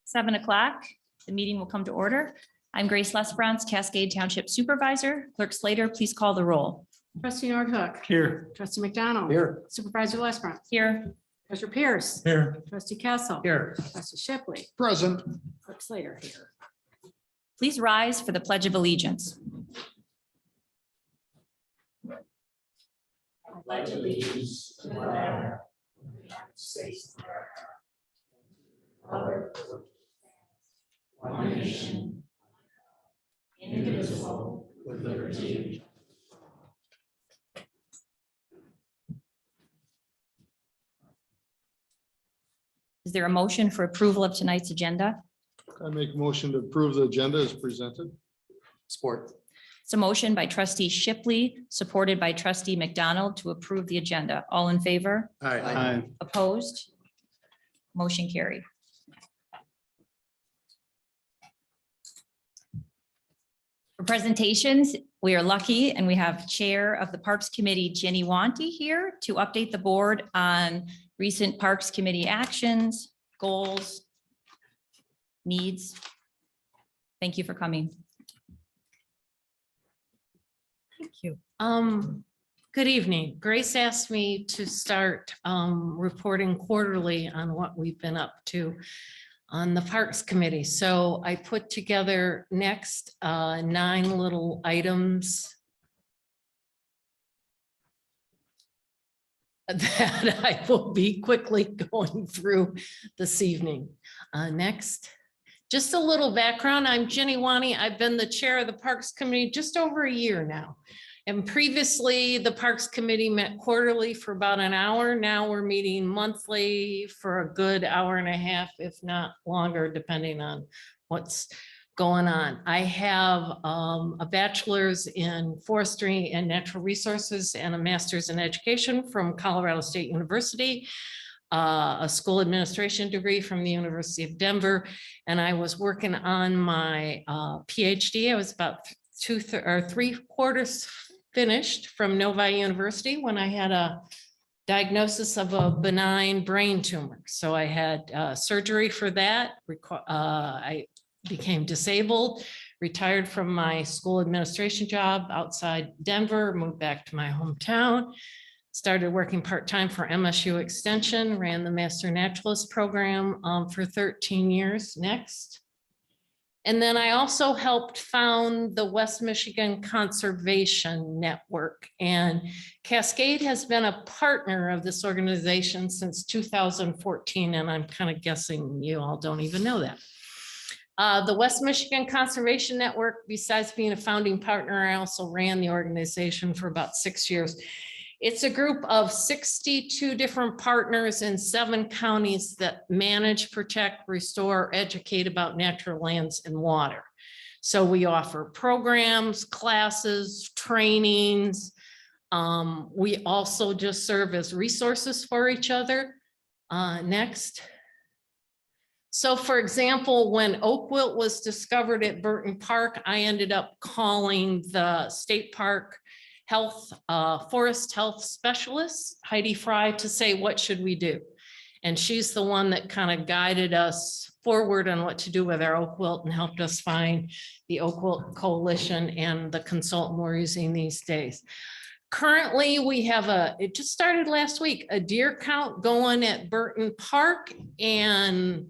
7 o'clock. The meeting will come to order. I'm Grace Lesbrance, Cascade Township Supervisor. Clerk Slater, please call the roll. Trustee Nordhook. Here. Trustee McDonald. Here. Supervisor Lesbrance. Here. Treasurer Pierce. Here. Trustee Castle. Here. Trustee Shipley. Present. Clerk Slater here. Please rise for the Pledge of Allegiance. I pledge allegiance to the flag of the United States of America, one nation, indivisible, with liberty. Is there a motion for approval of tonight's agenda? I make a motion to approve the agenda as presented. Support. It's a motion by Trustee Shipley, supported by Trustee McDonald to approve the agenda. All in favor? Aye. Opposed? Motion carried. For presentations, we are lucky and we have Chair of the Parks Committee, Jenny Wanty, here to update the board on recent Parks Committee actions, goals, needs. Thank you for coming. Thank you. Good evening. Grace asked me to start reporting quarterly on what we've been up to on the Parks Committee. So I put together next 9 little items that I will be quickly going through this evening. Next, just a little background. I'm Jenny Wanty. I've been the chair of the Parks Committee just over a year now. And previously, the Parks Committee met quarterly for about an hour. Now we're meeting monthly for a good hour and a half, if not longer, depending on what's going on. I have a bachelor's in forestry and natural resources and a master's in education from Colorado State University, a school administration degree from the University of Denver. And I was working on my PhD. I was about 3/4 finished from Novi University when I had a diagnosis of a benign brain tumor. So I had surgery for that. I became disabled, retired from my school administration job outside Denver, moved back to my hometown, started working part-time for MSU Extension, ran the Master Naturalist program for 13 years. Next. And then I also helped found the West Michigan Conservation Network, and Cascade has been a partner of this organization since 2014. And I'm kind of guessing you all don't even know that. The West Michigan Conservation Network, besides being a founding partner, I also ran the organization for about 6 years. It's a group of 62 different partners in 7 counties that manage, protect, restore, educate about natural lands and water. So we offer programs, classes, trainings. We also just serve as resources for each other. Next. So for example, when oak wilt was discovered at Burton Park, I ended up calling the state park health, forest health specialist, Heidi Fry, to say, what should we do? And she's the one that kind of guided us forward on what to do with our oak wilt and helped us find the Oak Wilt Coalition and the consultant we're using these days. Currently, we have it just started last week, a deer count going at Burton Park, and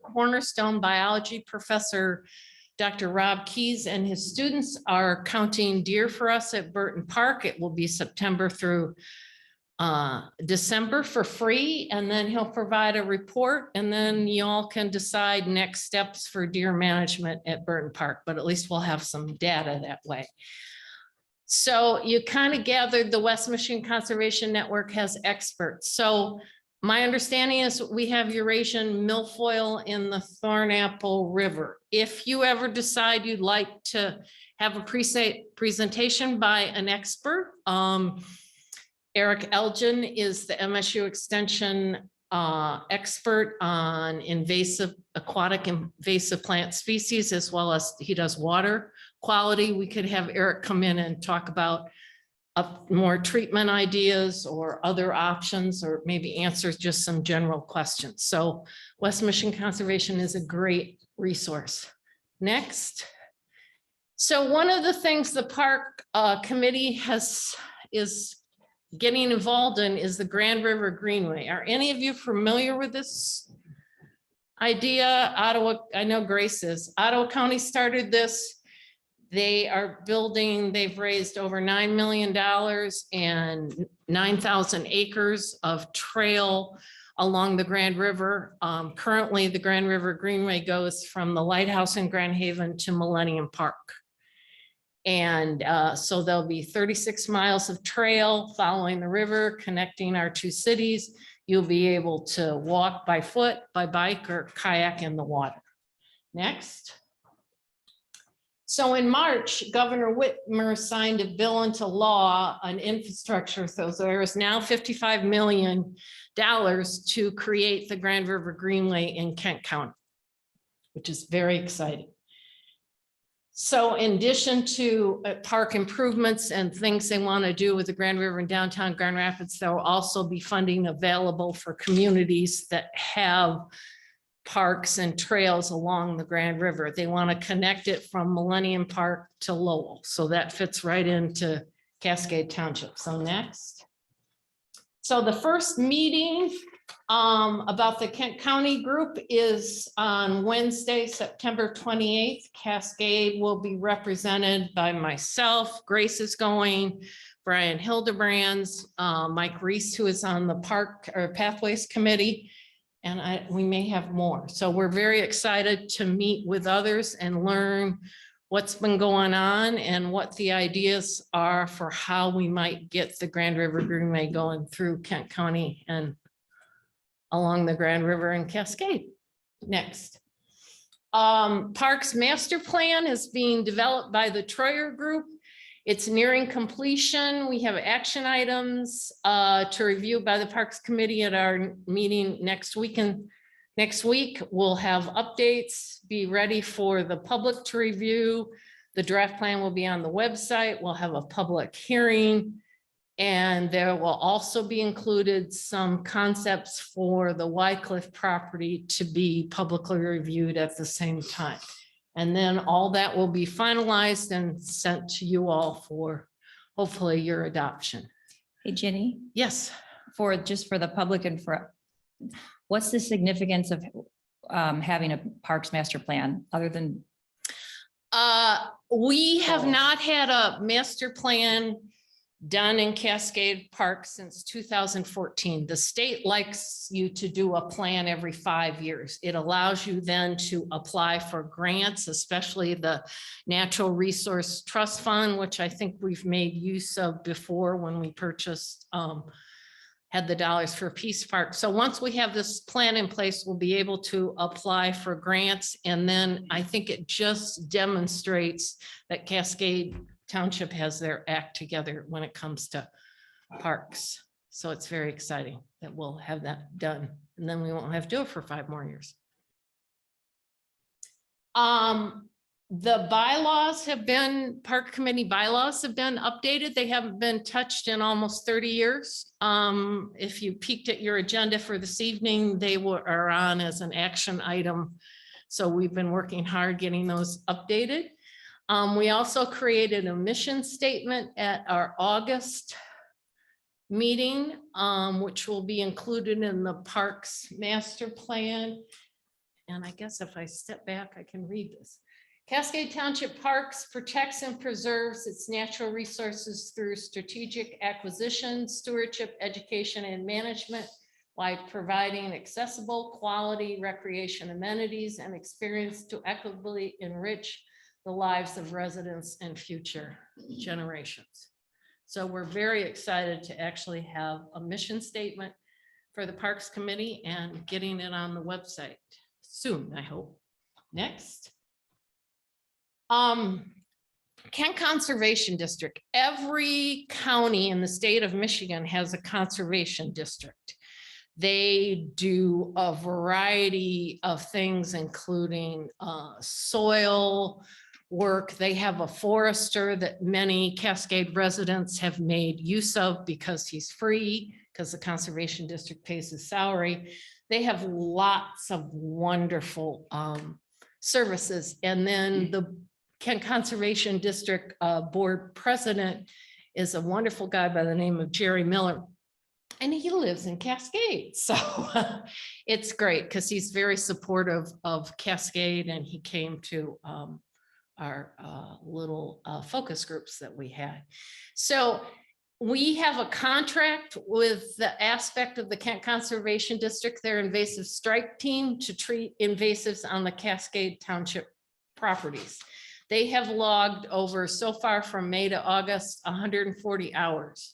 Cornerstone biology professor Dr. Rob Keys and his students are counting deer for us at Burton Park. It will be September through December for free, and then he'll provide a report, and then y'all can decide next steps for deer management at Burton Park, but at least we'll have some data that way. So you kind of gathered the West Michigan Conservation Network has experts. So my understanding is we have Eurasian milfoil in the Thornapple River. If you ever decide you'd like to have a presentation by an expert, Eric Elgin is the MSU Extension expert on aquatic invasive plant species, as well as he does water quality. We could have Eric come in and talk about more treatment ideas or other options, or maybe answers just some general questions. So West Michigan Conservation is a great resource. Next. So one of the things the park committee is getting involved in is the Grand River Greenway. Are any of you familiar with this idea? Ottawa, I know Grace is. Ottawa County started this. They are building, they've raised over $9 million and 9,000 acres of trail along the Grand River. Currently, the Grand River Greenway goes from the Lighthouse in Grand Haven to Millennium Park. And so there'll be 36 miles of trail following the river, connecting our two cities. You'll be able to walk by foot, by bike, or kayak in the water. Next. So in March, Governor Whitmer signed a bill into law on infrastructure. So there is now $55 million to create the Grand River Greenway in Kent County, which is very exciting. So in addition to park improvements and things they want to do with the Grand River and downtown Grand Rapids, there will also be funding available for communities that have parks and trails along the Grand River. They want to connect it from Millennium Park to Lowell. So that fits right into Cascade Township. So next. So the first meeting about the Kent County group is on Wednesday, September 28th. Cascade will be represented by myself. Grace is going, Brian Hildebrands, Mike Reese, who is on the Park or Pathways Committee. And we may have more. So we're very excited to meet with others and learn what's been going on and what the ideas are for how we might get the Grand River Greenway going through Kent County and along the Grand River and Cascade. Next. Parks Master Plan is being developed by the Troyer Group. It's nearing completion. We have action items to review by the Parks Committee at our meeting next week. And next week, we'll have updates, be ready for the public to review. The draft plan will be on the website. We'll have a public hearing. And there will also be included some concepts for the Wycliffe property to be publicly reviewed at the same time. And then all that will be finalized and sent to you all for hopefully your adoption. Hey, Jenny, Yes. just for the public and for, what's the significance of having a parks master plan other than? We have not had a master plan done in Cascade Park since 2014. The state likes you to do a plan every 5 years. It allows you then to apply for grants, especially the Natural Resource Trust Fund, which I think we've made use of before when we purchased, had the dollars for Peace Park. So once we have this plan in place, we'll be able to apply for grants. And then I think it just demonstrates that Cascade Township has their act together when it comes to parks. So it's very exciting that we'll have that done. And then we won't have to do it for 5 more years. The bylaws have been, Park Committee bylaws have been updated. They haven't been touched in almost 30 years. If you peeked at your agenda for this evening, they are on as an action item. So we've been working hard getting those updated. We also created a mission statement at our August meeting, which will be included in the Parks Master Plan. And I guess if I step back, I can read this. Cascade Township Parks protects and preserves its natural resources through strategic acquisition, stewardship, education, and management, while providing accessible, quality recreation amenities and experience to equitably enrich the lives of residents and future generations. So we're very excited to actually have a mission statement for the Parks Committee and getting it on the website soon, I hope. Next. Kent Conservation District. Every county in the state of Michigan has a conservation district. They do a variety of things, including soil, work. They have a forester that many Cascade residents have made use of because he's free, because the Conservation District pays his salary. They have lots of wonderful services. And then the Kent Conservation District Board President is a wonderful guy by the name of Jerry Miller. And he lives in Cascade. So it's great because he's very supportive of Cascade, and he came to our little focus groups that we had. So we have a contract with the aspect of the Kent Conservation District, their invasive strike team, to treat invasives on the Cascade Township properties. They have logged over, so far from May to August, 140 hours.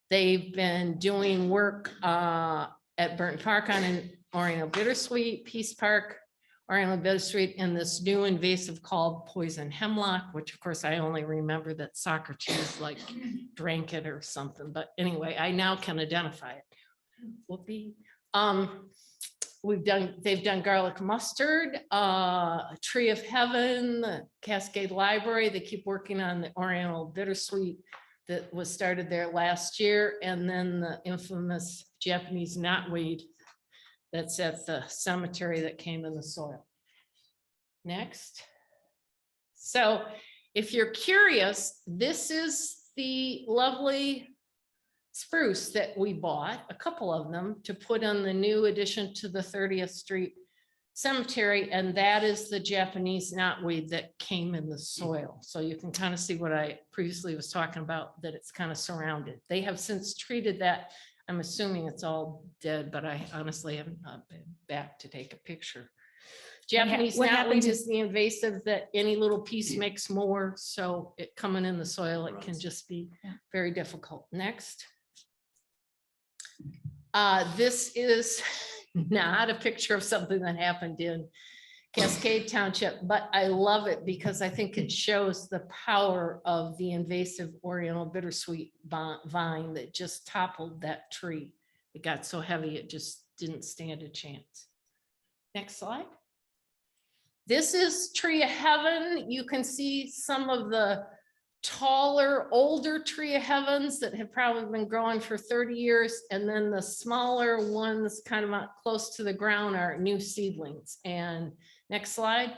They've been doing work at Burton Park on an Oriental Bittersweet, Peace Park, Oriental Bittersweet, and this new invasive called poison hemlock, which of course I only remember that Socrates like drank it or something. But anyway, I now can identify it. Whoopee. They've done garlic mustard, Tree of Heaven, the Cascade Library. They keep working on the Oriental Bittersweet that was started there last year, and then the infamous Japanese knotweed that's at the cemetery that came in the soil. Next. So if you're curious, this is the lovely spruce that we bought, a couple of them, to put on the new addition to the 30th Street Cemetery, and that is the Japanese knotweed that came in the soil. So you can kind of see what I previously was talking about, that it's kind of surrounded. They have since treated that. I'm assuming it's all dead, but I honestly haven't been back to take a picture. Japanese what happened knotweed is the invasive that any little piece makes more, so it coming in the soil, it can just be very difficult. Next. This is not a picture of something that happened in Cascade Township, but I love it because I think it shows the power of the invasive Oriental Bittersweet vine that just toppled that tree. It got so heavy, it just didn't stand a chance. Next slide. This is Tree of Heaven. You can see some of the taller, older Tree of Heavens that have probably been growing for 30 years. And then the smaller ones kind of close to the ground are new seedlings. And next slide.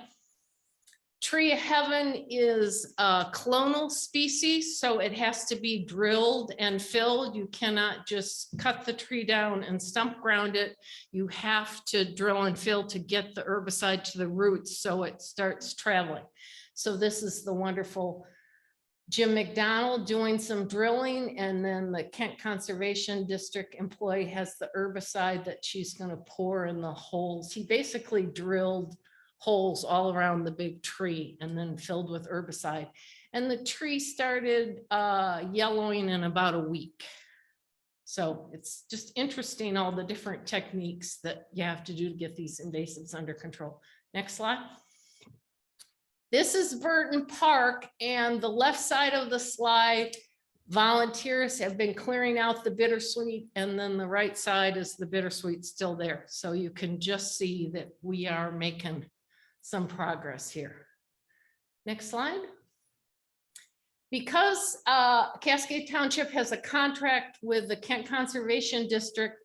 Tree of Heaven is a clonal species, so it has to be drilled and filled. You cannot just cut the tree down and stump ground it. You have to drill and fill to get the herbicide to the roots so it starts traveling. So this is the wonderful Jim McDonald doing some drilling, and then the Kent Conservation District employee has the herbicide that she's going to pour in the holes. He basically drilled holes all around the big tree and then filled with herbicide. And the tree started yellowing in about a week. So it's just interesting, all the different techniques that you have to do to get these invasives under control. Next slide. This is Burton Park, and the left side of the slide, volunteers have been clearing out the bittersweet, and then the right side is the bittersweet still there. So you can just see that we are making some progress here. Next slide. Because Cascade Township has a contract with the Kent Conservation District,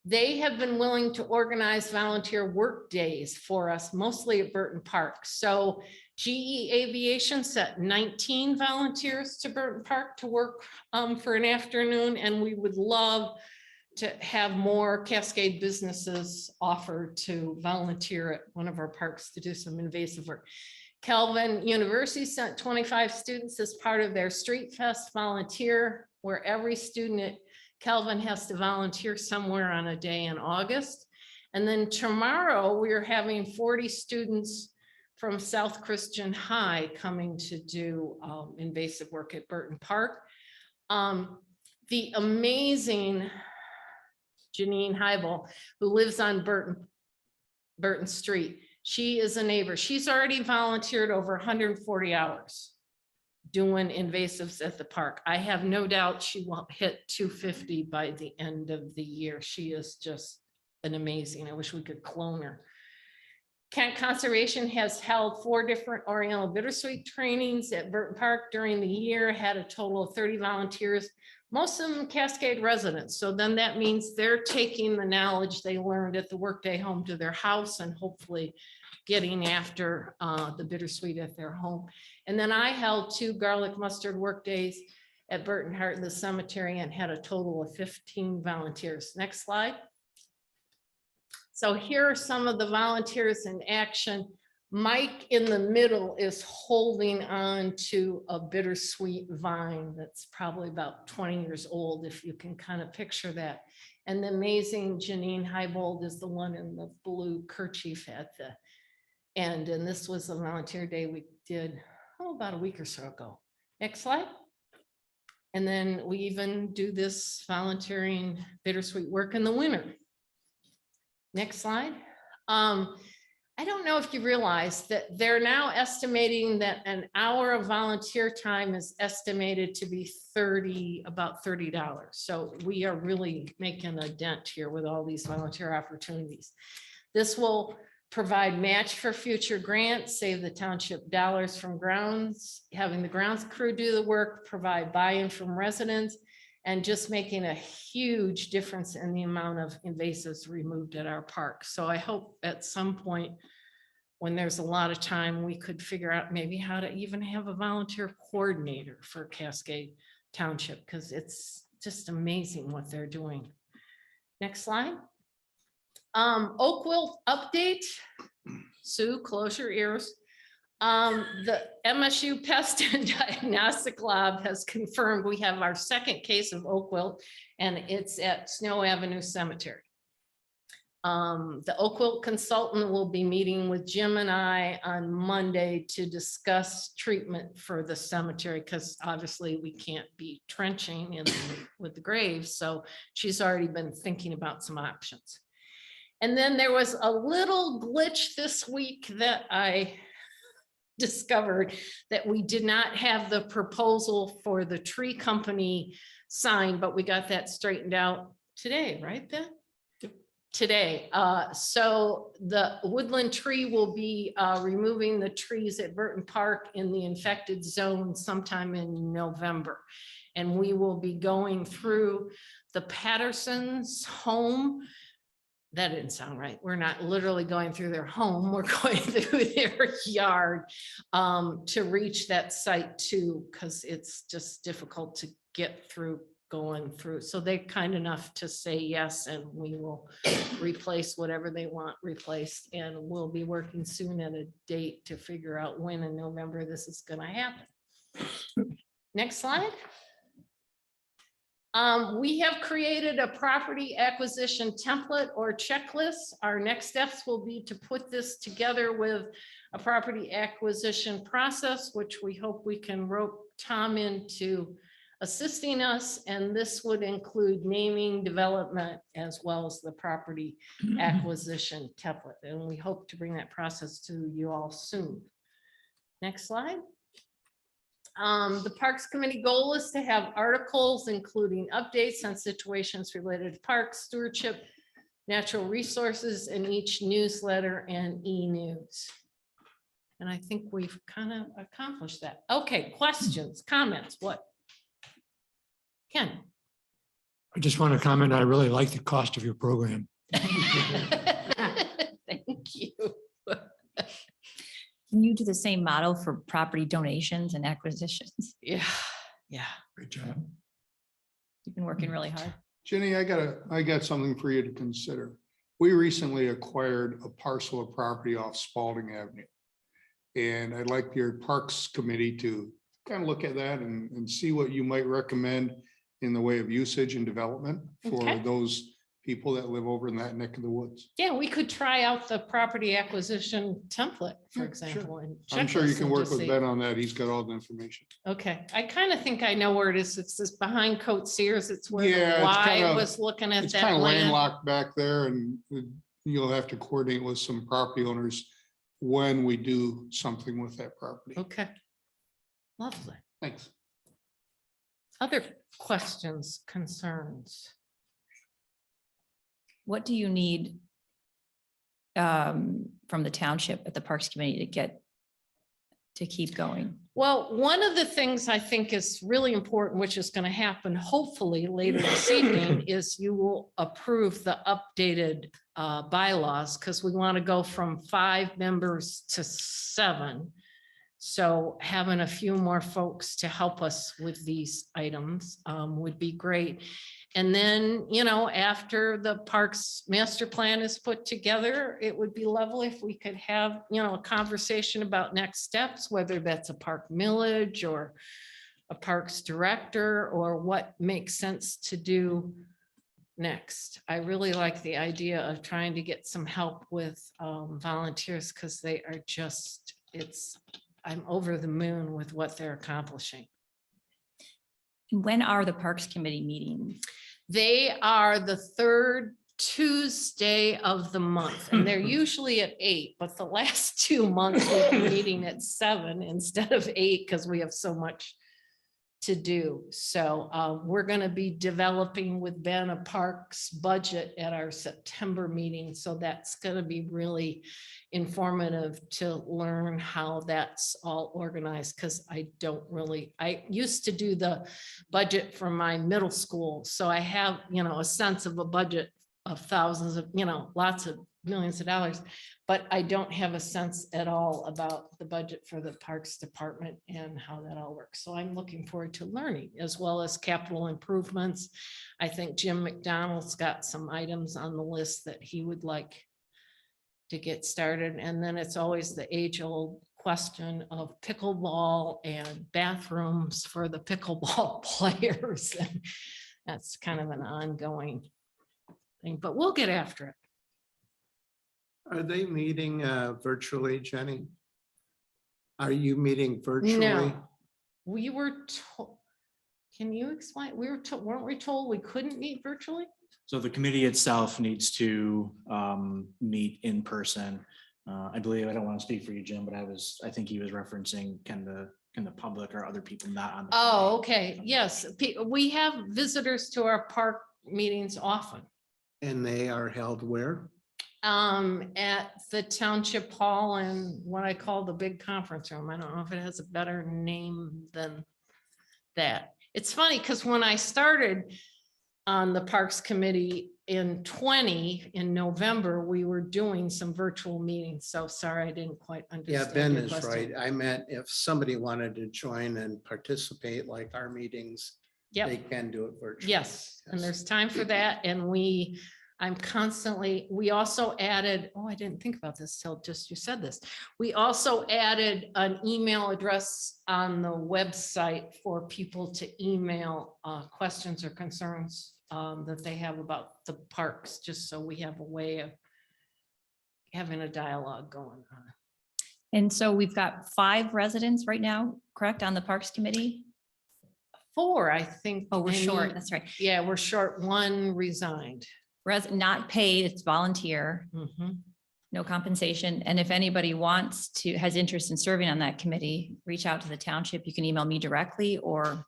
they have been willing to organize volunteer work days for us, mostly at Burton Park. So GE Aviation sent 19 volunteers to Burton Park to work for an afternoon, and we would love to have more Cascade businesses offered to volunteer at one of our parks to do some invasive work. Calvin University sent 25 students as part of their Street Fest volunteer, where every student at Calvin has to volunteer somewhere on a day in August. And then tomorrow we are having 40 students from South Christian High coming to do invasive work at Burton Park. The amazing Janine Heibel, who lives on Burton Street, she is a neighbor. She's already volunteered over 140 hours doing invasives at the park. I have no doubt she will hit 250 by the end of the year. She is just an amazing, I wish we could clone her. Kent Conservation has held 4 different Oriental bittersweet trainings at Burton Park during the year, had a total of 30 volunteers, most of them Cascade residents. So then that means they're taking the knowledge they learned at the workday home to their house and hopefully getting after the bittersweet at their home. And then I held 2 garlic mustard work days at Burton Hart in the cemetery and had a total of 15 volunteers. Next slide. So here are some of the volunteers in action. Mike in the middle is holding on to a bittersweet vine that's probably about 20 years old, if you can kind of picture that. And the amazing Janine Heibold is the one in the blue kerchief at the end. And this was a volunteer day we did about a week or so ago. Next slide. And then we even do this volunteering bittersweet work in the winter. Next slide. I don't know if you realize that they're now estimating that an hour of volunteer time is estimated to be about $30. So we are really making a dent here with all these volunteer opportunities. This will provide match for future grants, save the township dollars from grounds, having the grounds crew do the work, provide buy-in from residents, and just making a huge difference in the amount of invasives removed at our park. So I hope at some point, when there's a lot of time, we could figure out maybe how to even have a volunteer coordinator for Cascade Township, because it's just amazing what they're doing. Next slide. Oak wilt update. Sue, close your ears. The MSU Pest and Diagnostic Lab has confirmed we have our 2nd case of oak wilt, and it's at Snow Avenue Cemetery. The oak wilt consultant will be meeting with Jim and I on Monday to discuss treatment for the cemetery, because obviously we can't be trenching with the graves. So she's already been thinking about some options. And then there was a little glitch this week that I discovered, that we did not have the proposal for the tree company signed, but we got that straightened out today, right, Ben? Today. So the woodland tree will be removing the trees at Burton Park in the infected zone sometime in November. And we will be going through the Patterson's home. That didn't sound right. We're not literally going through their home. We're going through their yard to reach that site too, because it's just difficult to get through going through. So they're kind enough to say yes, and we will replace whatever they want replaced. And we'll be working soon at a date to figure out when in November this is going to happen. Next slide. We have created a property acquisition template or checklist. Our next steps will be to put this together with a property acquisition process, which we hope we can rope Tom into assisting us. And this would include naming, development, as well as the property acquisition template. And we hope to bring that process to you all soon. Next slide. The Parks Committee goal is to have articles including updates on situations related to parks, stewardship, natural resources in each newsletter and e-news. And I think we've kind of accomplished that. Okay, questions, comments, what? Ken? I just want to comment, I really like the cost of your program. Thank you. Can you do the same model for property donations and acquisitions? Yeah. Great job. You've been working really hard. Jenny, I got something for you to consider. We recently acquired a parcel of property off Spalding Avenue. And I'd like your Parks Committee to kind of look at that and see what you might recommend in the way of usage and development for Okay. those people that live over in that neck of the woods. Yeah, we could try out the property acquisition template, for Yeah, example. And I'm sure you checklist can and work just with see. Ben on that. He's got all the information. Okay, I kind of think I know where it is. It's this behind Coat Sears. It's where Yeah, the it's Y kinda- was looking at It's that kind of land. landlocked back there, and you'll have to coordinate with some property owners when we do something with that property. Okay. Lovely. Thanks. Other questions, concerns? What do you need from the township at the Parks Committee to keep going? Well, one of the things I think is really important, which is going to happen hopefully later this evening, is you will approve the updated bylaws, because we want to go from 5 members to 7. So having a few more folks to help us with these items would be great. And then, you know, after the Parks Master Plan is put together, it would be lovely if we could have, you know, a conversation about next steps, whether that's a park millage or a parks director, or what makes sense to do next. I really like the idea of trying to get some help with volunteers, because they are just, I'm over the moon with what they're accomplishing. When are the Parks Committee meetings? They are the 3rd Tuesday of the month, and they're usually at 8, but the last 2 months we've been meeting at 7 instead of 8, because we have so much to do. So we're going to be developing with Ben a parks budget at our September meeting. So that's going to be really informative to learn how that's all organized, because I used to do the budget for my middle school. So I have, you know, a sense of a budget of thousands of, you know, lots of millions of dollars, but I don't have a sense at all about the budget for the Parks Department and how that all works. So I'm looking forward to learning, as well as capital improvements. I think Jim McDonald's got some items on the list that he would like to get started. And then it's always the age-old question of pickleball and bathrooms for the pickleball players. And that's kind of an ongoing thing, but we'll get after it. Are they meeting virtually, Jenny? Are you meeting virtually? No, we were told, can you explain? We were told, weren't we told we couldn't meet virtually? So the committee itself needs to meet in person. I believe, I don't want to speak for you, Jim, but I think he was referencing can the public or other people not on. Oh, okay. Yes, we have visitors to our park meetings often. And they are held where? At the Township Hall and what I call the big conference room. I don't know if it has a better name than that. It's funny because when I started on the Parks Committee in November, we were doing some virtual meetings. So sorry, I didn't quite Yeah, understand. Ben your is question. right. I meant if somebody wanted to join and participate like our meetings, Yep. they can do it virtually. Yes, and there's time for that. And we also added, oh, I didn't think about this till just you said this. We also added an email address on the website for people to email questions or concerns that they have about the parks, just so we have a way of having a dialogue going on. And so we've got 5 residents right now, correct, on the Parks Committee? 4, I think. Oh, we're short. Amy. That's right. Yeah, we're short. 1 resigned. Not paid, it's volunteer, Mhm. no compensation. And if anybody has interest in serving on that committee, reach out to the township. You can email me directly or.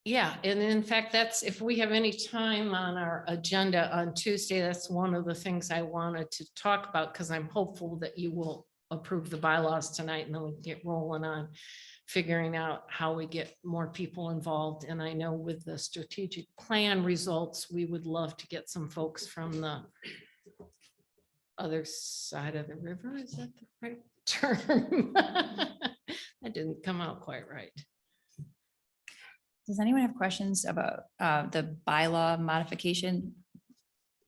Yeah, and in fact, that's, if we have any time on our agenda on Tuesday, that's one of the things I wanted to talk about, because I'm hopeful that you will approve the bylaws tonight, and then we can get rolling on figuring out how we get more people involved. And I know with the strategic plan results, we would love to get some folks from the other side of the river. Is that the right term? That didn't come out quite right. Does anyone have questions about the bylaw modification?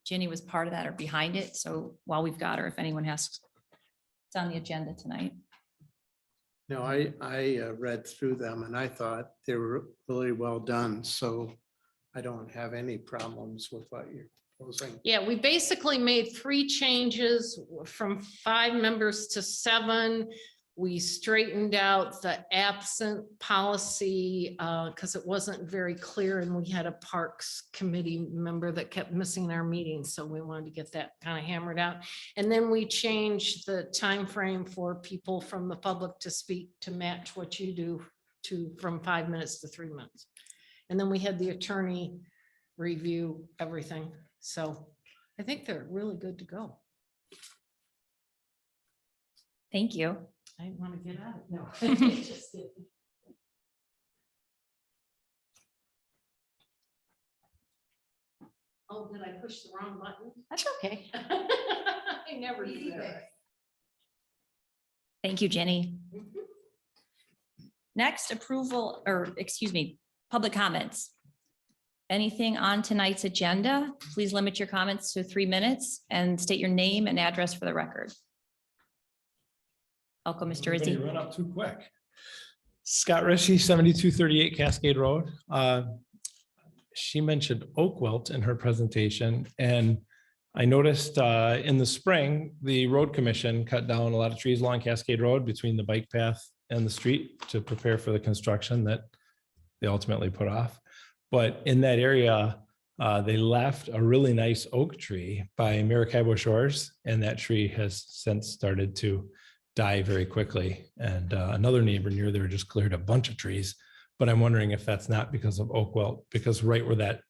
Jenny was part of that or behind it. So while we've got her, if anyone has, it's on the agenda tonight. No, I read through them and I thought they were really well done. So I don't have any problems with what you're proposing. Yeah, we basically made 3 changes from 5 members to 7. We straightened out the absent policy because it wasn't very clear, and we had a Parks Committee member that kept missing our meetings. So we wanted to get that kind of hammered out. And then we changed the time frame for people from the public to speak to match what you do from 5 minutes to 3 minutes. And then we had the attorney review everything. So I think they're really good to go. Thank you. I didn't want to get out. No. Just kidding. Oh, did I push the wrong button? That's okay. I never do that. Thank you, Jenny. Next, approval, or excuse me, public comments. Anything on tonight's agenda, please limit your comments to 3 minutes and state your name and address for the record. Welcome, Mr. Everybody Izzy. Run up too quick. Scott Rishi, 7238 Cascade Road. She mentioned oak wilt in her presentation, and I noticed in the spring, the road commission cut down a lot of trees along Cascade Road between the bike path and the street to prepare for the construction that they ultimately put off. But in that area, they left a really nice oak tree by Maracaibo Shores, and that tree has since started to die very quickly. And another neighbor near there just cleared a bunch of trees. But I'm wondering if that's not because of oak wilt, because right where that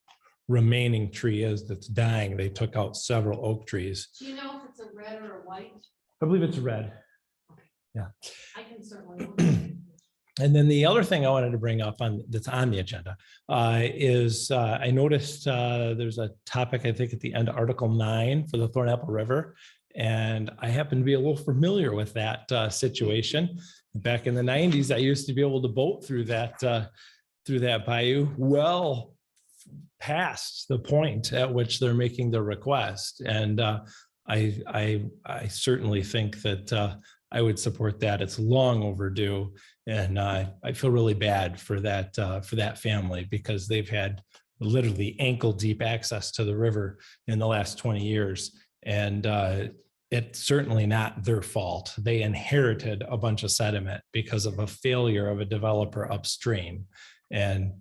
remaining tree is that's dying, they took out several oak trees. Do you know if it's a red or a white? I believe it's red. I can certainly. And then the other thing I wanted to bring up on that's on the agenda is I noticed there's a topic, I think at the end, Article 9 for the Thornapple River. And I happen to be a little familiar with that situation. Back in the 90s, I used to be able to boat through that bayou well past the point at which they're making the request. And I certainly think that I would support that. It's long overdue. And I feel really bad for that family because they've had literally ankle deep access to the river in the last 20 years. And it's certainly not their fault. They inherited a bunch of sediment because of a failure of a developer upstream. And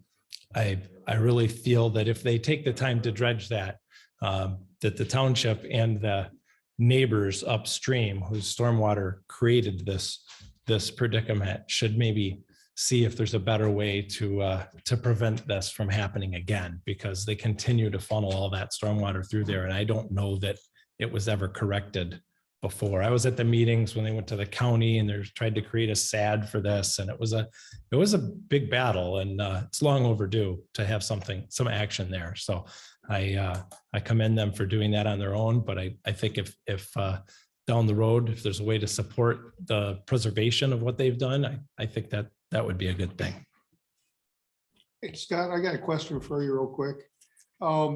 I really feel that if they take the time to dredge that, that the township and the neighbors upstream whose stormwater created this predicament should maybe see if there's a better way to prevent this from happening again, because they continue to funnel all that stormwater through there. And I don't know that it was ever corrected before. I was at the meetings when they went to the county and they tried to create a SAD for this. And it was a big battle, and it's long overdue to have some action there. So I commend them for doing that on their own. But I think if down the road, if there's a way to support the preservation of what they've done, I think that would be a good thing. Hey, Scott, I got a question for you real quick.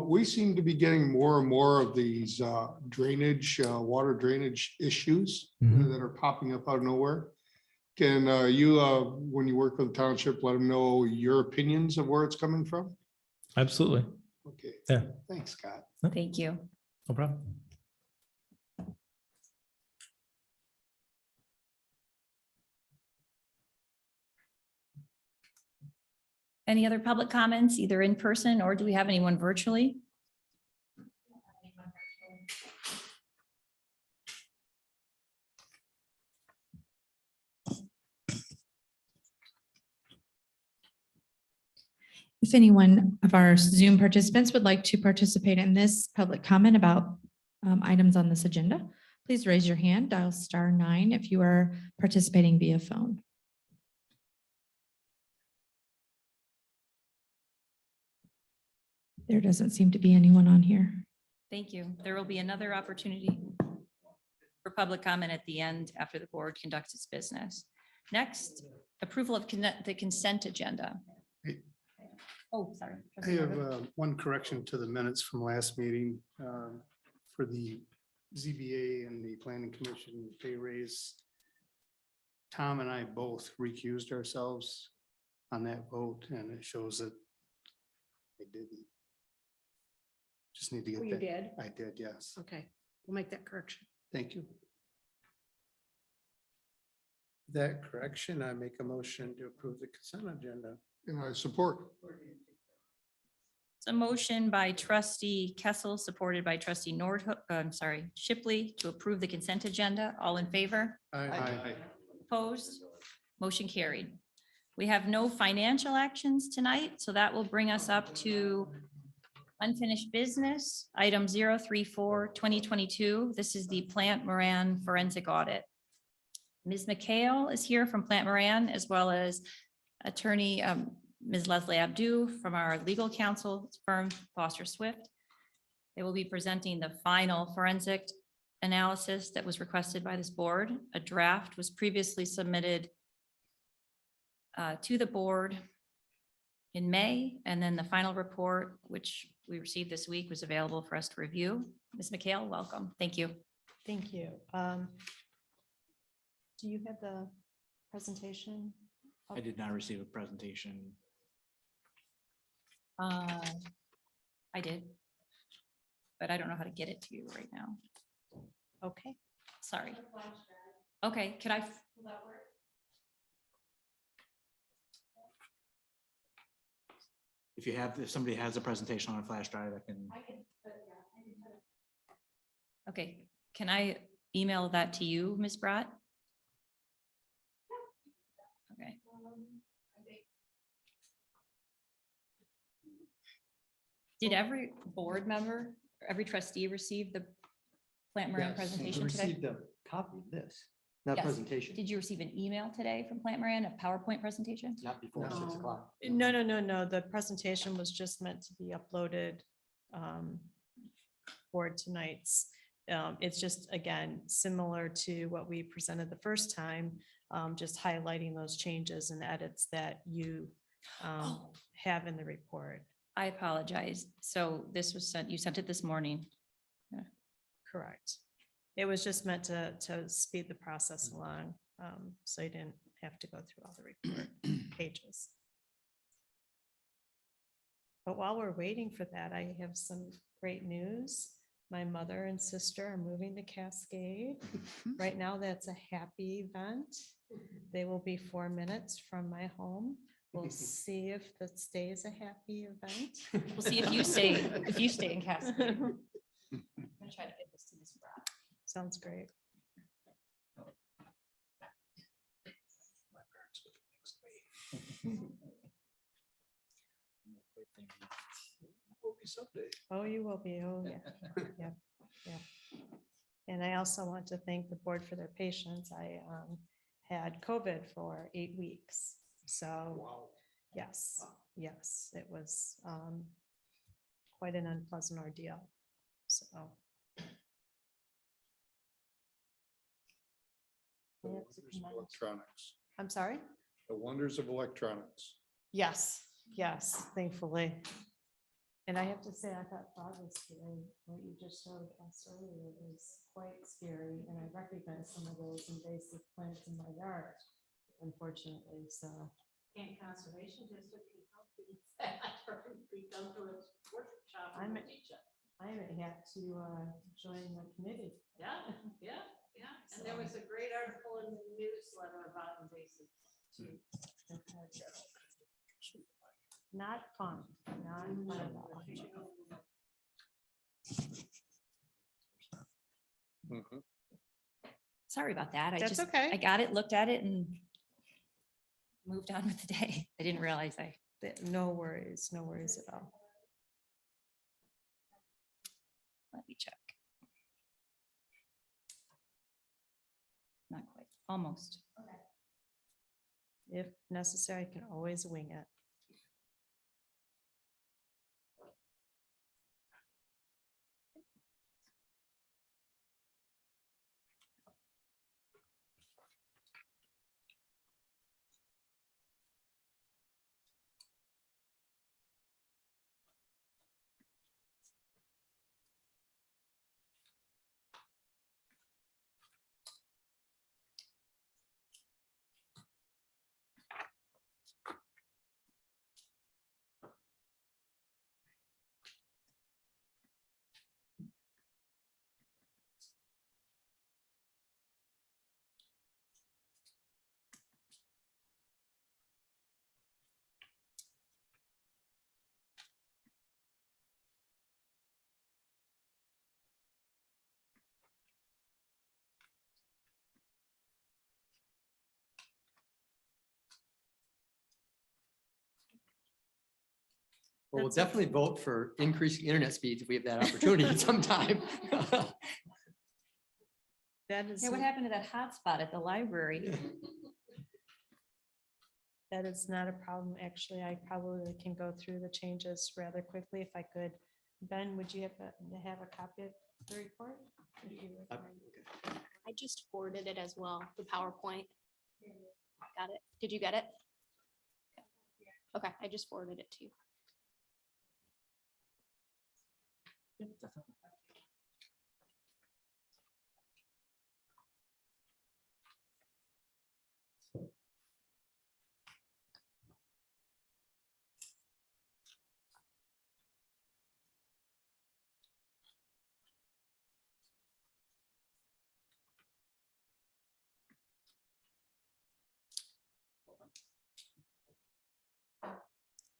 We seem to be getting more and more of these drainage, water drainage issues Mhm. that are popping up out of nowhere. Can you, when you work with the township, let them know your opinions of where it's coming from? Absolutely. Okay. Yeah. Thanks, Scott. Thank you. No problem. Any other public comments, either in person or do we have anyone virtually? If anyone of our Zoom participants would like to participate in this public comment about items on this agenda, please raise your hand, dial *9 if you are participating via phone. There doesn't seem to be anyone on here. Thank you. There will be another opportunity for public comment at the end after the board conducts its business. Next, approval of the consent agenda. Oh, sorry. I Trustee have Margaret. one correction to the minutes from last meeting for the ZBA and the Planning Commission pay raise. Tom and I both recused ourselves on that vote, and it shows that I didn't. Just need to get that. You did? I did, yes. Okay, we'll make that correction. Thank you. That correction, I make a motion to approve the consent agenda. And I support. It's a motion by trustee Kessel, supported by trustee Shipley, to approve the consent agenda. All in favor? Aye. Opposed? Motion carried. We have no financial actions tonight, so that will bring us up to unfinished business, item 034, 2022. This is the Plant Moran forensic audit. Ms. McHale is here from Plant Moran, as well as attorney Ms. Leslie Abdu from our legal counsel firm, Foster Swift. They will be presenting the final forensic analysis that was requested by this board. A draft was previously submitted to the board in May, and then the final report, which we received this week, was available for us to review. Ms. McHale, welcome. Thank you. Thank you. Do you have the presentation? I did not receive a presentation. I did, but I don't know how to get it to you right now. Okay. Sorry. Okay, could I? If somebody has a presentation on a flash drive, I can. Okay, can I email that to you, Ms. Brott? Okay. Did every board member, every trustee receive the Plant Moran presentation today? Received a copy of this, not Yes. presentation, Did you receive an email today from Plant Moran, a PowerPoint presentation? not before 6 o'clock. No. The presentation was just meant to be uploaded for tonight's. It's just, again, similar to what we presented the first time, just highlighting those changes and edits that you have in the report. I apologize. So this was sent, you sent it this morning. Correct. It was just meant to speed the process along, so you didn't have to go through all the report pages. But while we're waiting for that, I have some great news. My mother and sister are moving to Cascade. Right now, that's a happy event. They will be 4 minutes from my home. We'll see if that stays a happy event. We'll see if you stay in Cascade. I'm gonna try to get this to Ms. Brown. Sounds great. Oh, you will be. Oh, yeah. Yeah. And I also want to thank the board for their patience. I had COVID for 8 weeks. So, yes, it was quite an unpleasant ordeal. So. I have to commend- Electronics, I'm sorry? the wonders of electronics. Yes, thankfully. And I have to say, I thought Bob was scary. What you just showed us earlier was quite scary. And I recognize some of those invasive plants in my yard, unfortunately, so. Can't Conservation District can help you with that, or we come to a workshop and I'm- teach it. I may have to join the committee. Yeah. And there was a great article in the newsletter about invasive. Not fun, not fun at all. Mhm. Sorry about that. I That's just, okay. I got it, looked at it and moved on with the day. I didn't realize No worries at all. let me check. Not quite, almost. If necessary, I can always wing it. Well, we'll That's okay. definitely vote for increasing internet speeds if we have that opportunity sometime. That is, Yeah, what happened to that hotspot at the library? that is not a problem. Actually, I probably can go through the changes rather quickly if I could. Ben, would you have a copy of the report? If you would mind. I just forwarded it as well, the PowerPoint. Got it. Did you get it? Okay, I just forwarded it to you.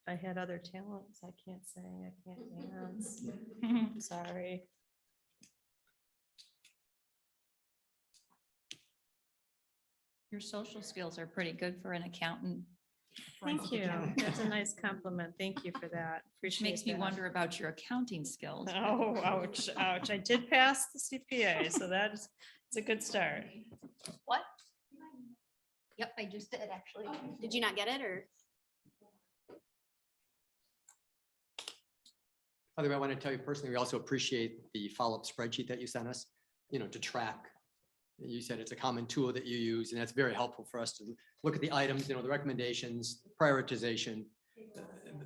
I had other talents. I can't sing, I can't dance. Sorry. Your social skills are pretty good for an accountant. Thank you. That's a nice compliment. Thank you for that. Which Appreciate makes me that. wonder about your accounting skills. Oh, ouch, ouch. I did pass the CPA, so that's, it's a good start. What? Yep, I just did actually. Did you not get it or? By the way, I want to tell you personally, we also appreciate the follow-up spreadsheet that you sent us, to track. You said it's a common tool that you use, and that's very helpful for us to look at the items, the recommendations, prioritization,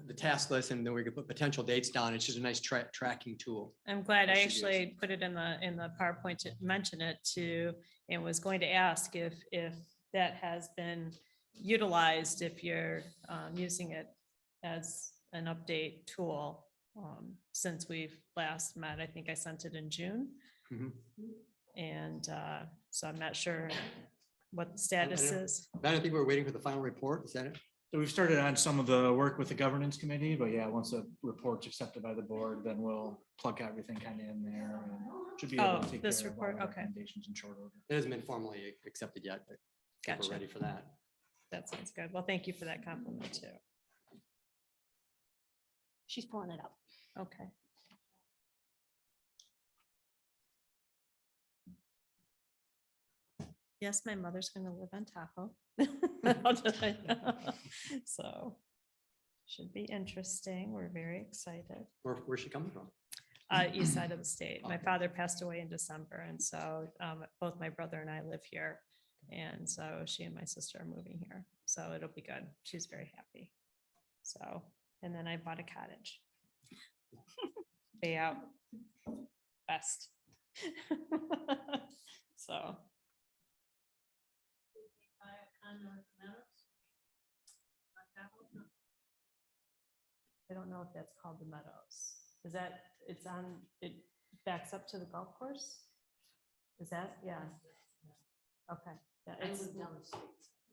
the task list, and then we can put potential dates down. It's just a nice tracking tool. I'm glad I Yes, it actually put it in the PowerPoint to mention it to, and was going to ask if that has been utilized, if you're using it as an update tool since we've last met. I think I sent it in June. Mhm. And so I'm not sure what the status is. Then I think we're waiting for the final report. Is that it? So we've started on some of the work with the governance committee, but yeah, once the report's accepted by the board, then we'll plug everything kind of in there and should be able Oh, to take this care of all report, the okay. recommendations in short order. It hasn't been formally accepted yet, but I think Gotcha. we're ready for that. That sounds good. Well, thank you for that compliment too. She's pulling it up. Okay. Yes, my mother's going to live on Tahoe. So should be interesting. We're very excited. Where's she coming from? East side of the state. My father passed away in December, and so both my brother and I live here. And so she and my sister are moving here. So it'll be good. She's very happy. So, and then I bought a cottage. Way out west. So. I don't know if that's called the Meadows. Is that, it backs up to the golf course? Is that, yeah. Okay. Yeah, it's down the street.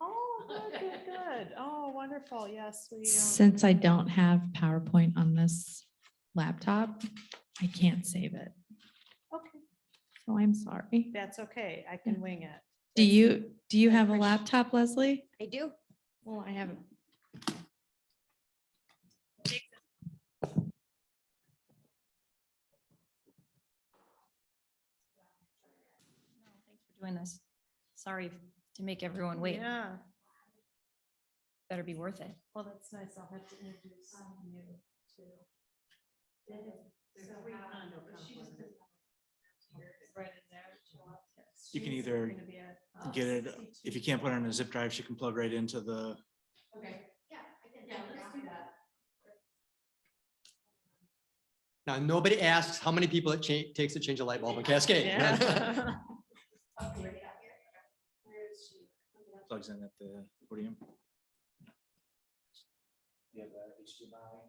Oh, good, good, good. Oh, wonderful. Yes, we. Since I don't have PowerPoint on this laptop, I can't save it. Okay, So I'm sorry. that's okay. I can wing it. Do you I have a appreciate- laptop, Leslie? I do. Well, I haven't. No, thanks for doing this. Sorry to make everyone wait. Yeah, Better be worth it. well, that's nice. I'll have to introduce you too. You can either get it, if you can't put it on a zip drive, she can plug right into the, Now, nobody asks how many people it takes to change a light bulb in Cascade. Yeah. plugs in at the podium. Yeah, HDMI.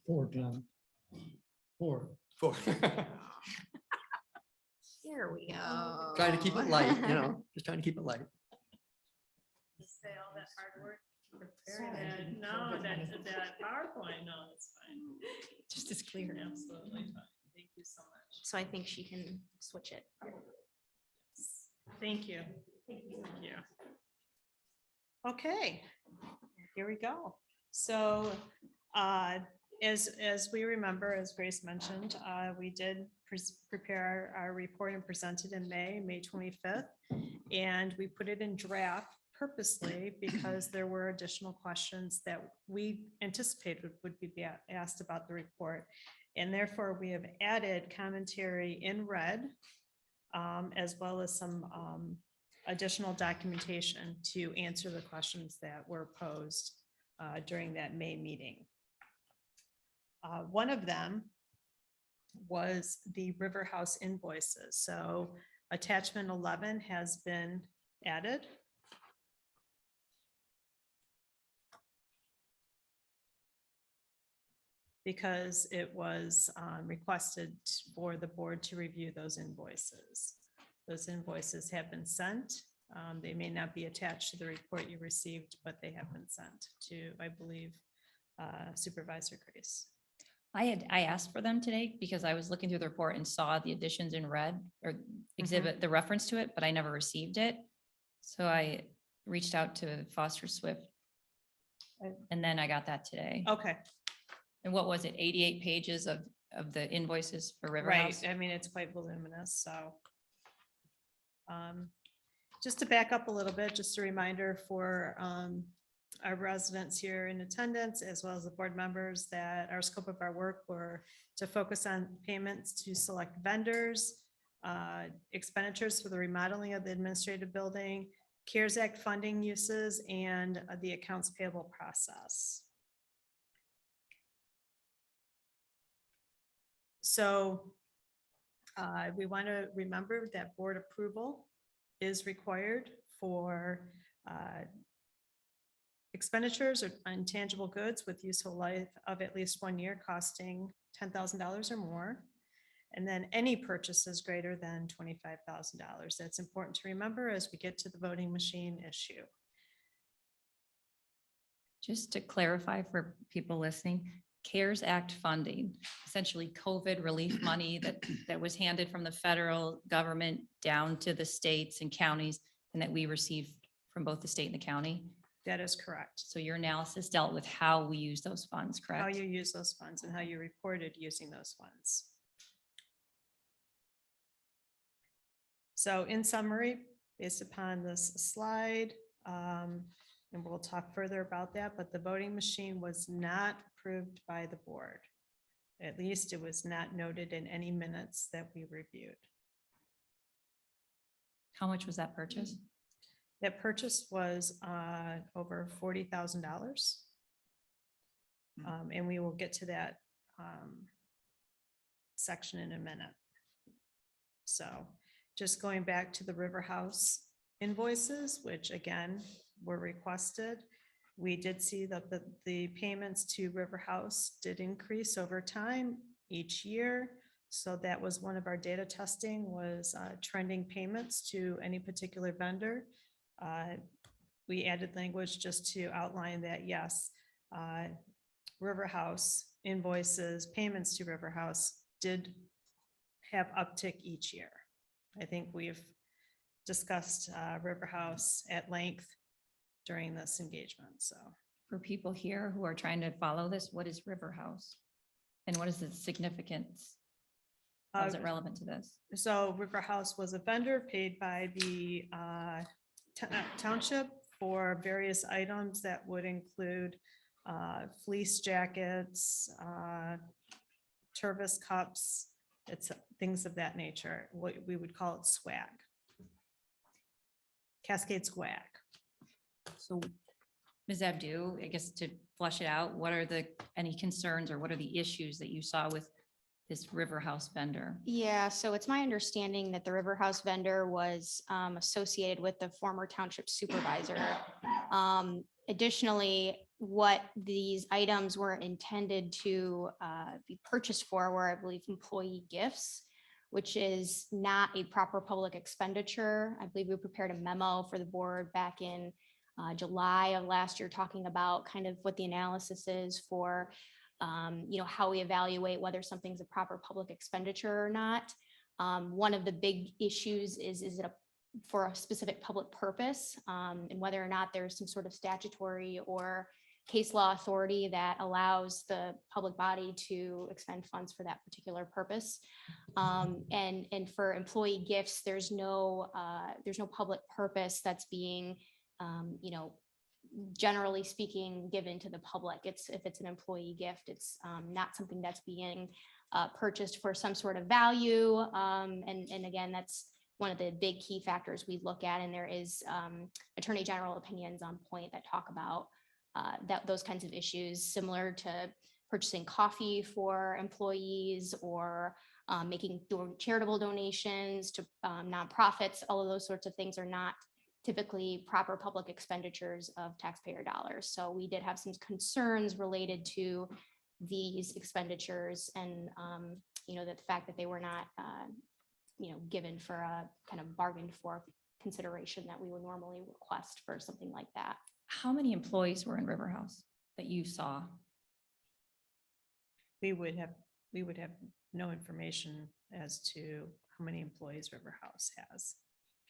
Four, John. Four. Here we go. Trying to keep it light, just trying to keep it light. Say all that hard work. preparing that. No, that PowerPoint, no, it's fine. Just as clear. Absolutely fine. Thank you so much. So I think she can switch it. Thank you. Thank you. Okay, here we go. So as we remember, as Grace mentioned, we did prepare our report and present it in May 25th. And we put it in draft purposely because there were additional questions that we anticipated would be asked about the report. And therefore, we have added commentary in red, as well as some additional documentation to answer the questions that were posed during that May meeting. One of them was the River House invoices. So attachment 11 has been added. Because it was requested for the board to review those invoices. Those invoices have been sent. They may not be attached to the report you received, but they have been sent to, I believe, Supervisor Grace. I asked for them today because I was looking through the report and saw the additions in red or exhibit, the reference to it, but I never received it. So I reached out to Foster Swift. And then I got that today. Okay, And what was it? 88 pages of the invoices for River right. House? I mean, it's quite voluminous, so. Just to back up a little bit, just a reminder for our residents here in attendance, as well as the board members, that our scope of our work were to focus on payments to select vendors, expenditures for the remodeling of the administrative building, CARES Act funding uses, and the accounts payable process. So we want to remember that board approval is required for expenditures or intangible goods with useful life of at least 1 year costing $10,000 or more. And then any purchases greater than $25,000. That's important to remember as we get to the voting machine issue. Just to clarify for people listening, CARES Act funding, essentially COVID relief money that was handed from the federal government down to the states and counties and that we received from both the state and the county. That is correct. So your analysis dealt with how we use those funds, correct? How you use those funds and how you reported using those funds. So in summary, based upon this slide, and we'll talk further about that, but the voting machine was not approved by the board. At least it was not noted in any minutes that we reviewed. How much was that purchase? That purchase was over $40,000. And we will get to that section in a minute. So just going back to the River House invoices, which again were requested. We did see that the payments to River House did increase over time each year. So that was one of our data testing was trending payments to any particular vendor. We added language just to outline that, yes, River House invoices, payments to River House did have uptick each year. I think we've discussed River House at length during this engagement, so. For people here who are trying to follow this, what is River House? And what is its significance? How is it relevant to this? So River House was a vendor paid by the Township for various items that would include fleece jackets, Tervis cups, it's things of that nature. What we would call it swag. Cascade swag. So, Ms. Abdu, I guess to flesh it out, what are any concerns or what are the issues that you saw with this River House vendor? Yeah, so it's my understanding that the River House vendor was associated with the former township supervisor. Additionally, what these items were intended to be purchased for were, I believe, employee gifts, which is not a proper public expenditure. I believe we prepared a memo for the board back in July of last year, talking about kind of what the analysis is for how we evaluate whether something's a proper public expenditure or not. One of the big issues is it for a specific public purpose, and whether or not there's some sort of statutory or case law authority that allows the public body to expend funds for that particular purpose. And for employee gifts, there's no public purpose that's being, generally speaking, given to the public. If it's an employee gift, it's not something that's being purchased for some sort of value. And again, that's one of the big key factors we look at. And there is Attorney General opinions on point that talk about those kinds of issues, similar to purchasing coffee for employees or making charitable donations to nonprofits. All of those sorts of things are not typically proper public expenditures of taxpayer dollars. So we did have some concerns related to these expenditures and, the fact that they were not, given for a kind of bargained for consideration that we would normally request for something like that. How many employees were in River House that you saw? We would have no information as to how many employees River House has.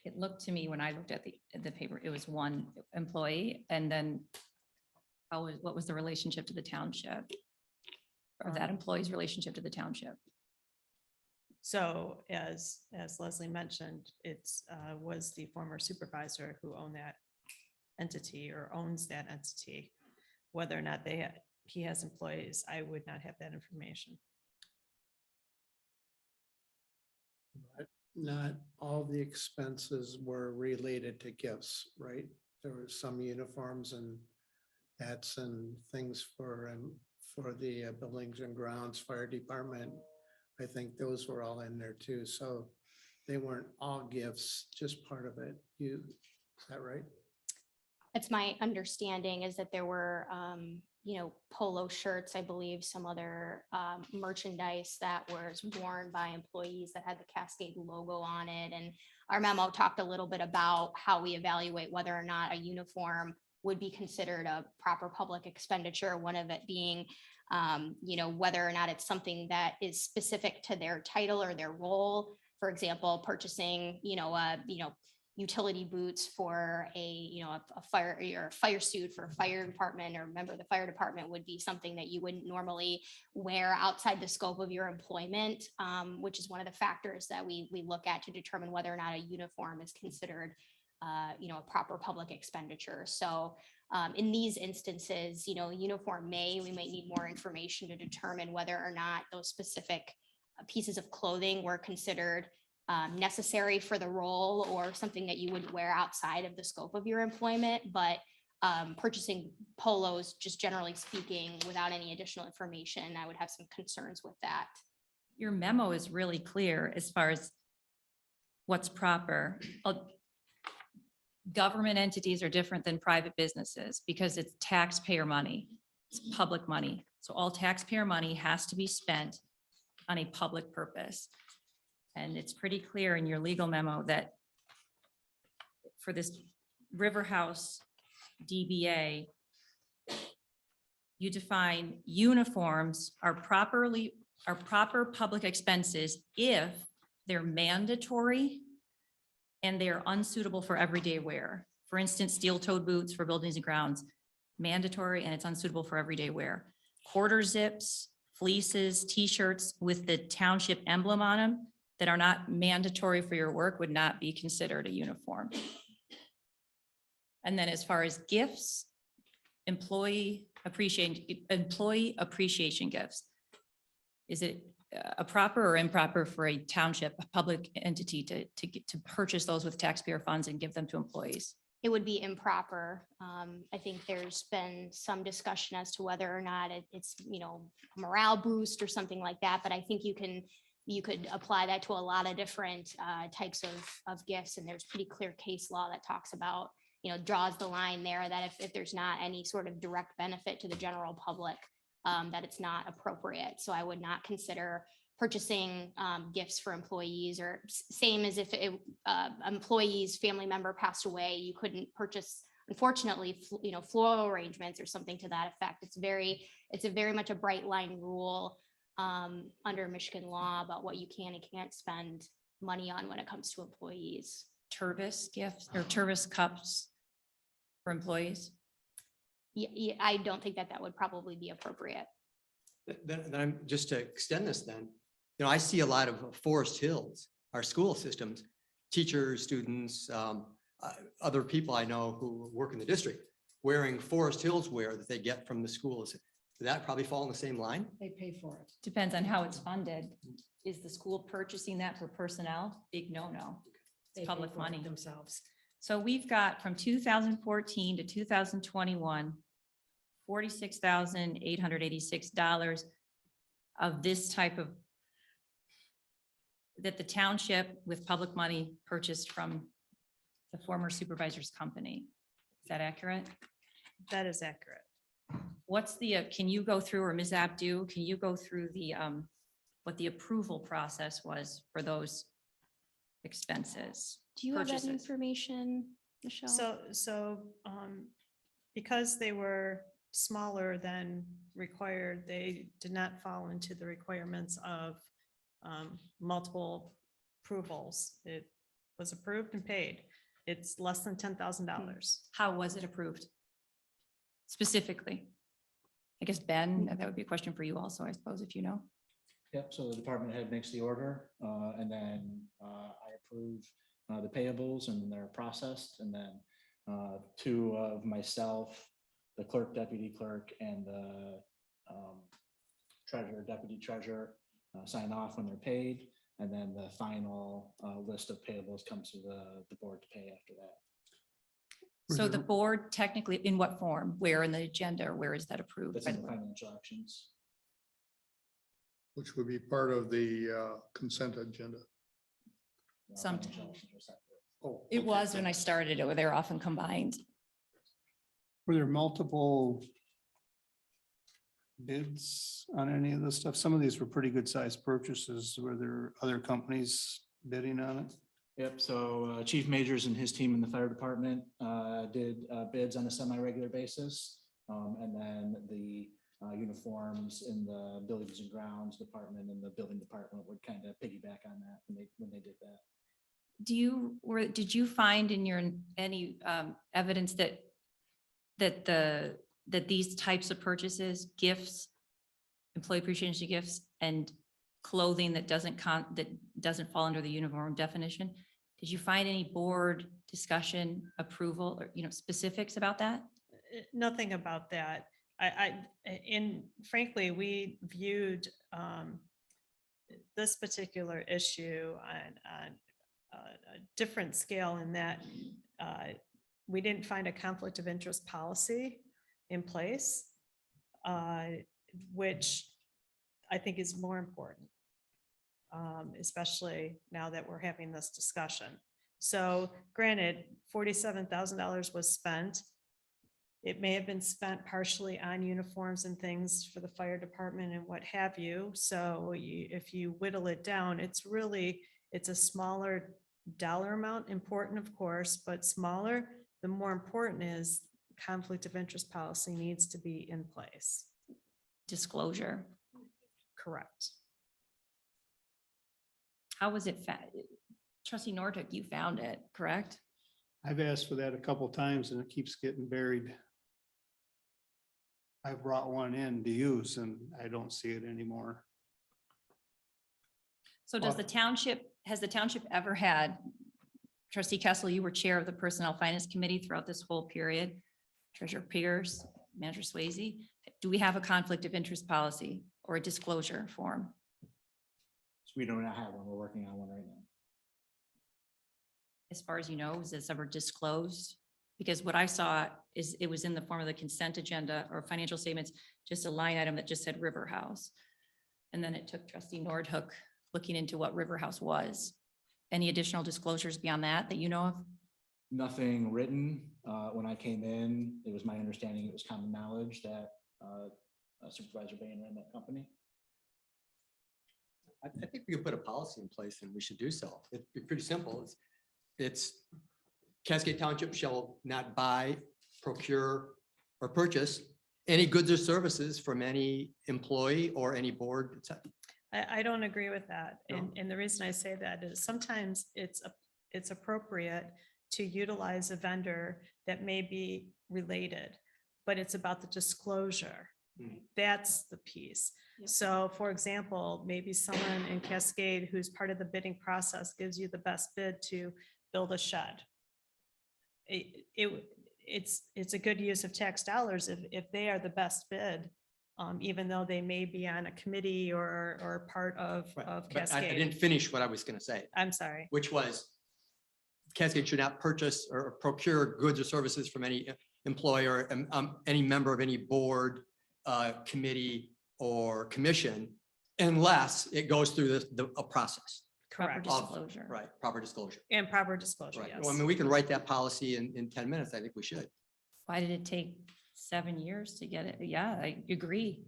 It looked to me when I looked at the paper, it was one employee, and then what was the relationship to the township? Or that employee's relationship to the township? So as Leslie mentioned, it's was the former supervisor who owned that entity or owns that entity. Whether or not he has employees, I would not have that information. But not all the expenses were related to gifts, right? There were some uniforms and hats and things for the buildings and grounds, fire department. I think those were all in there too. So they weren't all gifts, just part of it. Is that right? It's my understanding is that there were, polo shirts, I believe, some other merchandise that was worn by employees that had the Cascade logo on it. And our memo talked a little bit about how we evaluate whether or not a uniform would be considered a proper public expenditure. One of it being, whether or not it's something that is specific to their title or their role. For example, purchasing, utility boots for a fire suit for a fire department or member of the fire department would be something that you wouldn't normally wear outside the scope of your employment, which is one of the factors that we look at to determine whether or not a uniform is considered a proper public expenditure. So in these instances, uniform we might need more information to determine whether or not those specific pieces of clothing were considered necessary for the role or something that you wouldn't wear outside of the scope of your employment. But purchasing polos, just generally speaking, without any additional information, I would have some concerns with that. Your memo is really clear as far as what's proper. Government entities are different than private businesses because it's taxpayer money, it's public money. So all taxpayer money has to be spent on a public purpose. And it's pretty clear in your legal memo that for this River House DBA, you define uniforms are proper public expenses if they're mandatory and they're unsuitable for everyday wear. For instance, steel-toed boots for buildings and grounds, mandatory and it's unsuitable for everyday wear. Quarter zips, fleeces, t-shirts with the township emblem on them that are not mandatory for your work would not be considered a uniform. And then as far as gifts, employee appreciation gifts, is it a proper or improper for a township, a public entity to purchase those with taxpayer funds and give them to employees? It would be improper. I think there's been some discussion as to whether or not it's, a morale boost or something like that. But I think you could apply that to a lot of different types of gifts. And there's pretty clear case law that talks about, draws the line there that if there's not any sort of direct benefit to the general public, that it's not appropriate. So I would not consider purchasing gifts for employees, or same as if employee's family member passed away, you couldn't purchase, unfortunately, floral arrangements or something to that effect. It's a very much a bright line rule under Michigan law about what you can and can't spend money on when it comes to employees. Tervis gifts or Tervis cups for employees? I don't think that that would probably be appropriate. Then I'm, just to extend this then, I see a lot of Forest Hills, our school systems, teachers, students, other people I know who work in the district, wearing Forest Hills wear that they get from the schools. Does that probably fall in the same line? They pay for it. Depends on how it's funded. Is the school purchasing that for personnel? Big no-no. It's public money. Themselves. So we've got from 2014 to 2021, $46,886 of this type of that the township with public money purchased from the former supervisor's company. Is that accurate? That is accurate. What's the, can you go through, or Ms. Abdu, can you go through the, what the approval process was for those expenses? Do you have that Purchases. information, Michelle? So because they were smaller than required, they did not fall into the requirements of multiple approvals. It was approved and paid. It's less than $10,000. How was it approved? Specifically? I guess, Ben, that would be a question for you also, I suppose, if you know. Yep, so the department head makes the order, and then I approve the payables, and they're processed, and then two of myself, the clerk, deputy clerk, and the treasurer, deputy treasurer sign off when they're paid, and then the final list of payables comes to the board to pay after that. So the board technically, in what form? Where in the agenda, or where is that approved? That's by in the the board? financial actions. Which would be part of the consent agenda. Sometimes. Financial actions are separate. Oh, It okay. was when I started it, where they're often combined. Were there multiple bids on any of this stuff? Some of these were pretty good sized purchases. Were there other companies bidding on it? Yep, so Chief Majors and his team in the fire department did bids on a semi-regular basis. And then the uniforms in the buildings and grounds department and the building department would kind of piggyback on that when they did that. Did you find in your, any evidence that these types of purchases, gifts, employee appreciation gifts, and clothing that doesn't fall under the uniform definition, did you find any board discussion, approval, or, specifics about that? Nothing about that. Frankly, we viewed this particular issue on a different scale in that we didn't find a conflict of interest policy in place, which I think is more important, especially now that we're having this discussion. So granted, $47,000 was spent. It may have been spent partially on uniforms and things for the fire department and what have you. So if you whittle it down, it's a smaller dollar amount, important of course, but smaller. The more important is conflict of interest policy needs to be in place. Disclosure. Correct. How was it? Trustee Nordic, you found it, correct? I've asked for that a couple times and it keeps getting buried. I brought one in to use and I don't see it anymore. So has the township ever had, Trustee Kessel, you were chair of the Personnel Finance Committee throughout this whole period, Treasurer Pierce, Manager Swayze. Do we have a conflict of interest policy or a disclosure form? So we do not have one. We're working on one right now. As far as you know, was this ever disclosed? Because what I saw is it was in the form of the consent agenda or financial statements, just a line item that just said River House. And then it took Trustee Nordhook looking into what River House was. Any additional disclosures beyond that you know of? Nothing written. When I came in, it was my understanding, it was common knowledge that Supervisor Bain ran that company. I think we could put a policy in place and we should do so. It'd be pretty simple. It's Cascade Township shall not buy, procure, or purchase any goods or services from any employee or any board, etc. I don't agree with that. No? And the reason I say that is sometimes it's appropriate to utilize a vendor that may be related. but it's about the disclosure. Mhm. That's the piece. Yep. So for example, maybe someone in Cascade who's part of the bidding process gives you the best bid to build a shed. It's a good use of tax dollars if they are the best bid, even though they may be on a committee or part of Right. of But I Cascade. didn't finish what I was going to say, I'm sorry. which was Cascade should not purchase or procure goods or services from any employer, any member of any board, committee, or commission, unless it goes through a process. Proper Correct. disclosure. Right, proper disclosure. And proper disclosure, Right. yes. Well, I mean, we can write that policy in 10 minutes. I think we should. Why did it take 7 years to get it? Yeah, I agree.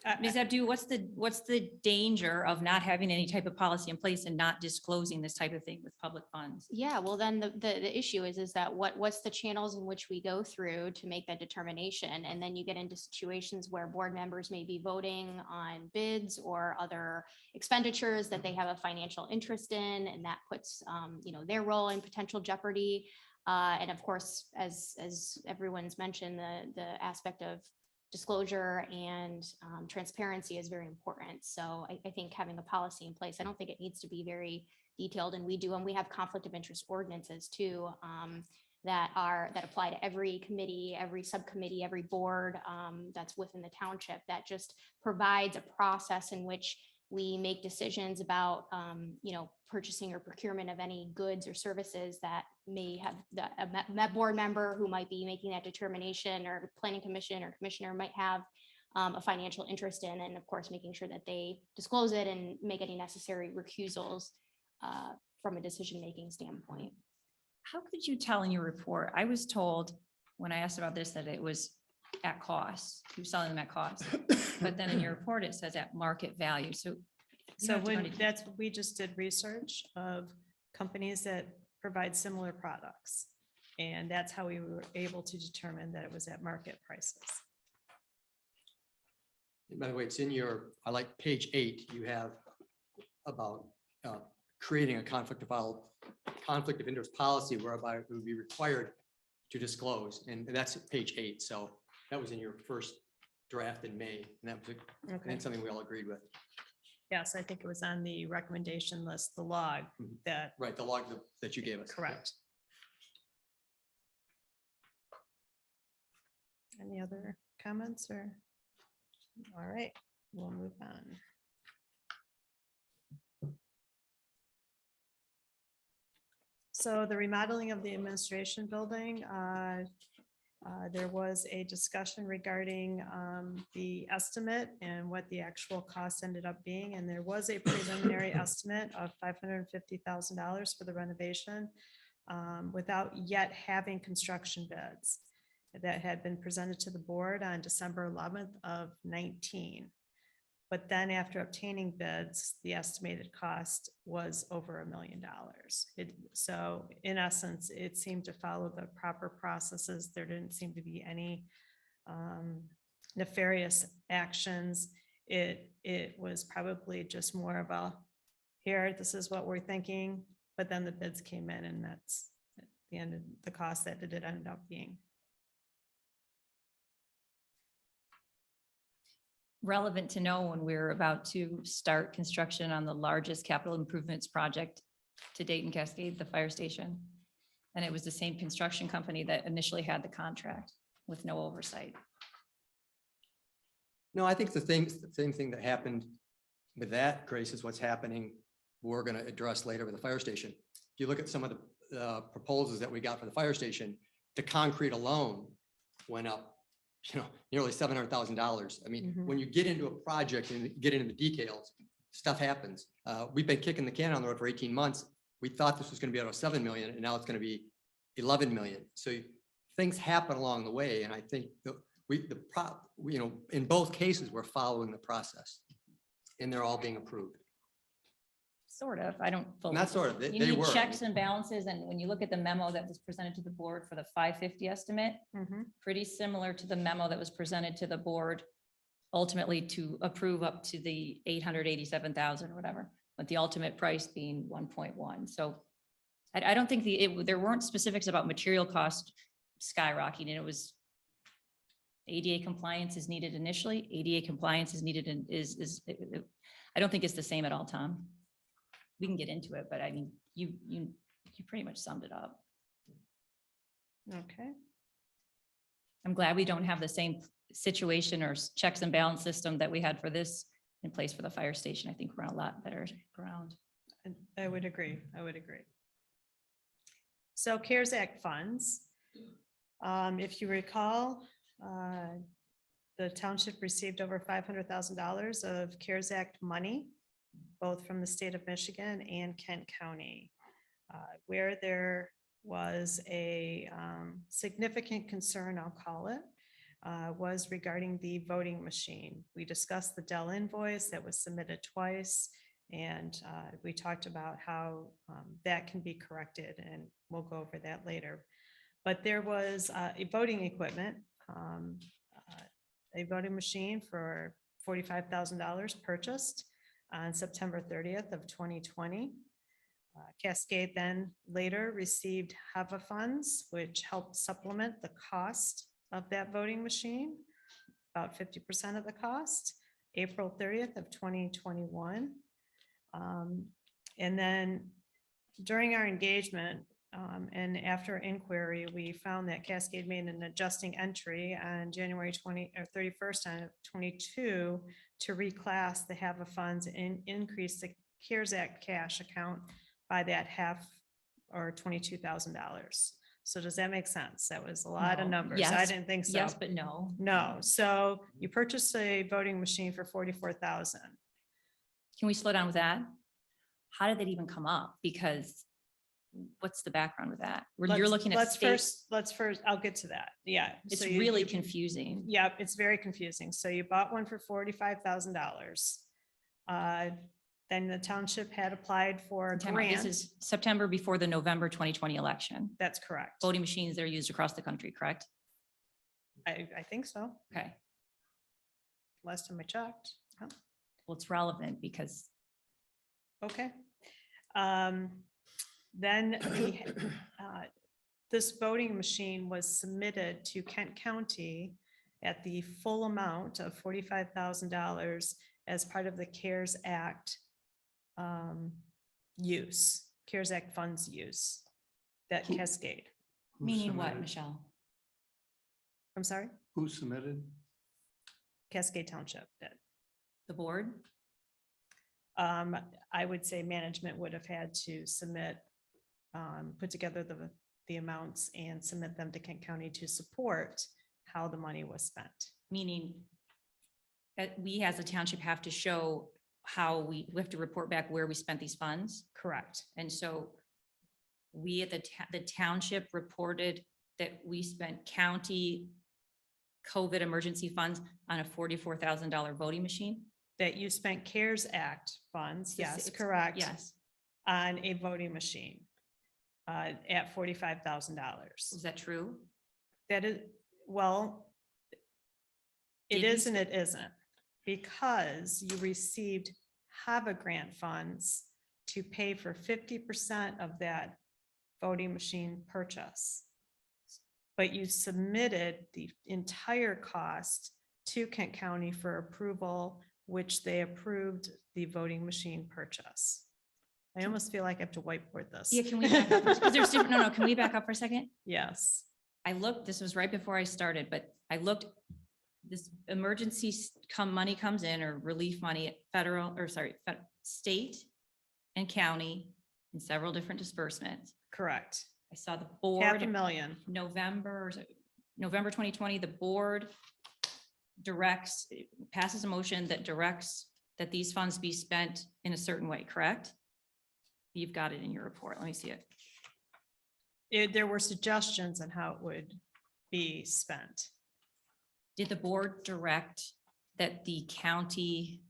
I- Ms. Abdu, what's the danger of not having any type of policy in place and not disclosing this type of thing with public funds? Yeah, well, then the issue is that what's the channels in which we go through to make that determination? And then you get into situations where board members may be voting on bids or other expenditures that they have a financial interest in, and that puts, their role in potential jeopardy. And of course, as everyone's mentioned, the aspect of disclosure and transparency is very important. So I think having a policy in place, I don't think it needs to be very detailed, and we have conflict of interest ordinances too, that apply to every committee, every subcommittee, every board that's within the township, that just provides a process in which we make decisions about, purchasing or procurement of any goods or services that may have a board member who might be making that determination, or planning commission or commissioner might have a financial interest in, and of course, making sure that they disclose it and make any necessary recusals from a decision-making standpoint. How could you tell in your report? I was told when I asked about this that it was at cost. You're selling them at cost. But then in your report, it says at market value. So you So have to go into- we just did research of companies that provide similar products. And that's how we were able to determine that it was at market prices. And by the way, it's in I like page 8, you have about creating a conflict of interest policy whereby it would be required to disclose. And that's at page 8. So that was in your first draft in May. And that was Okay. something we all agreed with. Yes, I think it was on the recommendation list, the log Mhm. that, Right, the log that you gave us. correct. Any other comments or? All right, we'll move on. So the remodeling of the administration building, there was a discussion regarding the estimate and what the actual cost ended up being. And there was a preliminary estimate of $550,000 for the renovation without yet having construction bids that had been presented to the board on December 11th of 19. But then after obtaining bids, the estimated cost was over $1 million. So in essence, it seemed to follow the proper processes. There didn't seem to be any nefarious actions. It was probably just more of a, here, this is what we're thinking, but then the bids came in, and that's at the end of the cost that it did end up being. Relevant to know when we're about to start construction on the largest capital improvements project to date in Cascade, the fire station. And it was the same construction company that initially had the contract with no oversight. No, I think the same thing that happened with that, Grace, is what's happening. We're going to address later with the fire station. If you look at some of the proposals that we got for the fire station, the concrete alone went up, nearly $700,000. I mean, Mhm. when you get into a project and get into the details, stuff happens. We've been kicking the can on the road for 18 months. We thought this was going to be about 7 million, and now it's going to be 11 million. So things happen along the way. And I think in both cases, we're following the process, and they're all being approved. Sort of, I don't. fully- Not sort of, they You need were. checks and balances, and when you look at the memo that was presented to the board for the 550 estimate, Mhm. pretty similar to the memo that was presented to the board ultimately to approve up to the 887,000 or whatever, but the ultimate price being 1.1. So I don't think there weren't specifics about material cost skyrocketing. It was ADA compliance is needed initially. ADA compliance is needed and I don't think it's the same at all, Tom. We can get into it, but I mean, you pretty much summed it up. Okay. I'm glad we don't have the same situation or checks and balance system that we had for this in place for the fire station. I think we're on a lot better ground. And I would agree. I would agree. So CARES Act funds. If you recall, the township received over $500,000 of CARES Act money, both from the state of Michigan and Kent County, where there was a significant concern, I'll call it, was regarding the voting machine. We discussed the Dell invoice that was submitted twice, and we talked about how that can be corrected, and we'll go over that later. But there was a voting equipment, a voting machine for $45,000 purchased on September 30th of 2020. Cascade then later received HAVA funds, which helped supplement the cost of that voting machine, about 50% of the cost, April 30th of 2021. And then during our engagement and after inquiry, we found that Cascade made an adjusting entry on January 31st of 22 to reclass the HAVA funds and increase the CARES Act cash account by that half or $22,000. So does that make sense? That was a lot of No. numbers. I Yes. didn't think so. Yes, but no. No, so you purchased a voting machine for $44,000. Can we slow down with that? How did that even come up? Because what's the background with that? You're Let's- looking at let's first, I'll get to that. Yeah. It's So you- really you- confusing. Yeah, it's very confusing. So you bought one for $45,000. Then the township had applied for a Time out. This grant. is September before the November 2020 election. That's correct. Voting machines, they're used across the country, correct? I think so. Okay. Last time I checked. Oh, Well, it's relevant because okay. Then this voting machine was submitted to Kent County at the full amount of $45,000 as part of the CARES Act use, CARES Act funds use, that Cascade. Who meaning what, submitted? Michelle? I'm sorry, Who submitted? Cascade Township did. The board? I would say management would have had to submit, put together the amounts and submit them to Kent County to support how the money was spent. Meaning that we as a township have to show how we have to report back where we spent these funds. Correct. And so we at the township reported that we spent county COVID emergency funds on a $44,000 voting machine. That you spent CARES Act funds, yes, It's- correct. Yes. On a voting machine at $45,000. Is that true? That is, well, it Did you is and it isn't, because you received HAVA grant funds to pay for 50% of that voting machine purchase. But you submitted the entire cost to Kent County for approval, which they approved the voting machine purchase. I almost feel like I have to whiteboard this. Yeah, can we back up? Because there's different, no, can we back up for a second? Yes, I looked, this was right before I started, but I looked, this emergency money comes in or relief money at federal, or sorry, state and county in several different disbursements. correct. I saw the board. $500,000. November 2020, the board passes a motion that directs that these funds be spent in a certain way, correct? You've got it in your report. Let me see it. There were suggestions on how it would be spent. Did the board direct that the county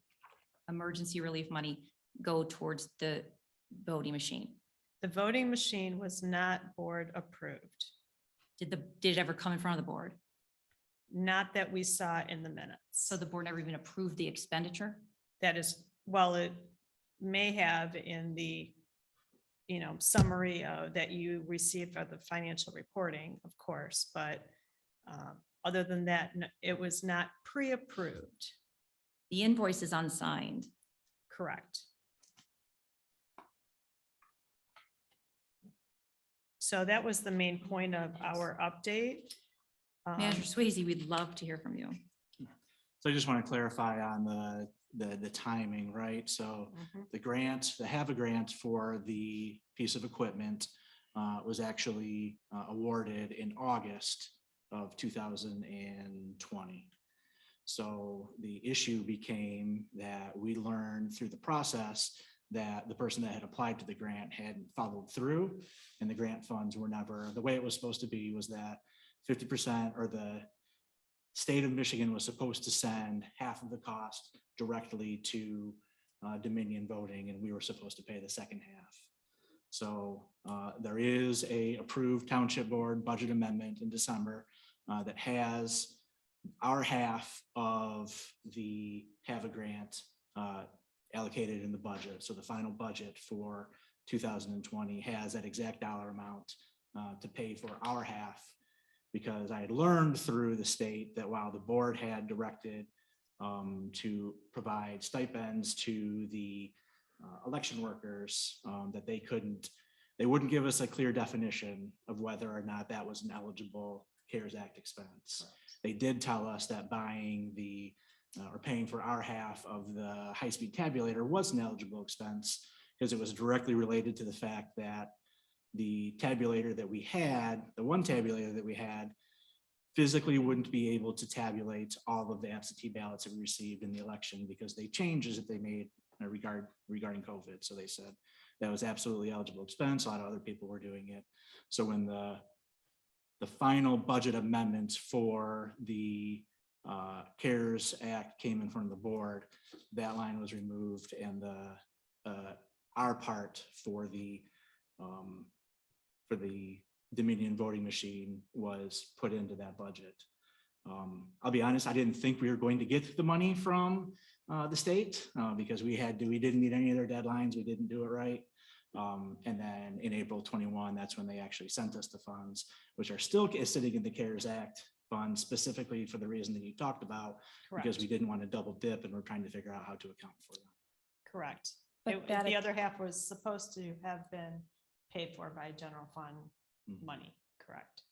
emergency relief money go towards the voting machine? The voting machine was not board approved, Did it ever come in front of the board? not that we saw in the minutes. So the board never even approved the expenditure? That is, well, it may have in the, summary that you received for the financial reporting, of course, but Other than that, it was not pre-approved. The invoice is unsigned. Correct. So that was the main point of our update. Manager Swayze, we'd love to hear from you. So I just want to clarify on the timing, right? So Mhm. the grant, the have a grant for the piece of equipment was actually awarded in August of 2020. So the issue became that we learned through the process that the person that had applied to the grant hadn't followed through, and the grant funds were never, the way it was supposed to be was that 50%, or the state of Michigan was supposed to send half of the cost directly to Dominion Voting, and we were supposed to pay the second half. So there is a approved township board budget amendment in December that has our half of the have a grant allocated in the budget. So the final budget for 2020 has that exact dollar amount to pay for our half, because I had learned through the state that while the board had directed to provide stipends to the election workers, that they wouldn't give us a clear definition of whether or not that was an eligible CARES Act expense. They did tell us that buying or paying for our half of the high-speed tabulator was an eligible expense, because it was directly related to the fact that the tabulator that we had, the one tabulator that we had, physically wouldn't be able to tabulate all of the absentee ballots that we received in the election, because they changes that they made regarding COVID. So they said that was absolutely eligible expense. A lot of other people were doing it. So when the final budget amendments for the CARES Act came in front of the board, that line was removed, and our part for the Dominion voting machine was put into that budget. I'll be honest, I didn't think we were going to get the money from the state because we didn't meet any of their deadlines. We didn't do it right. And then in April 21, that's when they actually sent us the funds, which are still sitting in the CARES Act fund, specifically for the reason that you talked about, because we didn't want to double dip, and we're trying to figure out how to account for them. Correct. But that- The other half was supposed to have been paid for by general fund money, correct?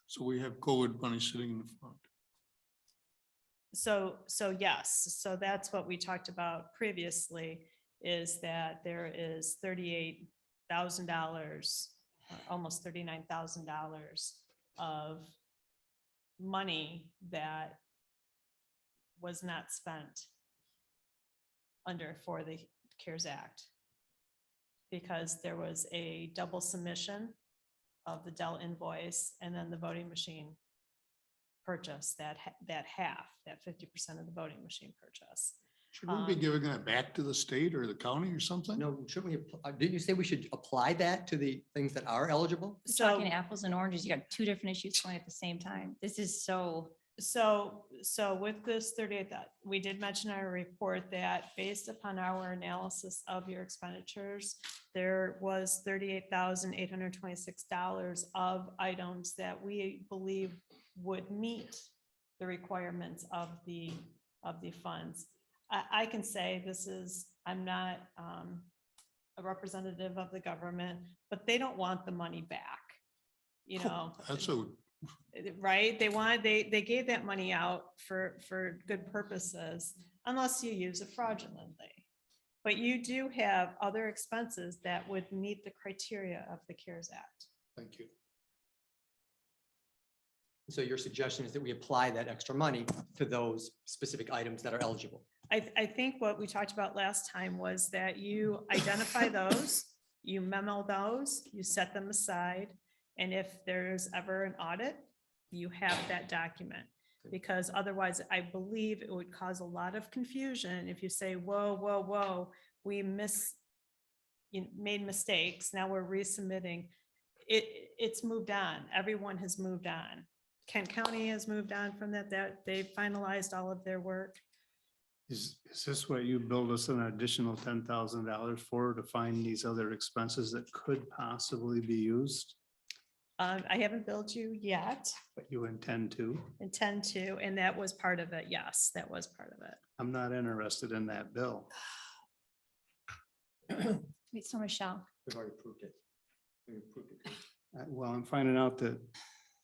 So we have COVID money sitting in the front. So yes, so that's what we talked about previously, is that there is $38,000, almost $39,000 of money that was not spent for the CARES Act, because there was a double submission of the Dell invoice and then the voting machine purchase, that half, that 50% of the voting machine purchase. Should we be giving that back to the state or the county or something? No, shouldn't we, didn't you say we should apply that to the things that are eligible? Talking apples and oranges, you got two different issues going at the same time. This is so. So with this 38, that we did mention in our report that based upon our analysis of your expenditures, there was $38,826 of items that we believe would meet the requirements of the funds. I can say I'm not a representative of the government, but they don't want the money back. You know, That's a, right? They gave that money out for good purposes, unless you use it fraudulently. But you do have other expenses that would meet the criteria of the CARES Act. thank you. So your suggestion is that we apply that extra money to those specific items that are eligible. I think what we talked about last time was that you identify those, you memo those, you set them aside. And if there's ever an audit, you have that document. Because otherwise, I believe it would cause a lot of confusion if you say, whoa, we made mistakes. Now we're resubmitting. It's moved on. Everyone has moved on. Kent County has moved on from that they've finalized all of their work. Is this what you build us an additional $10,000 for, to find these other expenses that could possibly be used? I haven't billed you yet, But you intend to. intend to, and that was part of it. Yes, that was part of it. I'm not interested in that bill. Wait, so Michelle, We've already approved it. We approved it. Well, I'm finding out that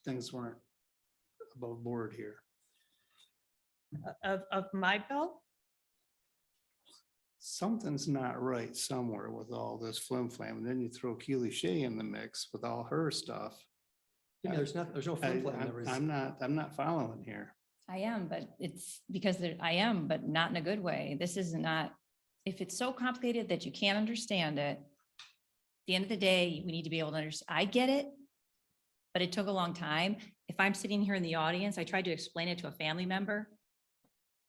things weren't above board here. Of my bill? Something's not right somewhere with all this flim flam. And then you throw Keely Shea in the mix with all her stuff. Yeah, there's no I- flim flam. There was- I'm not following here. I am, but it's because I am, but not in a good way. This is not, if it's so complicated that you can't understand it, at the end of the day, we need to be able to understand. I get it, but it took a long time. If I'm sitting here in the audience, I tried to explain it to a family member.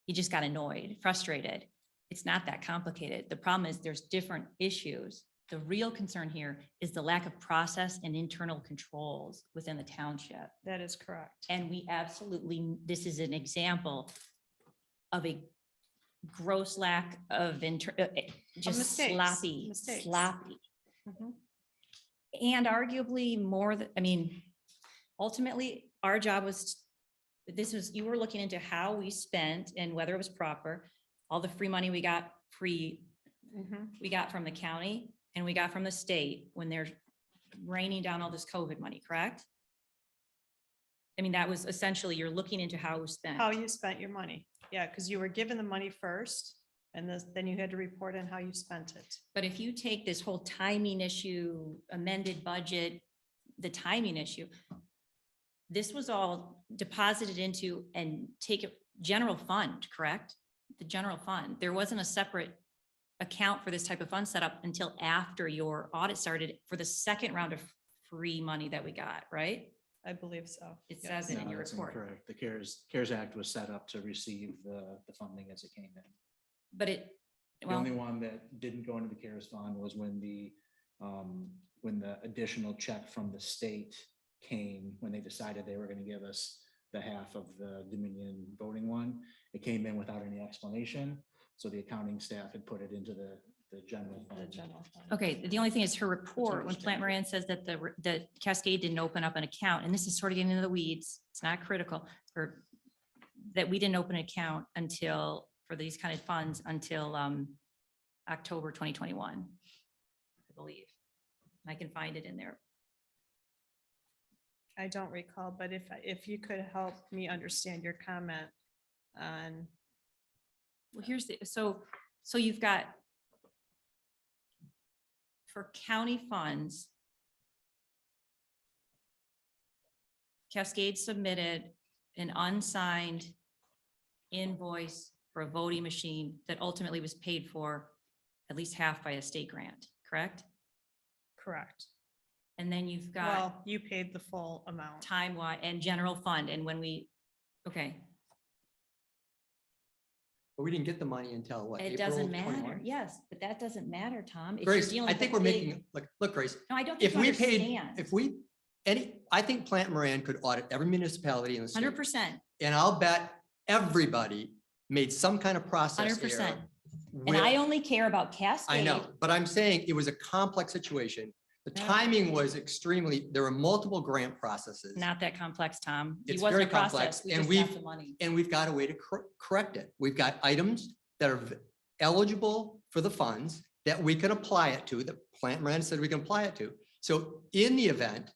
He just got annoyed, frustrated. It's not that complicated. The problem is there's different issues. The real concern here is the lack of process and internal controls within the township. That is correct. And we absolutely, this is an example of a gross lack of just mistakes, sloppy, mistakes. sloppy. Mhm. And arguably more than, I mean, ultimately, our job was, you were looking into how we spent and whether it was proper. All the free money we got Mhm. we got from the county and we got from the state when they're raining down all this COVID money, correct? I mean, that was essentially, you're looking into how it was spent. How you spent your money. Yeah, because you were given the money first and then you had to report on how you spent it. But if you take this whole timing issue, amended budget, the timing issue, this was all deposited into and take a general fund, correct? The general fund. There wasn't a separate account for this type of fund set up until after your audit started for the second round of free money that we got, right? I believe so. It Yes. says it in No, your that's report. incorrect. The CARES Act was set up to receive the funding as it came in. But it, The well, only one that didn't go into the CARES fund was when the additional check from the state came, when they decided they were going to give us the half of the Dominion voting one. It came in without any explanation. So the accounting staff had put it into the general The fund. general fund. okay, the only thing is her report, when Plant Moran says that the Cascade didn't open up an account, and this is sort of getting into the weeds, it's not critical, or that we didn't open an account until, for these kind of funds, until October 2021, I believe. I can find it in there. I don't recall, but if you could help me understand your comment on, Well, here's the, so you've got for county funds, Cascade submitted an unsigned invoice for a voting machine that ultimately was paid for at least half by a state grant, correct? correct. And then you've got Well, you paid the full amount. time and general fund, and when we, okay, But we didn't get the money until what? it April doesn't of matter, 21? yes, but that doesn't matter, Tom. If you're Grace, dealing I with think a we're big- making, look, Grace, No, I don't think if you we paid, understand. if we, I think Plant Moran could audit every municipality in the state. 100%, And I'll bet everybody made some kind of process 100%. error. And with- I only care about Cascade. I know, but I'm saying it was a complex situation. The No. timing was extremely, there were multiple grant processes. Not that complex, Tom. It It's wasn't very a process. complex, We and just got we've- the money. And we've got a way to correct it. We've got items that are eligible for the funds that we can apply it to, that Plant Moran said we can apply it to. So in the event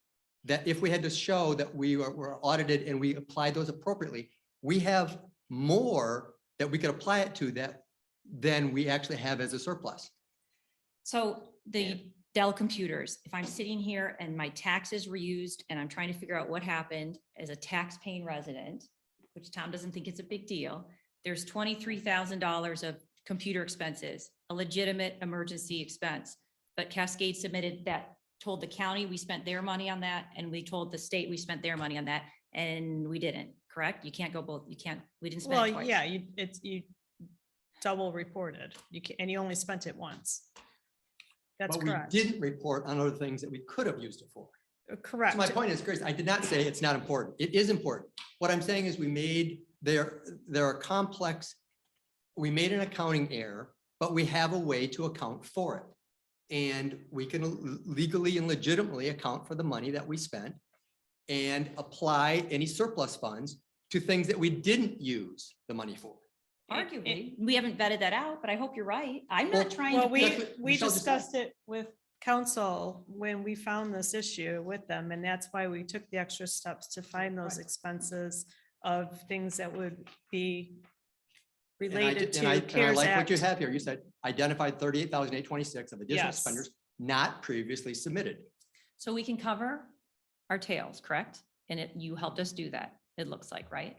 that if we had to show that we were audited and we applied those appropriately, we have more that we could apply it to than we actually have as a surplus. So the Dell computers, if I'm sitting here and my taxes were used and I'm trying to figure out what happened as a tax-paying resident, which Tom doesn't think it's a big deal, there's $23,000 of computer expenses, a legitimate emergency expense. But Cascade submitted that, told the county we spent their money on that, and we told the state we spent their money on that, and we didn't, correct? You can't go both, you can't, we didn't spend it Well, twice. yeah, you double reported. And you only spent it once. That's But we correct. didn't report on other things that we could have used it for. Correct. So my point is, Grace, I did not say it's not important. It is important. What I'm saying is there are complex, we made an accounting error, but we have a way to account for it. And we can legally and legitimately account for the money that we spent. and apply any surplus funds to things that we didn't use the money for. Arguably, we haven't vetted that out, but I hope you're right. I'm Well- not trying Well, to. we, That's what we Michelle just said. discussed it with council when we found this issue with them, and that's why we took the extra steps to find those expenses of things that would be And I related did- and I to CARES like what you Act. have here. You said identified 38,826 of additional Yes. expenditures not previously submitted. So we can cover our tails, correct? And you helped us do that, it looks like, right?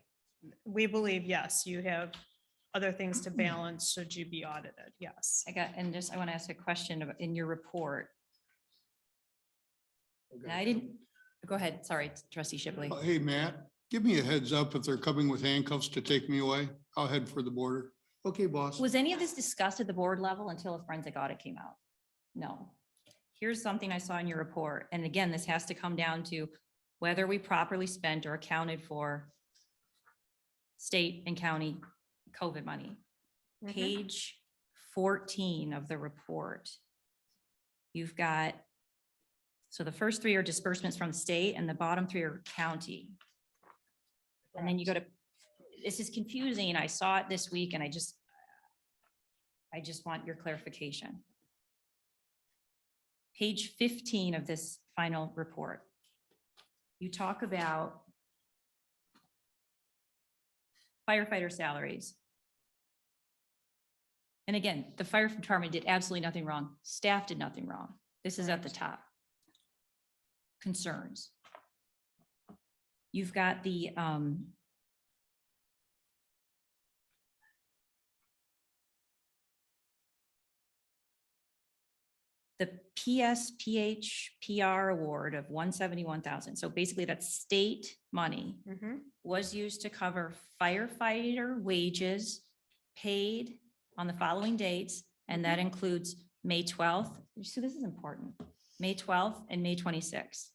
We believe, yes, you have other things to balance should you be audited, yes. I want to ask a question in your report. And I didn't, go ahead, sorry, trustee Shipley. Hey, Matt, give me a heads up if they're coming with handcuffs to take me away. I'll head for the border. Okay, boss. Was any of this discussed at the board level until a forensic audit came out? No. Here's something I saw in your report, and again, this has to come down to whether we properly spent or accounted for state and county COVID money. Mhm. Page 14 of the report. You've got, so the first three are disbursements from state and the bottom three are county. And then you go to, this is confusing. I saw it this week and I just want your clarification. Page 15 of this final report. You talk about firefighter salaries. And again, the fire department did absolutely nothing wrong. Staff did nothing wrong. This is at the top. Concerns. You've got the PSPHPR award of 171,000. So basically that's state money Mhm. was used to cover firefighter wages paid on the following dates, and that includes May 12th. So this is important. May 12th and May 26th.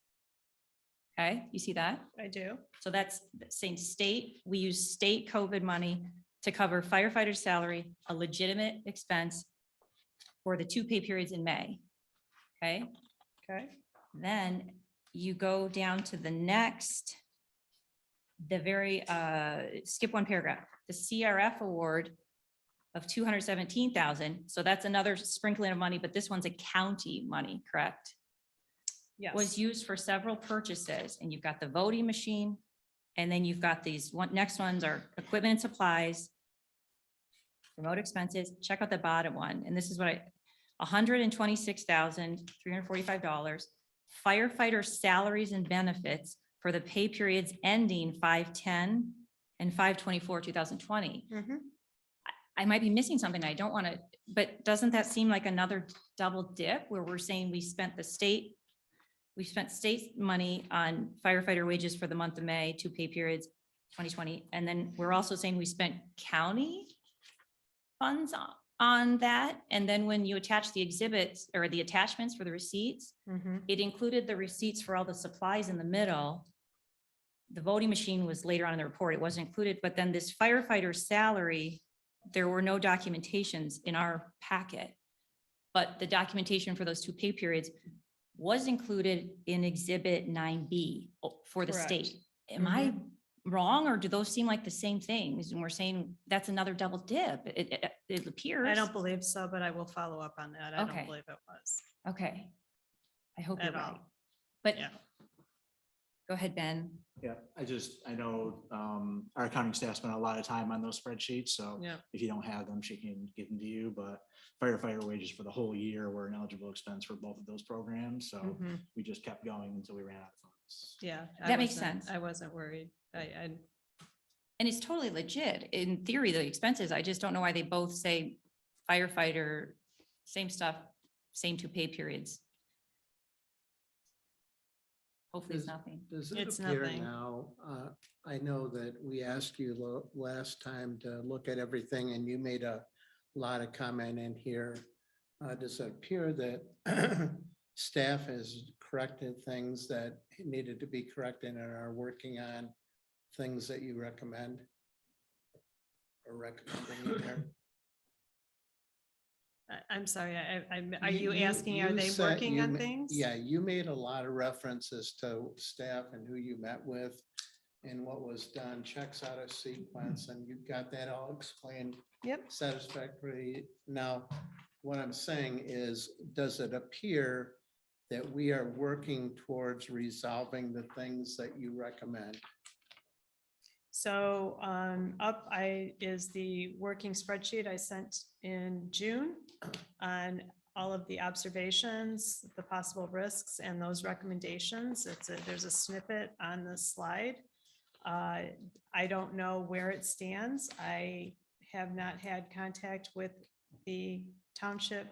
Okay, you see that? I do. So that's saying state, we use state COVID money to cover firefighter salary, a legitimate expense for the 2 pay periods in May. Okay, Okay. then you go down to the next, the very, skip one paragraph, the CRF award of 217,000. So that's another sprinkling of money, but this one's a county money, correct? Yes. Was used for several purchases, and you've got the voting machine, and then you've got these next ones are equipment and supplies, remote expenses. Check out the bottom one, and this is what $126,345. Firefighter salaries and benefits for the pay periods ending 5/10 and 5/24/2020. Mhm. I might be missing something. I don't want to, but doesn't that seem like another double dip where we're saying we spent state money on firefighter wages for the month of May, 2 pay periods, 2020. And then we're also saying we spent county funds on that. And then when you attach the exhibits or the attachments for the receipts, Mhm. it included the receipts for all the supplies in the middle. The voting machine was later on in the report. It wasn't included, but then this firefighter salary, there were no documentations in our packet. But the documentation for those 2 pay periods was included in Exhibit 9B for the Correct. state. Am I wrong, or do those seem like the same things? And we're saying that's another double dip. It appears. I don't believe so, but I will follow up on that. I Okay. don't believe it was Okay. I hope you're at right. all. But Yeah. go ahead, Ben. Yeah, I know our accounting staff spent a lot of time on those spreadsheets, so Yeah. if you don't have them, she can give them to you, but firefighter wages for the whole year were an eligible expense for both of those programs, so Mhm. we just kept going until we ran out of funds. Yeah. That makes sense. I wasn't worried. And it's totally legit. In theory, the expenses, I just don't know why they both say firefighter, same stuff, same 2 pay periods. Hopefully it's nothing. Does it It's appear nothing. now, I know that we asked you last time to look at everything and you made a lot of comment in here. Does it appear that staff has corrected things that needed to be corrected and are working on things that you recommend? Or recommending in there? I'm sorry, are you asking, are they said working you on ma- things? Yeah, you made a lot of references to staff and who you met with and what was done, checks out of sequence, and you got that all explained Yep. satisfactory. Now, what I'm saying is, does it appear that we are working towards resolving the things that you recommend? So is the working spreadsheet I sent in June on all of the observations, the possible risks and those recommendations. There's a snippet on the slide. I don't know where it stands. I have not had contact with the township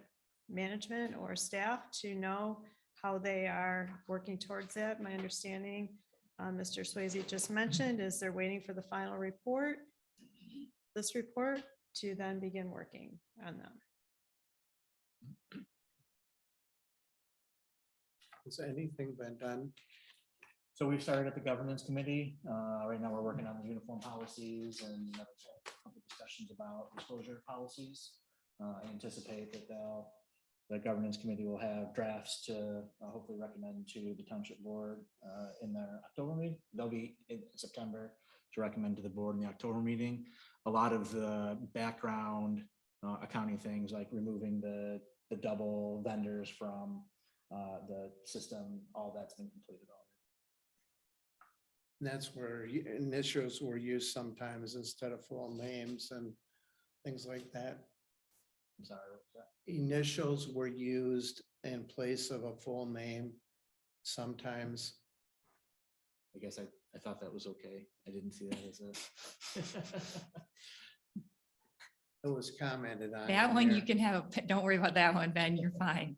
management or staff to know how they are working towards that. My understanding, Mr. Swayze just mentioned, is they're waiting for the final report, this report, to then begin working on them. Has anything been done? So we've started at the governance committee. Right now, we're working on the uniform policies and a couple discussions about disclosure policies. I anticipate that the governance committee will have drafts to hopefully recommend to the township board in their October meeting. They'll be in September to recommend to the board in the October meeting. A lot of the background accounting things like removing the double vendors from the system, all that's been completed already. That's where initials were used sometimes instead of full names and things like that. I'm sorry, what was that? Initials were used in place of a full name sometimes. I guess I thought that was okay. I didn't see that as a. It was commented on. That in one there. you can have, don't worry about that one, Ben, you're fine.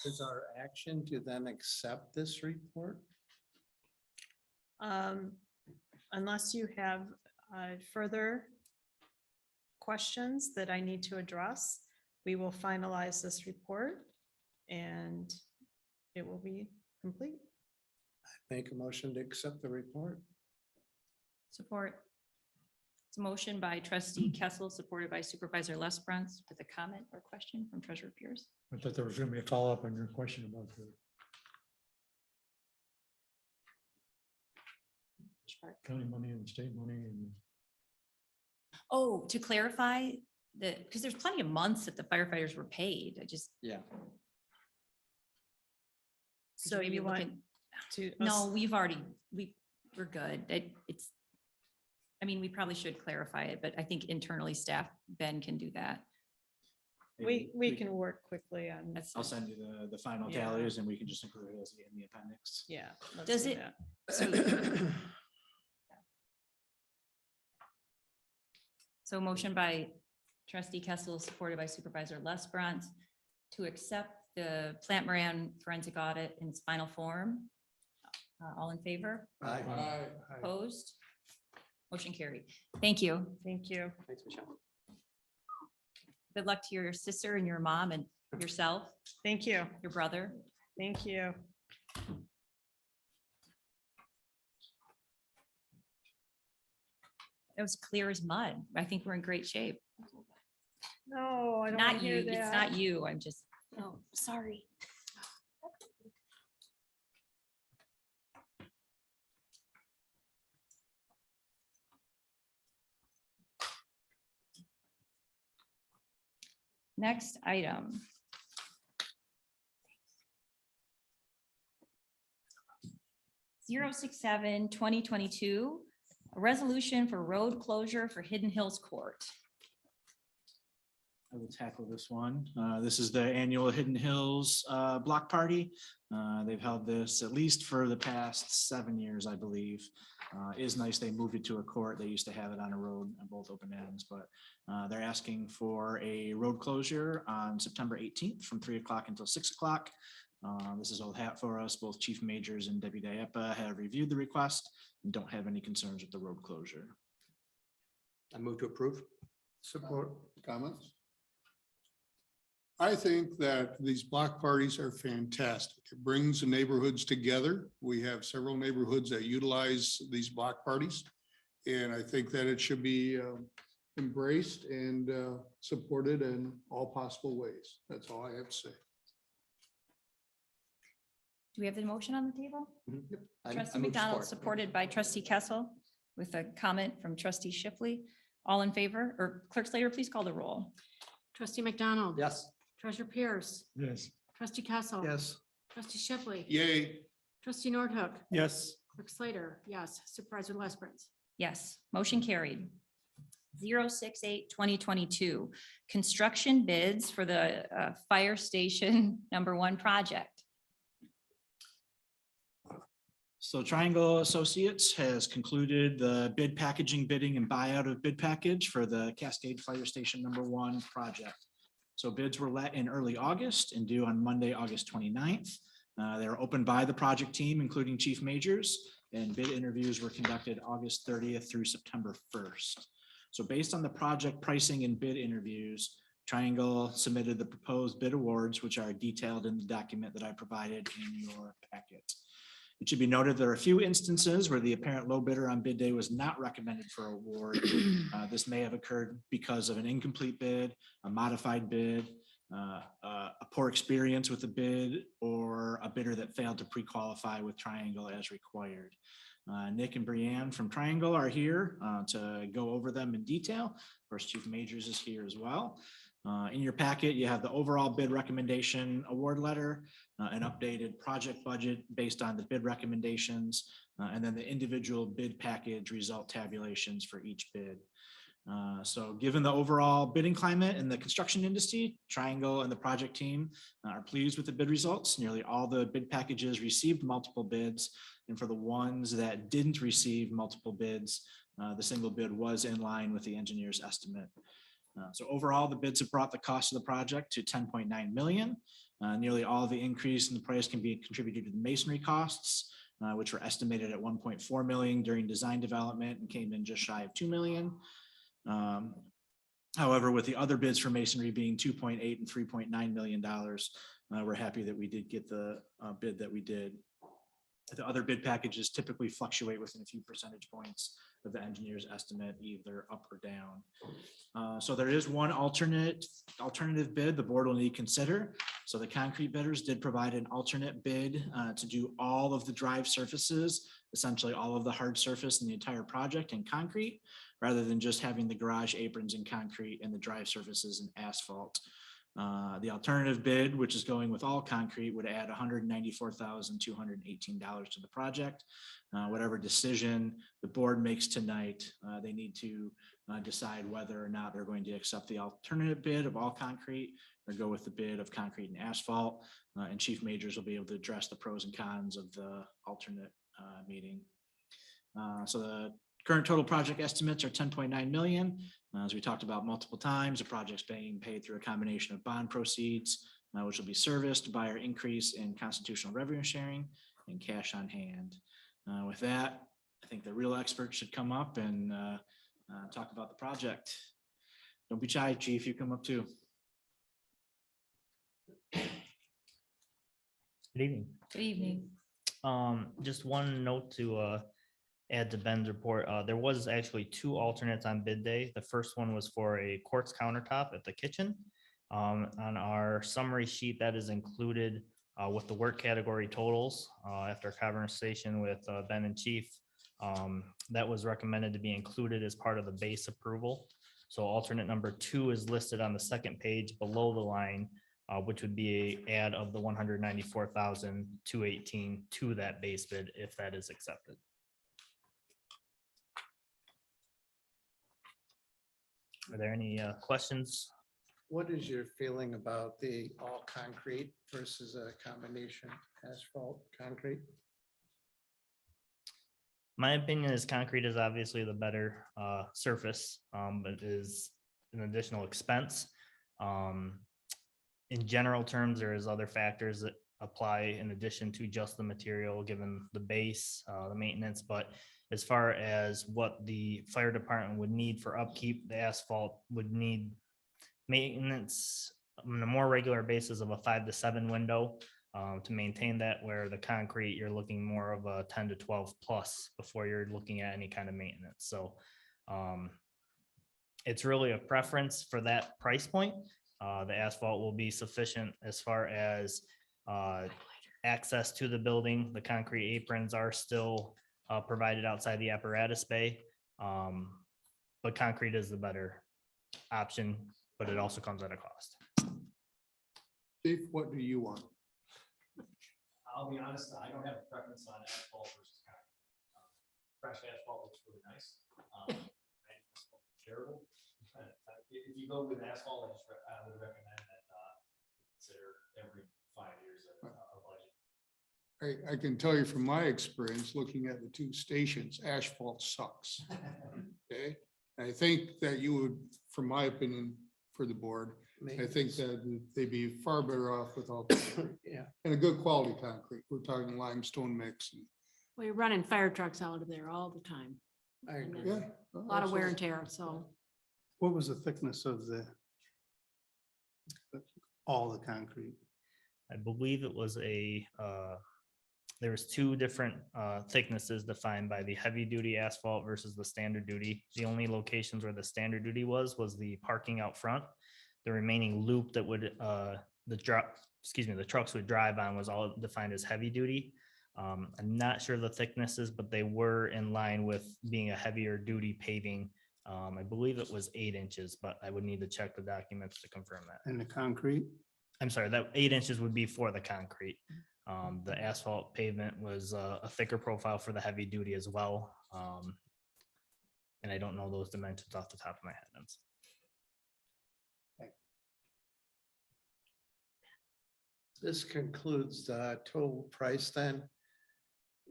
Is our action to then accept this report? Unless you have further questions that I need to address, we will finalize this report and it will be complete. Make a motion to accept the report. Support. It's a motion by trustee Kessel, supported by supervisor Lesbrunz, with a comment or question from treasurer Pierce. I thought there was going to be a follow-up on your question about the county money and state money and. Oh, to clarify that, because there's plenty of months that the firefighters were paid. I just. Yeah. So maybe you look want at- to? No, we're good. We probably should clarify it, but I think internally staff, Ben can do that. We can work quickly on. That's, I'll send you the final Yeah. tallies and we can just include it as in the appendix. Yeah. let's Does do it- that. so motion by trustee Kessel, supported by supervisor Lesbrunz, to accept the Plant Moran forensic audit in its final form. All in favor? Aye. Opposed? Motion carried. Thank you. Thank you. Thanks, Michelle. Good luck to your sister and your mom and yourself, Thank you. your brother. Thank you. It was clear as mud. I think we're in great shape. No, I don't want Not to you, hear it's that. not you. I'm just, Oh, sorry. next item. Zero 2022, a resolution for road closure for Hidden Hills Court. I will tackle this one. This is the annual Hidden Hills Block Party. They've held this at least for the past 7 years, I believe. It is nice they moved it to a court. They used to have it on a road on both open ends, but they're asking for a road closure on September 18th from 3 o'clock until 6 o'clock. This is old hat for us. Both Chief Majors and Deputy Diapa have reviewed the request and don't have any concerns with the road closure. I move to approve. Support. Comments? I think that these block parties are fantastic. It brings the neighborhoods together. We have several neighborhoods that utilize these block parties. And I think that it should be embraced and supported in all possible ways. That's all I have to say. Do we have the motion on the table? I Trustee move McDonald, support. supported by trustee Kessel, with a comment from trustee Shipley. All in favor, or Clerk Slater, please call the roll. Trustee McDonald. Yes. Treasurer Pierce. Yes. Trustee Kessel. Yes. Trustee Shipley. Yay. Trustee Nordhook. Yes. Clerk Slater. Yes. Supervisor Lesbrunz. Yes, motion carried. 068-2022, construction bids for the fire station #1 project. So Triangle Associates has concluded the bid packaging, bidding and buyout of bid package for the Cascade Fire Station #1 project. So bids were let in early August and due on Monday, August 29th. They were opened by the project team, including chief majors, and bid interviews were conducted August 30th through September 1st. So based on the project pricing and bid interviews, Triangle submitted the proposed bid awards, which are detailed in the document that I provided in your packet. It should be noted there are a few instances where the apparent low bidder on bid day was not recommended for award. This may have occurred because of an incomplete bid, a modified bid, a poor experience with the bid, or a bidder that failed to pre-qualify with Triangle as required. Nick and Brianne from Triangle are here to go over them in detail. Of course, Chief Majors is here as well. In your packet, you have the overall bid recommendation award letter, an updated project budget based on the bid recommendations, and then the individual bid package result tabulations for each bid. So given the overall bidding climate in the construction industry, Triangle and the project team are pleased with the bid results. Nearly all the bid packages received multiple bids, and for the ones that didn't receive multiple bids, the single bid was in line with the engineer's estimate. So overall, the bids have brought the cost of the project to 10.9 million. Nearly all of the increase in the price can be contributed to the masonry costs, which were estimated at 1.4 million during design development and came in just shy of 2 million. However, with the other bids for masonry being 2.8 and $3.9 million, we're happy that we did get the bid that we did. The other bid packages typically fluctuate within a few percentage points of the engineer's estimate, either up or down. So there is one alternative bid the board will need to consider. So the concrete bidders did provide an alternate bid to do all of the drive surfaces, essentially all of the hard surface in the entire project in concrete, rather than just having the garage aprons in concrete and the drive surfaces in asphalt. The alternative bid, which is going with all concrete, would add $194,218 to the project. Whatever decision the board makes tonight, they need to decide whether or not they're going to accept the alternative bid of all concrete or go with the bid of concrete and asphalt. And Chief Majors will be able to address the pros and cons of the alternate meeting. So the current total project estimates are 10.9 million. As we talked about multiple times, the project's being paid through a combination of bond proceeds, which will be serviced by our increase in constitutional revenue sharing and cash on hand. With that, I think the real experts should come up and talk about the project. Don't be shy, Chief, you come up too. Good evening. Good evening. Just one note to add to Ben's report. There was actually 2 alternates on bid day. The first one was for a quartz countertop at the kitchen. On our summary sheet, that is included with the work category totals after a conversation with Ben and Chief. That was recommended to be included as part of the base approval. So alternate number 2 is listed on the second page below the line, which would be a add of the 194,218 to that base bid if that is accepted. Are there any questions? What is your feeling about the all concrete versus a combination asphalt concrete? My opinion is concrete is obviously the better surface, but is an additional expense. In general terms, there is other factors that apply in addition to just the material, given the base, the maintenance, but as far as what the fire department would need for upkeep, the asphalt would need maintenance on a more regular basis of a 5 to 7 window to maintain that, where the concrete, you're looking more of a 10 to 12 plus before you're looking at any kind of maintenance. So It's really a preference for that price point. The asphalt will be sufficient as far as access to the building. The concrete aprons are still provided outside the apparatus bay. But concrete is the better option, but it also comes at a cost. Chief, what do you want? I'll be honest, I don't have a preference on asphalt versus concrete. Fresh asphalt looks really nice. Shareable. If you go with asphalt, I would recommend that consider every 5 years a budget. I can tell you from my experience, looking at the two stations, asphalt sucks. Okay, I think that you would, from my opinion, for the board, I think that they'd be far better off without concrete. Yeah. And a good quality concrete. We're talking limestone mix. Well, you're running fire trucks out of there all the time. I And agree. it's A lot of wear and tear, so. What was the thickness of all the concrete? I believe it was there was 2 different thicknesses defined by the heavy duty asphalt versus the standard duty. The only locations where the standard duty was the parking out front. The remaining loop that would the trucks would drive on was all defined as heavy duty. I'm not sure the thicknesses, but they were in line with being a heavier duty paving. I believe it was 8 inches, but I would need to check the documents to confirm that. And the concrete? I'm sorry, that 8 inches would be for the concrete. The asphalt pavement was a thicker profile for the heavy duty as well. And I don't know those dimensions off the top of my head. This concludes the total price then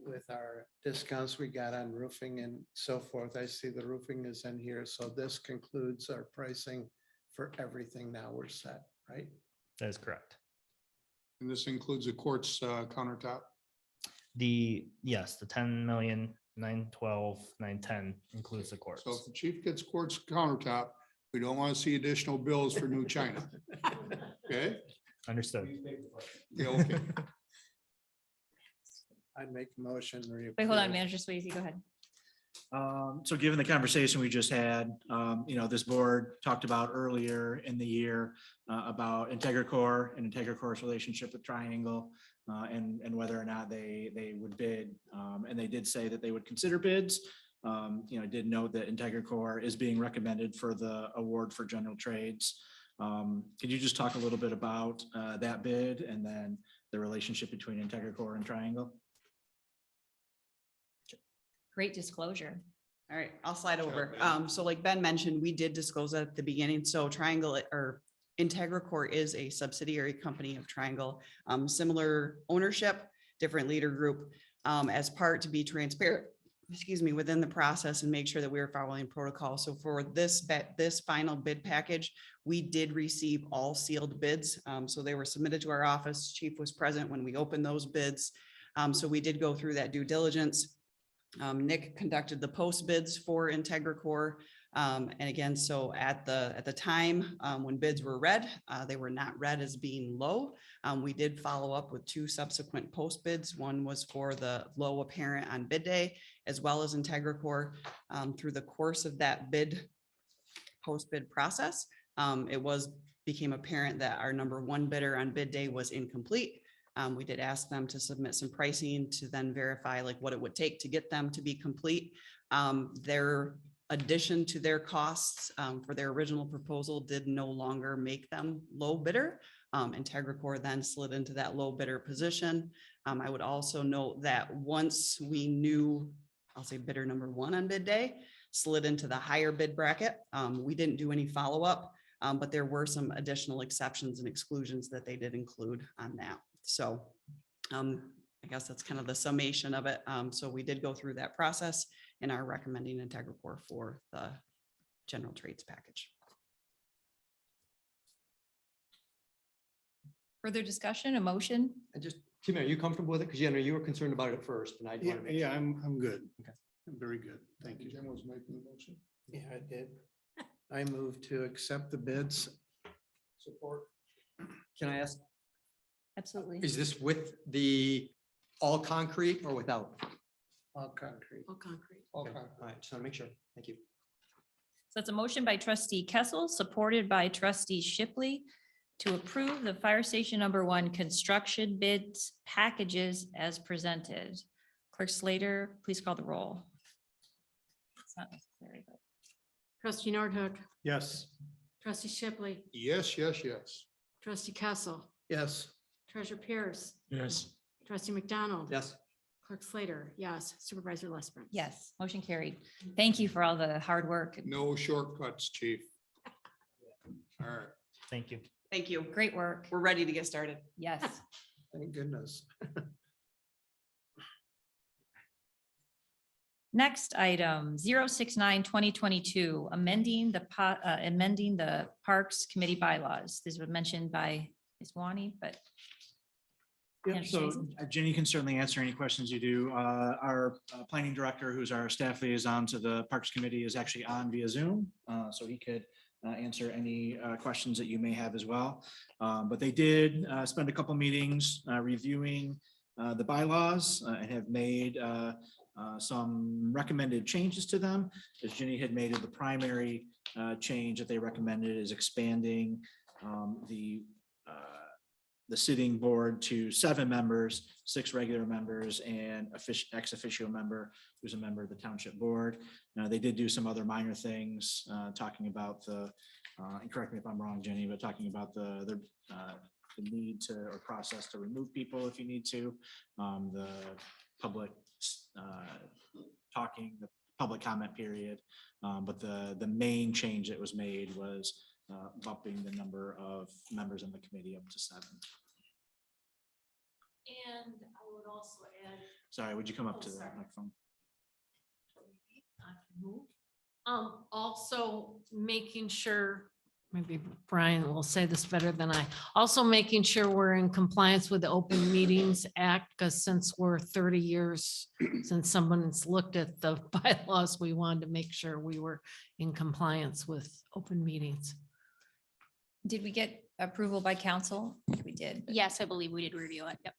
with our discounts we got on roofing and so forth. I see the roofing is in here. So this concludes our pricing for everything. Now we're set, right? That is correct. And this includes a quartz countertop. Yes, the 10,912,910 includes the quartz. So if the chief gets quartz countertop, we don't want to see additional bills for new China. Okay? Understood. Yeah, okay. I'd make a motion. Wait, hold on, Manager Swayze, go ahead. So given the conversation we just had, this board talked about earlier in the year about IntegraCore and IntegraCore's relationship with Triangle and whether or not they would bid. And they did say that they would consider bids. I did note that IntegraCore is being recommended for the award for general trades. Could you just talk a little bit about that bid and then the relationship between IntegraCore and Triangle? Great disclosure. All right, I'll slide over. So like Ben mentioned, we did disclose that at the beginning. So Triangle or IntegraCore is a subsidiary company of Triangle, similar ownership, different leader group, as part to be transparent, within the process and make sure that we are following protocol. So for this final bid package, we did receive all sealed bids. So they were submitted to our office. Chief was present when we opened those bids. So we did go through that due diligence. Nick conducted the post bids for IntegraCore. And again, so at the time when bids were read, they were not read as being low. We did follow up with 2 subsequent post bids. One was for the low apparent on bid day, as well as IntegraCore. Through the course of that post bid process, it became apparent that our number 1 bidder on bid day was incomplete. We did ask them to submit some pricing to then verify like what it would take to get them to be complete. Their addition to their costs for their original proposal did no longer make them low bidder. IntegraCore then slid into that low bidder position. I would also note that once we knew, I'll say bidder number 1 on bid day, slid into the higher bid bracket. We didn't do any follow-up, but there were some additional exceptions and exclusions that they did include on that. So I guess that's kind of the summation of it. So we did go through that process and are recommending IntegraCore for the general trades package. Further discussion, a motion? Tim, are you comfortable with it? Because you were concerned about it at first and I. Yeah, I'm good. Okay. I'm very good. Thank you. Jim was making the motion. Yeah, I did. I move to accept the bids. Support. Can I ask, Absolutely. is this with the all concrete or without? All concrete. All concrete. Okay. All right, just want to make sure. Thank you. So that's a motion by trustee Kessel, supported by trustee Shipley to approve the fire station number 1 construction bids packages as presented. Clerk Slater, please call the roll. It's not necessary, but Trustee Nordhook, Yes. trustee Shipley, Yes, yes, yes. trustee Kessel, Yes. treasurer Pierce, Yes. trustee McDonald. Yes. Clerk Slater, yes. Supervisor Lesbrun. yes, motion carried. Thank you for all the hard work. No shortcuts, chief. All right. Thank you. Thank you. Great work. We're ready to get started. Yes. Thank goodness. Next item, 069-2022, amending the Parks Committee bylaws. This was mentioned by Ms. Wani, but. Yep, Manager so Jason? Jenny can certainly answer any questions you do. Our planning director, who's our staff liaison to the Parks Committee, is actually on via Zoom. So he could answer any questions that you may have as well. But they did spend a couple meetings reviewing the bylaws and have made some recommended changes to them. As Jenny had made it, the primary change that they recommended is expanding the sitting board to 7 members, 6 regular members, and ex officio member who's a member of the township board. Now, they did do some other minor things, talking about and correct me if I'm wrong, Jenny, but talking about the need to, or process to remove people if you need to, the public the public comment period. But the main change that was made was bumping the number of members in the committee up to 7. And I would also add. Sorry, would you come up to the sorry. microphone? Also making sure, maybe Brian will say this better than I, also making sure we're in compliance with the Open Meetings Act, because since we're 30 years since someone's looked at the bylaws, we wanted to make sure we were in compliance with open meetings. Did we get approval by council? We did. but- Yes, I believe we did review it. Yep.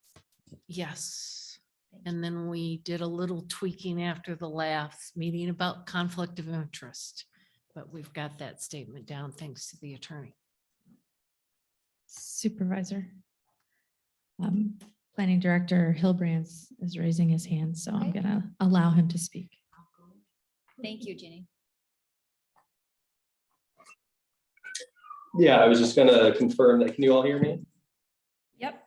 Yes. And then we did a little tweaking after the last meeting about conflict of interest. But we've got that statement down thanks to the attorney. Supervisor. Planning Director Hilbrands is raising his hand, so I'm Okay. gonna allow him to speak. Thank you, Jenny. Yeah, I was just gonna confirm that. Can you all hear me? Yep.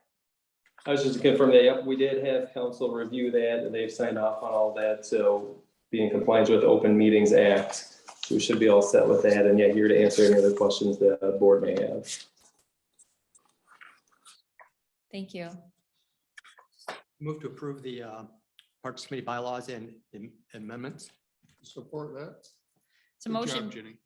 I was just confirming that, yep, we did have council review that and they've signed off on all that. So be in compliance with the Open Meetings Act. We should be all set with that. And yeah, here to answer any other questions the board may have. Thank you. Move to approve the Parks Committee bylaws and amendments. Support that. So Good motion. job, Jenny.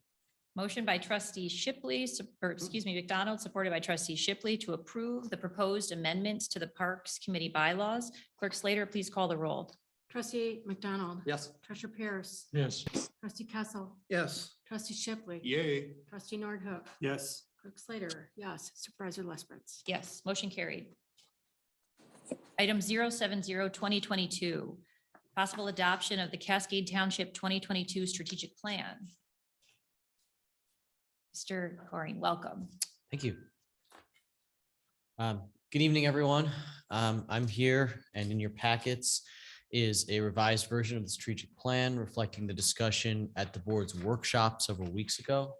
Motion by trustee Shipley, or excuse me, McDonald, supported by trustee Shipley to approve the proposed amendments to the Parks Committee bylaws. Clerk Slater, please call the roll. Trustee McDonald. Yes. Treasurer Pierce. Yes. Trustee Kessel. Yes. Trustee Shipley. Yay. Trustee Nordhook. Yes. Clerk Slater, yes. Supervisor Lesbrun. Yes, motion carried. Item 070-2022, possible adoption of the Cascade Township 2022 strategic plan. Mr. Coring, welcome. Thank you. Good evening, everyone. I'm here, and in your packets is a revised version of the strategic plan reflecting the discussion at the board's workshop several weeks ago.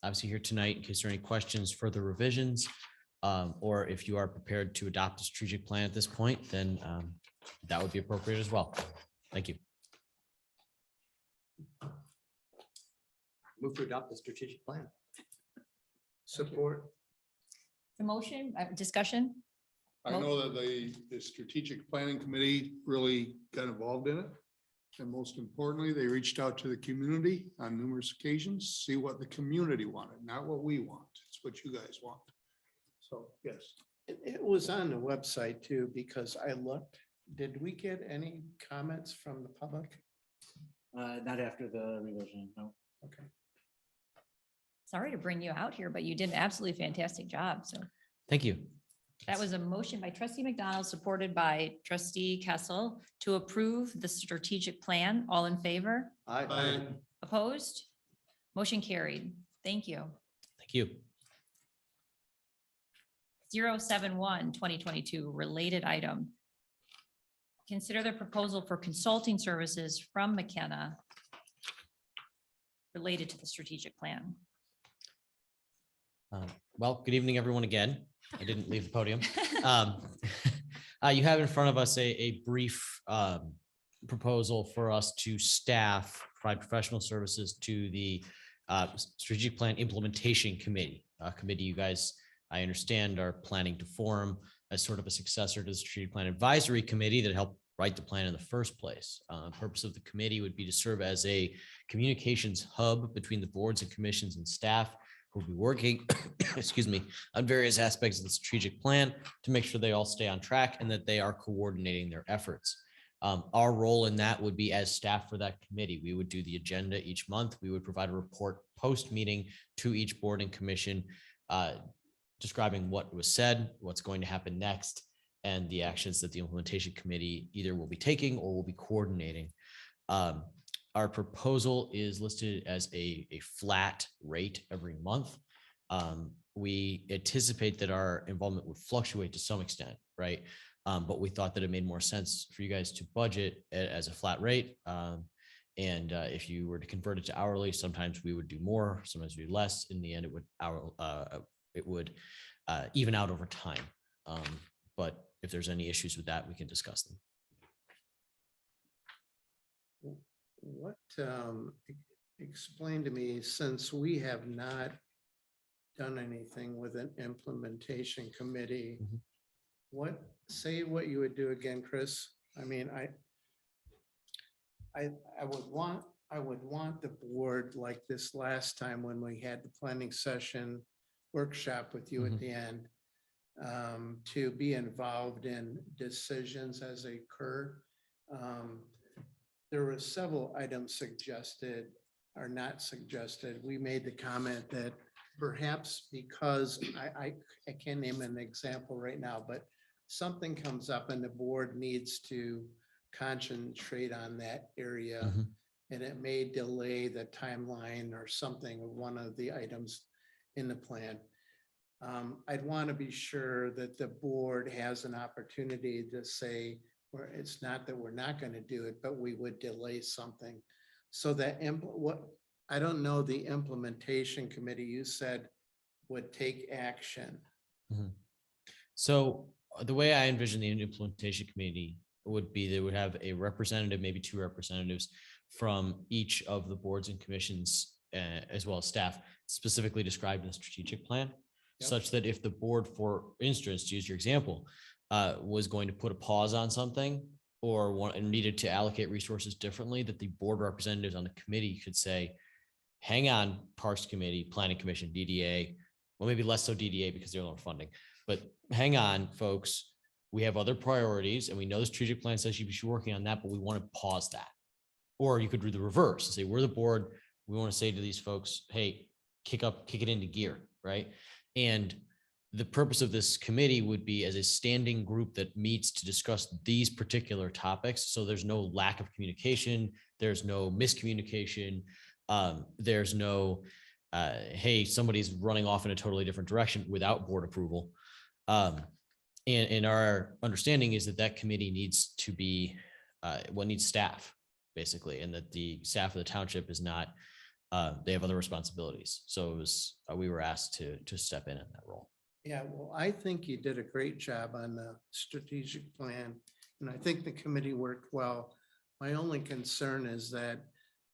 Obviously here tonight, in case there are any questions, further revisions, or if you are prepared to adopt a strategic plan at this point, then that would be appropriate as well. Thank you. Move to adopt the strategic plan. Support. The motion, discussion? I know that the strategic planning committee really got involved in it. And most importantly, they reached out to the community on numerous occasions, see what the community wanted, not what we want. It's what you guys want. So, yes. It was on the website too, because I looked. Did we get any comments from the public? Not after the revision, no. Okay. Sorry to bring you out here, but you did an absolutely fantastic job. So Thank you. that was a motion by trustee McDonald, supported by trustee Kessel to approve the strategic plan. All in favor? Aye. Opposed? Motion carried. Thank you. Thank you. 071-2022 related item. Consider the proposal for consulting services from McKenna related to the strategic plan. Well, good evening, everyone, again. I didn't leave the podium. You have in front of us a brief proposal for us to staff, provide professional services to the Strategic Plan Implementation Committee. Committee you guys, I understand, are planning to form as sort of a successor to the Strategic Plan Advisory Committee that helped write the plan in the first place. Purpose of the committee would be to serve as a communications hub between the boards and commissions and staff who will be working, excuse me, on various aspects of the strategic plan to make sure they all stay on track and that they are coordinating their efforts. Our role in that would be as staff for that committee. We would do the agenda each month. We would provide a report post-meeting to each board and commission describing what was said, what's going to happen next, and the actions that the implementation committee either will be taking or will be coordinating. Our proposal is listed as a flat rate every month. We anticipate that our involvement would fluctuate to some extent, right? But we thought that it made more sense for you guys to budget it as a flat rate. And if you were to convert it to hourly, sometimes we would do more, sometimes we do less. In the end, it would even out over time. But if there's any issues with that, we can discuss them. What, explain to me, since we have not done anything with an implementation committee, say what you would do again, Chris? I mean, I would want the board, like this last time when we had the planning session workshop with you at the end, to be involved in decisions as they occur. There were several items suggested or not suggested. We made the comment that perhaps because I can't name an example right now, but something comes up and the board needs to concentrate on that area, and it may delay the timeline or something of one of the items in the plan. I'd want to be sure that the board has an opportunity to say, where it's not that we're not going to do it, but we would delay something. So that I don't know, the implementation committee you said would take action. So the way I envision the implementation committee would be they would have a representative, maybe two representatives from each of the boards and commissions, as well as staff, specifically described in the strategic plan, such that if the board, for instance, to use your example, was going to put a pause on something or needed to allocate resources differently, that the board representatives on the committee could say, hang on, Parks Committee, Planning Commission, DDA, well, maybe less so DDA because they're lower funding, but hang on, folks, we have other priorities and we know the strategic plan says you should be working on that, but we want to pause that. Or you could do the reverse and say, we're the board, we want to say to these folks, hey, kick it into gear, right? And the purpose of this committee would be as a standing group that meets to discuss these particular topics. So there's no lack of communication. There's no miscommunication. There's no, hey, somebody's running off in a totally different direction without board approval. And our understanding is that that committee needs to be, needs staff, basically, and that the staff of the township is not, they have other responsibilities. So it was, we were asked to step in that role. Yeah, well, I think you did a great job on the strategic plan, and I think the committee worked well. My only concern is that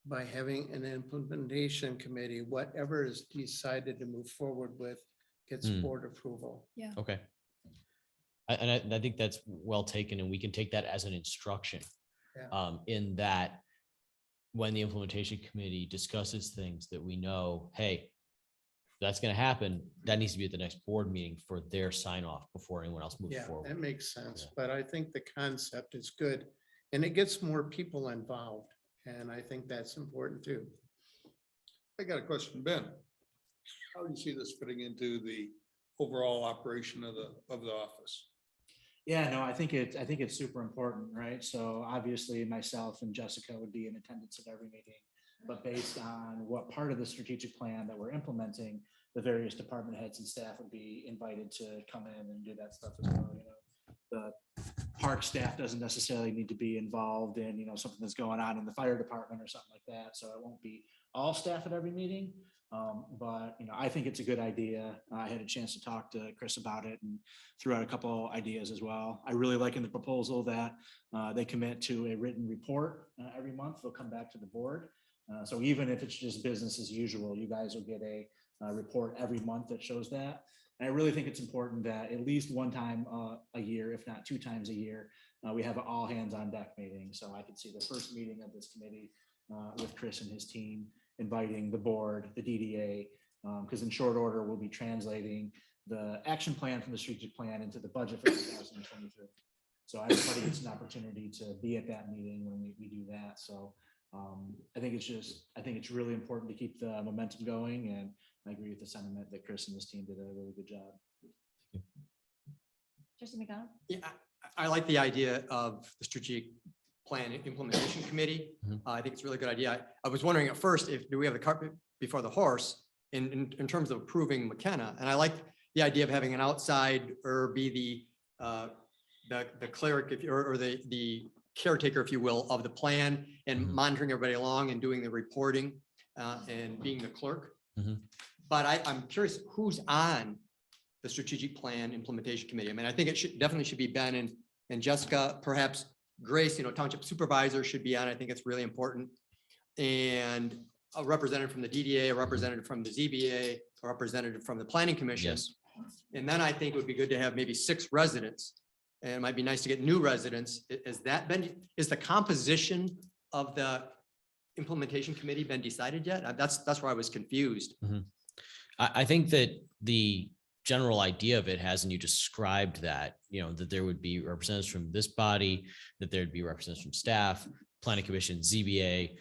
by having an implementation committee, whatever is decided to move forward with gets board approval. Yeah. Okay. And I think that's well taken, and we can take that as an instruction in that when the implementation committee discusses things that we know, hey, that's going to happen, that needs to be at the next board meeting for their sign off before anyone else moves forward. That makes sense, but I think the concept is good and it gets more people involved. And I think that's important too. I got a question, Ben. How do you see this fitting into the overall operation of the office? Yeah, no, I think it's super important, right? So obviously myself and Jessica would be in attendance at every meeting. but based on what part of the strategic plan that we're implementing, the various department heads and staff would be invited to come in and do that stuff as well. The park staff doesn't necessarily need to be involved in, something that's going on in the fire department or something like that. So it won't be all staff at every meeting. But I think it's a good idea. I had a chance to talk to Chris about it and threw out a couple ideas as well. I really like in the proposal that they commit to a written report every month. They'll come back to the board. So even if it's just business as usual, you guys will get a report every month that shows that. And I really think it's important that at least one time a year, if not 2 times a year, we have an all hands on deck meeting. So I could see the first meeting of this committee with Chris and his team, inviting the board, the DDA, because in short order, we'll be translating the action plan from the strategic plan into the budget for 2023. So everybody gets an opportunity to be at that meeting when we do that. So I think it's really important to keep the momentum going, and I agree with the sentiment that Chris and his team did a really good job. Trustee McDonald? Yeah, I like the idea of the strategic plan implementation committee. I think it's a really good idea. I was wondering at first, do we have the cart before the horse in terms of approving McKenna? And I like the idea of having an outside or be the cleric or the caretaker, if you will, of the plan and monitoring everybody along and doing the reporting and being the clerk. But I'm curious who's on the strategic plan implementation committee. I mean, I think it definitely should be Ben and Jessica, perhaps Grace, Township supervisor should be on. I think it's really important. And a representative from the DDA, a representative from the ZBA, a representative from the planning commission. Yes. And then I think it would be good to have maybe 6 residents. And it might be nice to get new residents. Is the composition of the implementation committee been decided yet? That's where I was confused. I think that the general idea of it has, and you described that, that there would be representatives from this body, that there'd be representatives from staff, planning commission, ZBA,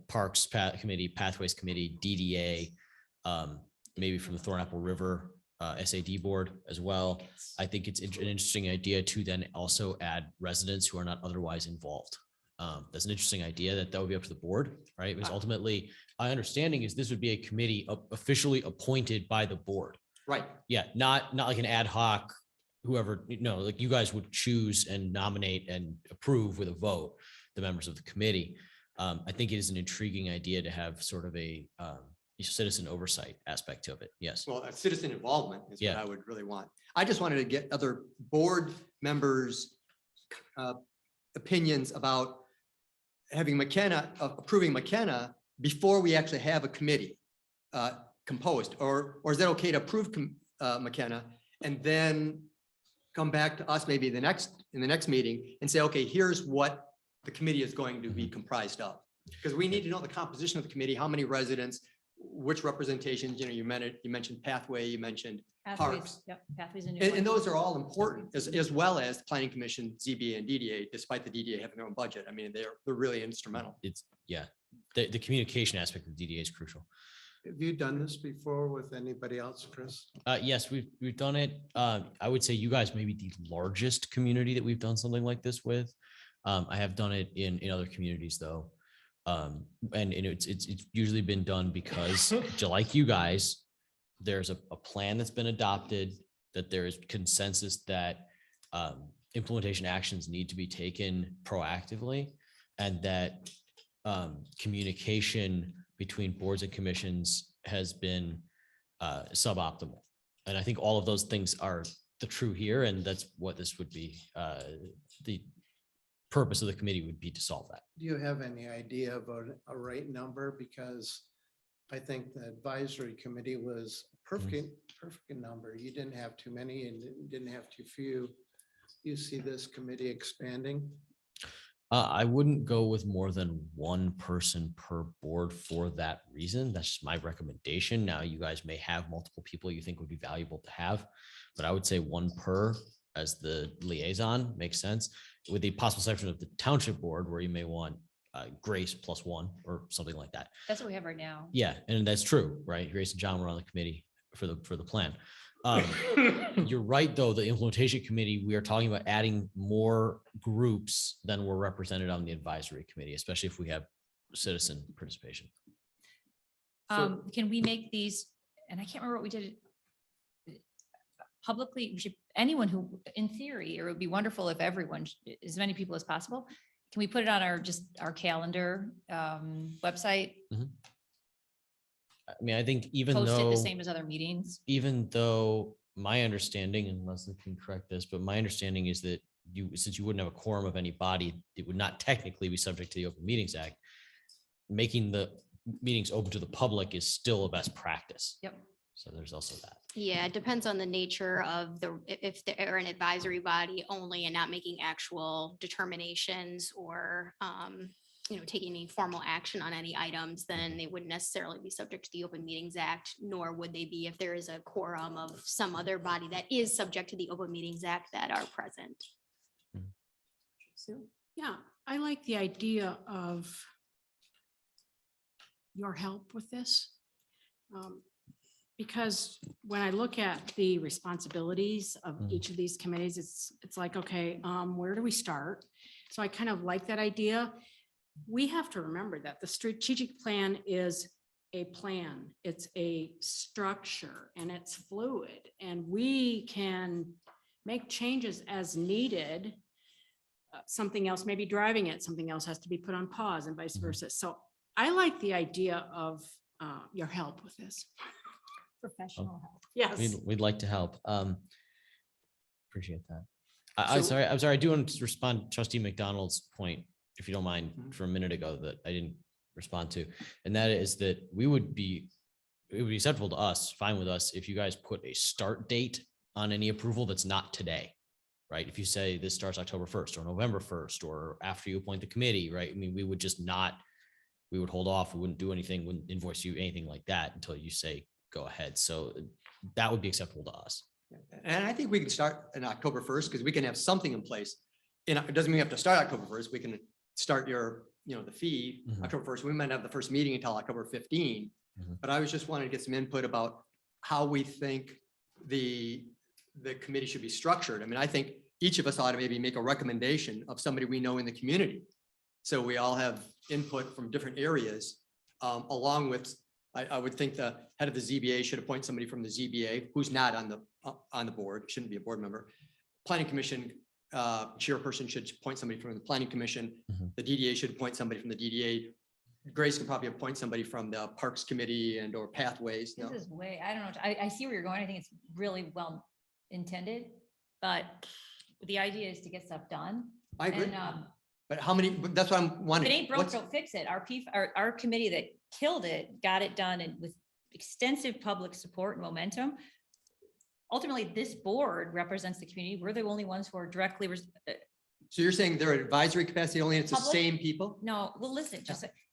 parks committee, pathways committee, DDA, maybe from the Thornapple River SAD board as well. I think it's an interesting idea to then also add residents who are not otherwise involved. That's an interesting idea that would be up to the board, right? Because ultimately, my understanding is this would be a committee officially appointed by the board. Right. Yeah, not like an ad hoc, whoever, like you guys would choose and nominate and approve with a vote, the members of the committee. I think it is an intriguing idea to have sort of a citizen oversight aspect to it. Yes. Well, a citizen involvement is what I would really want. I just wanted to get other board members' opinions about having approving McKenna before we actually have a committee composed, or is that okay to approve McKenna and then come back to us maybe in the next meeting and say, okay, here's what the committee is going to be comprised of, because we need to know the composition of the committee, how many residents, which representations, you mentioned pathway, you mentioned parks. Yep, pathways and. And those are all important as well as planning commission, ZBA and DDA, despite the DDA having their own budget. I mean, they're really instrumental. The communication aspect of DDA is crucial. Have you done this before with anybody else, Chris? Yes, we've done it. I would say you guys may be the largest community that we've done something like this with. I have done it in other communities though. And it's usually been done because like you guys, there's a plan that's been adopted, that there is consensus that implementation actions need to be taken proactively, and that communication between boards and commissions has been suboptimal. And I think all of those things are the true here, and that's what this would be. The purpose of the committee would be to solve that. Do you have any idea about a right number? Because I think the advisory committee was a perfect number. You didn't have too many and didn't have too few. You see this committee expanding? I wouldn't go with more than one person per board for that reason. That's just my recommendation. Now, you guys may have multiple people you think would be valuable to have, but I would say one per as the liaison makes sense, with the possible exception of the township board where you may want Grace +1 or something like that. That's what we have right now. Yeah, and that's true, right? Grace and John were on the committee for the plan. You're right, though, the implementation committee, we are talking about adding more groups than were represented on the advisory committee, especially if we have citizen participation. Can we make these, and I can't remember what we did publicly, we should, anyone who, in theory, or it would be wonderful if everyone, as many people as possible, can we put it on our, just our calendar, website, I mean, I think even post it though, the same as other meetings? even though my understanding, and Leslie can correct this, but my understanding is that you, since you wouldn't have a quorum of any body, it would not technically be subject to the Open Meetings Act. Making the meetings open to the public is still a best practice. Yep. So there's also that. Yeah, it depends on the nature of if they're an advisory body only and not making actual determinations or, taking any formal action on any items, then they wouldn't necessarily be subject to the Open Meetings Act, nor would they be if there is a quorum of some other body that is subject to the Open Meetings Act that are present. Yeah, I like the idea of your help with this. Because when I look at the responsibilities of each of these committees, it's like, okay, where do we start? So I kind of like that idea. We have to remember that the strategic plan is a plan. It's a structure and it's fluid, and we can make changes as needed. Something else may be driving it, something else has to be put on pause and vice versa. So I like the idea of your help with this. Professional help. Yes. We'd like to help. Appreciate that. I'm sorry. I do want to respond to Trustee McDonald's point, if you don't mind, for a minute ago that I didn't respond to. And that is that it would be acceptable to us, fine with us, if you guys put a start date on any approval that's not today, right? If you say this starts October 1st or November 1st, or after you appoint the committee, right? I mean, we would just not, we would hold off. We wouldn't do anything, wouldn't invoice you, anything like that until you say, go ahead. So that would be acceptable to us. And I think we can start on October 1st because we can have something in place. And it doesn't mean we have to start October 1st. We can start your, the fee October 1st. We might have the first meeting until October 15. But I was just wanting to get some input about how we think the committee should be structured. I mean, I think each of us ought to maybe make a recommendation of somebody we know in the community. So we all have input from different areas, along with, I would think the head of the ZBA should appoint somebody from the ZBA who's not on the board, shouldn't be a board member. Planning Commission chairperson should appoint somebody from the Planning Commission. The DDA should appoint somebody from the DDA. Grace can probably appoint somebody from the Parks Committee and or Pathways. No? This is way, I don't know. I see where you're going. I think it's really well intended, but the idea is to get stuff done. I agree. And, but how many, that's what I'm if wondering. it ain't broke, don't fix it. Our committee that killed it, got it done, and with extensive public support and momentum. Ultimately, this board represents the community. We're the only ones who are directly. So you're saying they're advisory capacity only, and it's the Public? same people? No, well, listen,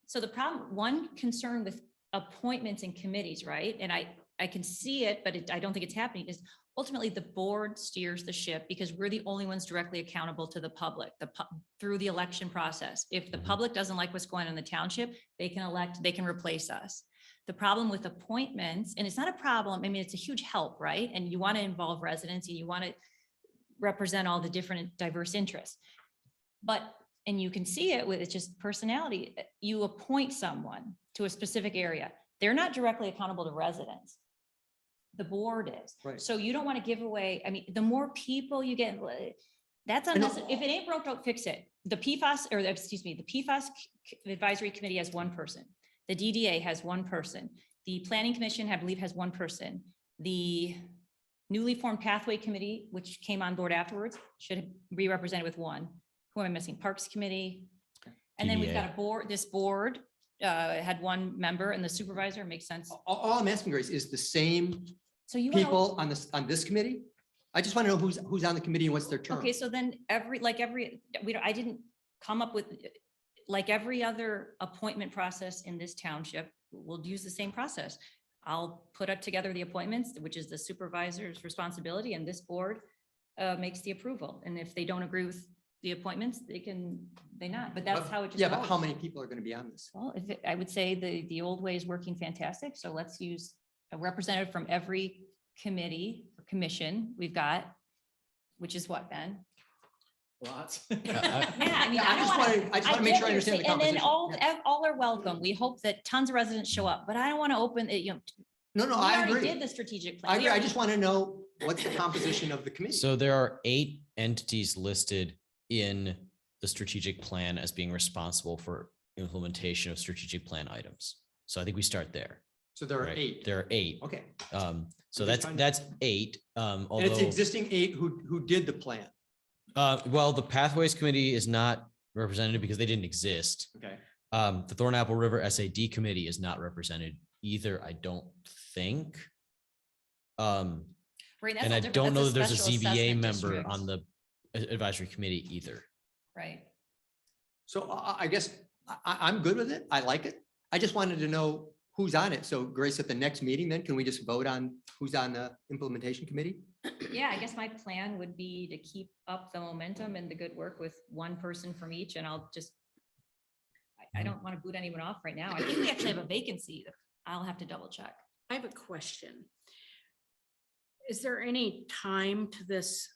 so the problem, one concern with appointments in committees, right? And I can see it, but I don't think it's happening, is ultimately the board steers the ship because we're the only ones directly accountable to the public, through the election process. If the public doesn't like what's going on in the township, they can replace us. The problem with appointments, and it's not a problem, I mean, it's a huge help, right? And you want to involve residents and you want to represent all the different diverse interests. But, and you can see it with, it's just personality. You appoint someone to a specific area. They're not directly accountable to residents. The board is. Right. So you don't want to give away, I mean, the more people you get, that's unnecessary. If it ain't broke, don't fix it. The PFAS, or excuse me, the PFAS advisory committee has one person. The DDA has one person. The Planning Commission, I believe, has one person. The newly formed Pathway Committee, which came on board afterwards, should be represented with one. Who am I missing? Parks Committee. And then we've got a board, this board had one member, and the supervisor. Makes sense. All I'm asking, Grace, is the same So you people on this committee? I just want to know who's on the committee and what's their term. Okay, so then I didn't come up with, like every other appointment process in this township, we'll use the same process. I'll put up together the appointments, which is the supervisor's responsibility, and this board makes the approval. And if they don't agree with the appointments, they not, but that's how it just Yeah, but goes. how many people are going to be on this? Well, I would say the old way is working fantastic. So let's use a representative from every committee or commission we've got, which is what, Ben? Lots. Yeah, I mean, I just want to, make get sure I what you're understand the saying, and then composition. all are welcome. We hope that tons of residents show up, but I don't want to open it, No, no, we I already agree. did the strategic I plan. agree. I just want to know what's the composition of the committee. So there are 8 entities listed in the strategic plan as being responsible for implementation of strategic plan items. So I think we start there. So there are right? 8. There are 8. Okay. So I'm just that's trying- that's 8. And it's Although existing 8 who did the plan. well, the Pathways Committee is not represented because they didn't exist. Okay. The Thornapple River SAD Committee is not represented either, I don't think. Right, that's And all I different. don't That's know a that there's a special ZBA assessment member district. on the advisory committee either. Right. So I guess I'm good with it. I like it. I just wanted to know who's on it. So Grace, at the next meeting, then can we just vote on who's on the implementation committee? Yeah, I guess my plan would be to keep up the momentum and the good work with one person from each, and I'll just, I don't want to boot anyone off right now. I think we actually have a vacancy. I'll have to double check. I have a question. Is there any time to this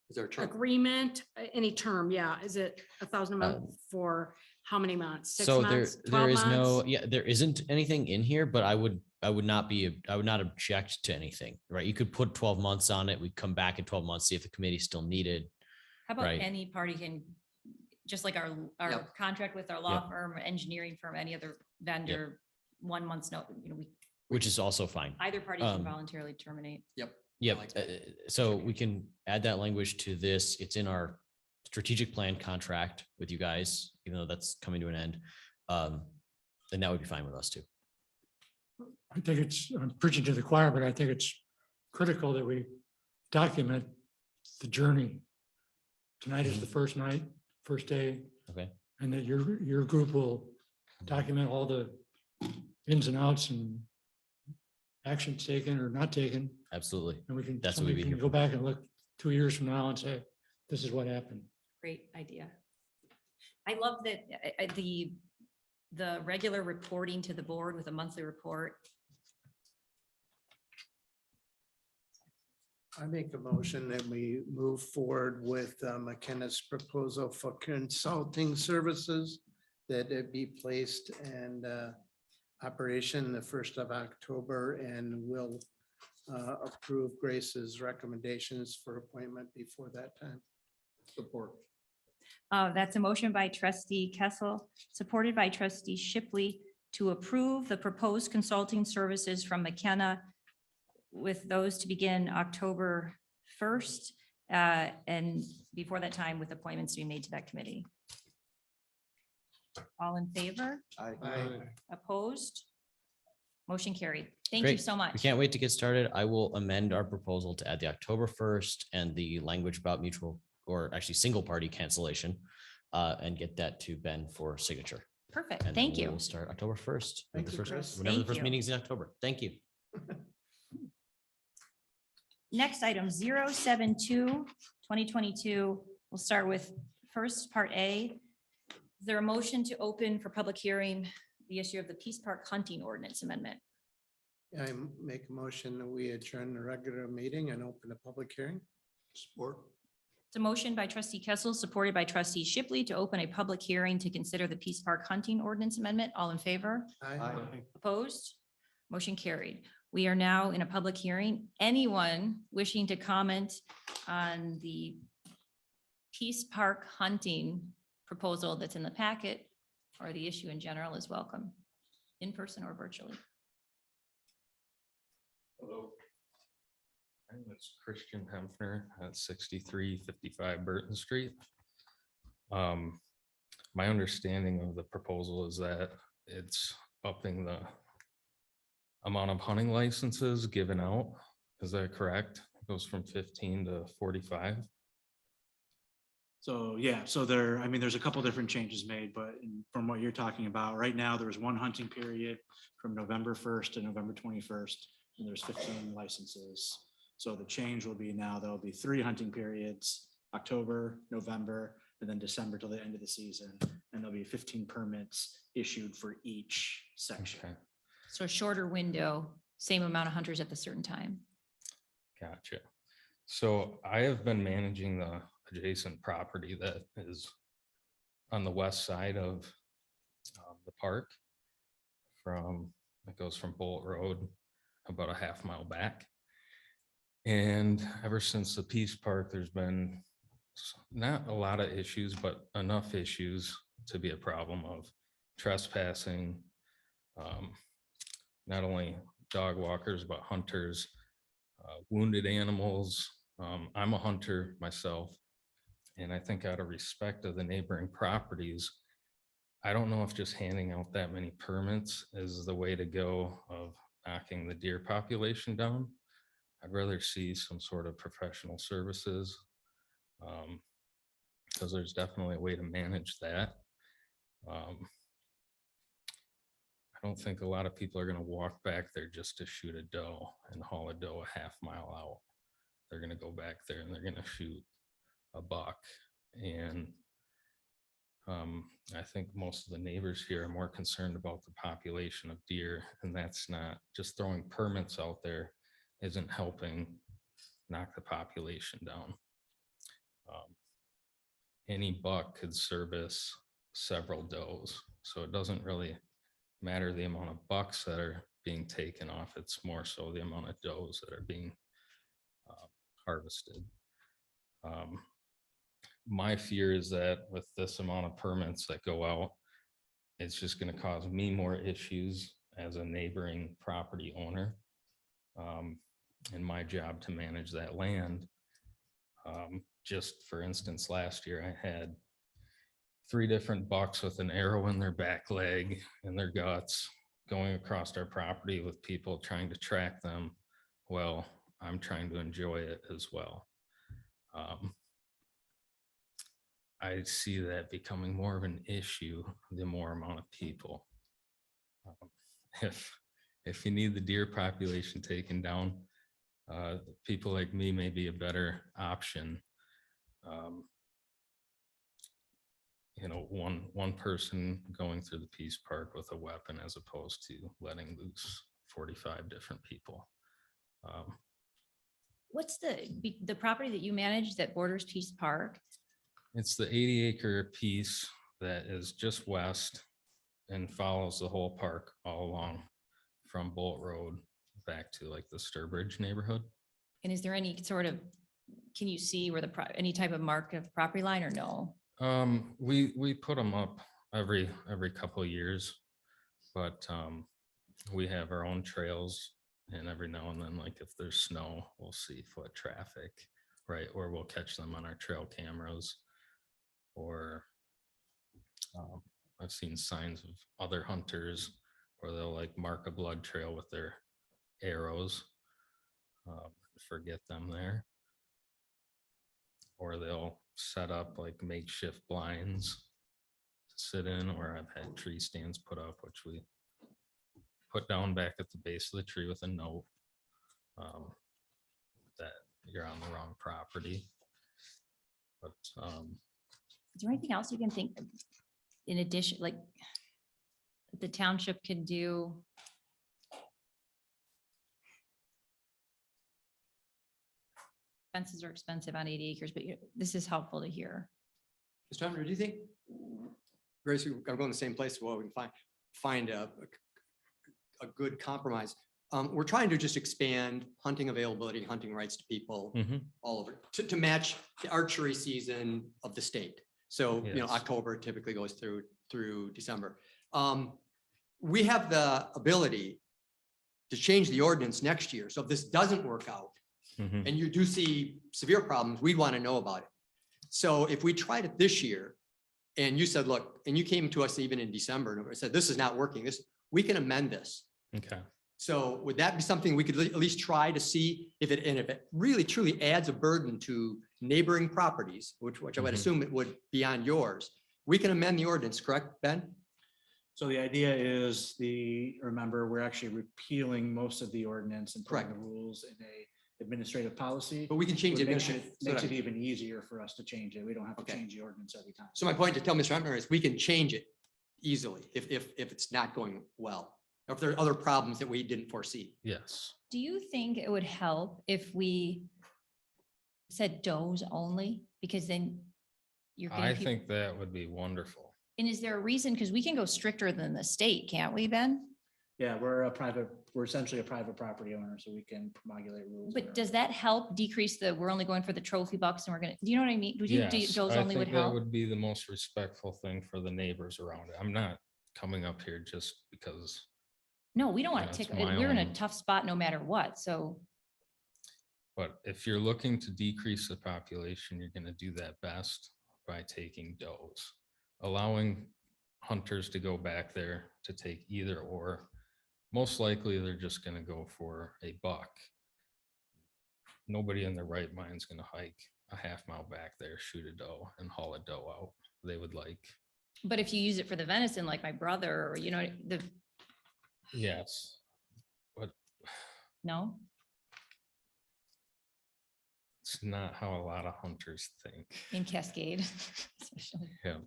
Is there a term? agreement, any term? Yeah, is it 1,000 a month for how many months? 6 So months? there 12 is no, months? there isn't anything in here, but I would not object to anything, right? You could put 12 months on it. We'd come back in 12 months, see if the committee's still needed. How about Right. any party can, just like our Yep. contract with our law Yep. firm, engineering firm, any other vendor, 1 month's note, Which is also fine. either party can Um, voluntarily terminate. Yep. Yep. like that. So we can add that language to this. It's in our strategic plan contract with you guys, even though that's coming to an end. And that would be fine with us too. I think I'm preaching to the choir, but I think it's critical that we document the journey. Tonight is the first night, first day, Okay. and that your group will document all the ins and outs and actions taken or not taken. Absolutely. And we can, That's what we'd somebody be can here go for. back and look 2 years from now and say, this is what happened. Great idea. I love that the regular reporting to the board with a monthly report. I make a motion that we move forward with McKenna's proposal for consulting services, that it be placed in operation the 1st of October, and will approve Grace's recommendations for appointment before that time. Support. That's a motion by trustee Kessel, supported by trustee Shipley, to approve the proposed consulting services from McKenna, with those to begin October 1st, and before that time with appointments to be made to that committee. All in favor? Opposed? Motion carried. Thank you Great. so much. We can't wait to get started. I will amend our proposal to add the October 1st and the language about mutual, or actually single party cancellation, and get that to Ben for signature. Perfect. And then Thank we you. will start October 1st. Thank you, Whenever Chris. the Thank first you. meeting is in October. Thank you. Next item, 072, 2022. We'll start with first part A. Is there a motion to open for public hearing the issue of the Peace Park hunting ordinance amendment? I make a motion that we adjourn the regular meeting and open a public hearing. Support. It's a motion by trustee Kessel, supported by trustee Shipley, to open a public hearing to consider the Peace Park hunting ordinance amendment. All in favor? Aye. Opposed? Motion carried. We are now in a public hearing. Anyone wishing to comment on the Peace Park hunting proposal that's in the packet, or the issue in general, is welcome, in person or virtually. Hello. My name is Christian Hempner at 6355 Burton Street. My understanding of the proposal is that it's upping the amount of hunting licenses given out. Is that correct? It goes from 15 to 45. So, yeah, there's a couple different changes made, but from what you're talking about, right now, there's one hunting period from November 1st to November 21st, and there's 15 licenses. So the change will be now, there'll be 3 hunting periods, October, November, and then December till the end of the season. And there'll be 15 permits issued for each section. Okay, So a shorter window, same amount of hunters at the certain time. gotcha. So I have been managing the adjacent property that is on the west side of the park it goes from Bolt Road about a half-mile back. And ever since the Peace Park, there's been not a lot of issues, but enough issues to be a problem of trespassing. Not only dog walkers, but hunters, wounded animals. I'm a hunter myself. And I think out of respect of the neighboring properties, I don't know if just handing out that many permits is the way to go of knocking the deer population down. I'd rather see some sort of professional services, because there's definitely a way to manage that. I don't think a lot of people are going to walk back there just to shoot a doe and haul a doe a half-mile out. They're going to go back there and they're going to shoot a buck. And I think most of the neighbors here are more concerned about the population of deer, and that's not just throwing permits out there isn't helping knock the population down. Any buck could service several does, so it doesn't really matter the amount of bucks that are being taken off. It's more so the amount of does that are being harvested. My fear is that with this amount of permits that go out, it's just going to cause me more issues as a neighboring property owner. And my job to manage that land. Just for instance, last year I had 3 different bucks with an arrow in their back leg and their guts going across our property with people trying to track them. Well, I'm trying to enjoy it as well. I see that becoming more of an issue the more amount of people. If you need the deer population taken down, people like me may be a better option. You know, one person going through the Peace Park with a weapon as opposed to letting loose 45 different people. What's the property that you manage that borders Peace Park? It's the 80-acre piece that is just west and follows the whole park all along from Bolt Road back to like the Sturbridge neighborhood. And is there any sort of, can you see where any type of mark of property line or no? We put them up every couple of years, but we have our own trails, and every now and then, like if there's snow, we'll see foot traffic, right? Or we'll catch them on our trail cameras. Or I've seen signs of other hunters where they'll like mark a blood trail with their arrows, forget them there. Or they'll set up like makeshift blinds to sit in, or I've had tree stands put up, which we put down back at the base of the tree with a note that you're on the wrong property. But is there anything else you can think of in addition, like the township can do? Fences are expensive on 80 acres, but this is helpful to hear. Mr. Hunter, do you think, Grace, we're going to go in the same place where we can find a good compromise? We're trying to just expand hunting availability, hunting rights to people all over to match the archery season of the state. So, you know, October typically goes through December. We have the ability to change the ordinance next year. So if this doesn't work out and you do see severe problems, we'd want to know about it. So if we tried it this year and you said, look, and you came to us even in December and said, this is not working, we can amend this. Okay. So would that be something we could at least try to see if it really truly adds a burden to neighboring properties, which I would assume it would beyond yours? We can amend the ordinance, correct, Ben? So the idea is remember, we're actually repealing most of the ordinance and putting the rules in a administrative policy. But we can change Which it. makes it even easier for us to change it. We don't have to change the ordinance every time. So my point to tell Mr. Hunter is we can change it easily if it's not going well, or if there are other problems that we didn't foresee. Yes. Do you think it would help if we said does only? Because then you're I getting, think that would be wonderful. and is there a reason? Because we can go stricter than the state, can't we, Ben? Yeah, we're essentially a private property owner, so we can promulgate rules. But does that help decrease we're only going for the trophy bucks and we're gonna, do you know what I mean? Would you think Yes, those I only would think that help? would be the most respectful thing for the neighbors around it. I'm not coming up here just because. No, we don't want Yeah, to it's take, my we're in a own- tough spot no matter what, so. But if you're looking to decrease the population, you're gonna do that best by taking does. Allowing hunters to go back there to take either or, most likely they're just gonna go for a buck. Nobody in their right mind is gonna hike a half mile back there, shoot a doe and haul a doe out. They would like, But if you use it for the venison, like my brother, or yes. But no? it's not how a lot of hunters think. In Cascade. especially. Yeah.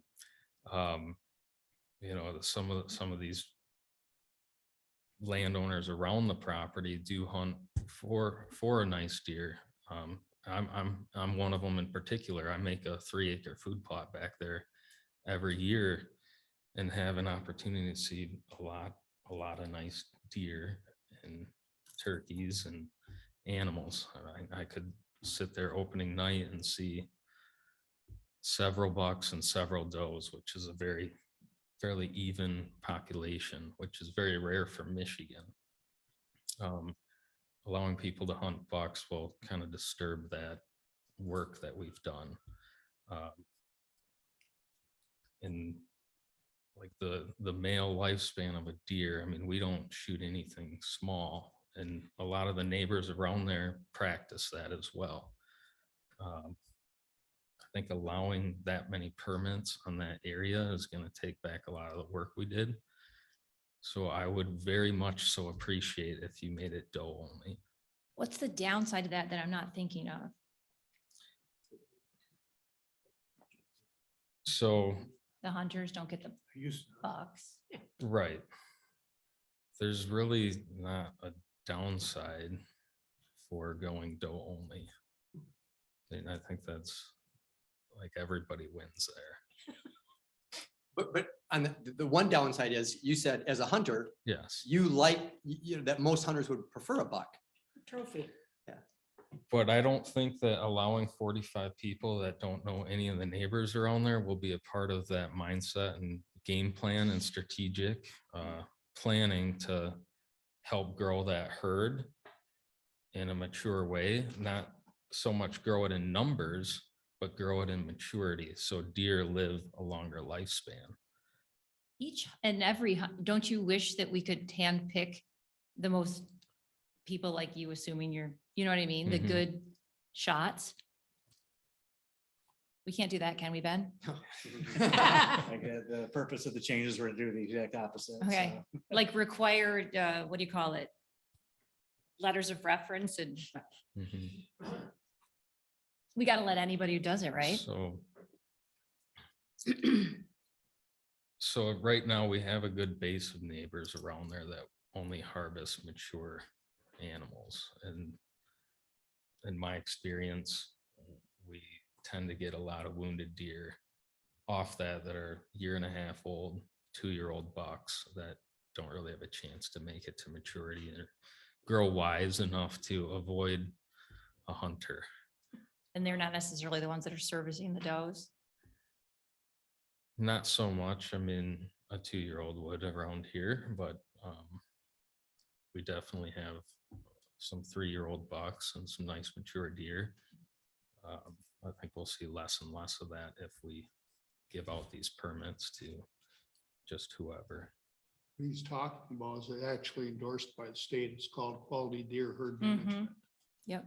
Some of these landowners around the property do hunt for a nice deer. I'm one of them in particular. I make a 3-acre food plot back there every year and have an opportunity to see a lot of nice deer and turkeys and animals. I could sit there opening night and see several bucks and several does, which is a fairly even population, which is very rare for Michigan. Allowing people to hunt bucks will kind of disturb that work that we've done. And like the male lifespan of a deer, I mean, we don't shoot anything small, and a lot of the neighbors around there practice that as well. I think allowing that many permits on that area is going to take back a lot of the work we did. So I would very much so appreciate if you made it doe only. What's the downside of that I'm not thinking of? So, The hunters don't get the bucks. right. There's really not a downside for going doe only. And I think that's like everybody wins there. But on the one downside is, you said as a hunter, Yes. you that most hunters would prefer a buck. Trophy. But I don't think that allowing 45 people that don't know any of the neighbors around there will be a part of that mindset and game plan and strategic planning to help grow that herd in a mature way, not so much grow it in numbers, but grow it in maturity. So deer live a longer lifespan. Each and every, don't you wish that we could handpick the most people like you, assuming you know what I mean? The Mhm. good shots. We can't do that, can we, Ben? Like, the purpose of the changes were to do the exact opposite. Okay, so. like required, what do you call it? Letters of reference, and Mhm. we got to let anybody who does it, right? So right now we have a good base of neighbors around there that only harvest mature animals. And in my experience, we tend to get a lot of wounded deer off that are 1.5 old, 2-year-old bucks that don't really have a chance to make it to maturity or grow wise enough to avoid a hunter. And they're not necessarily the ones that are servicing the does. Not so much. I mean, a 2-year-old would around here, but we definitely have some 3-year-old bucks and some nice mature deer. I think we'll see less and less of that if we give out these permits to just whoever. What he's talking about is actually endorsed by the state. It's called Quality Deer Herd Mhm. Management. Yep.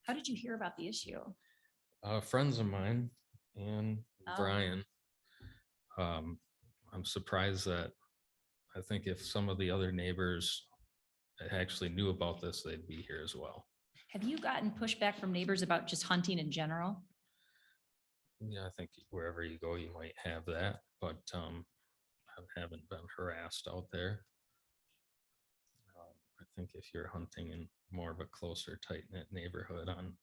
How did you hear about the issue? Friends of mine and Oh. Brian. I'm surprised that I think if some of the other neighbors actually knew about this, they'd be here as well. Have you gotten pushback from neighbors about just hunting in general? Yeah, I think wherever you go, you might have that, but I haven't been harassed out there. I think if you're hunting in more of a closer tight knit neighborhood on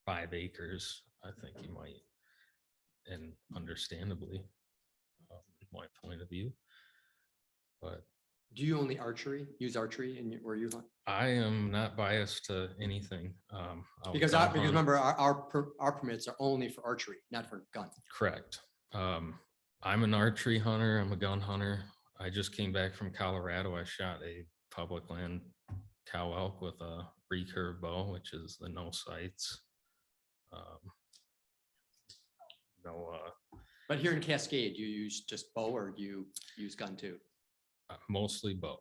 5 acres, I think you might, and understandably, my point of view. But Do you only use archery where you hunt? I am not biased to anything. Because gun hunt. remember, our permits are only for archery, not for gun. Correct. I'm an archery hunter. I'm a gun hunter. I just came back from Colorado. I shot a public land cow elk with a recurve bow, which is the no sights. But here in Cascade, you use just bow or do you use gun too? Mostly bow.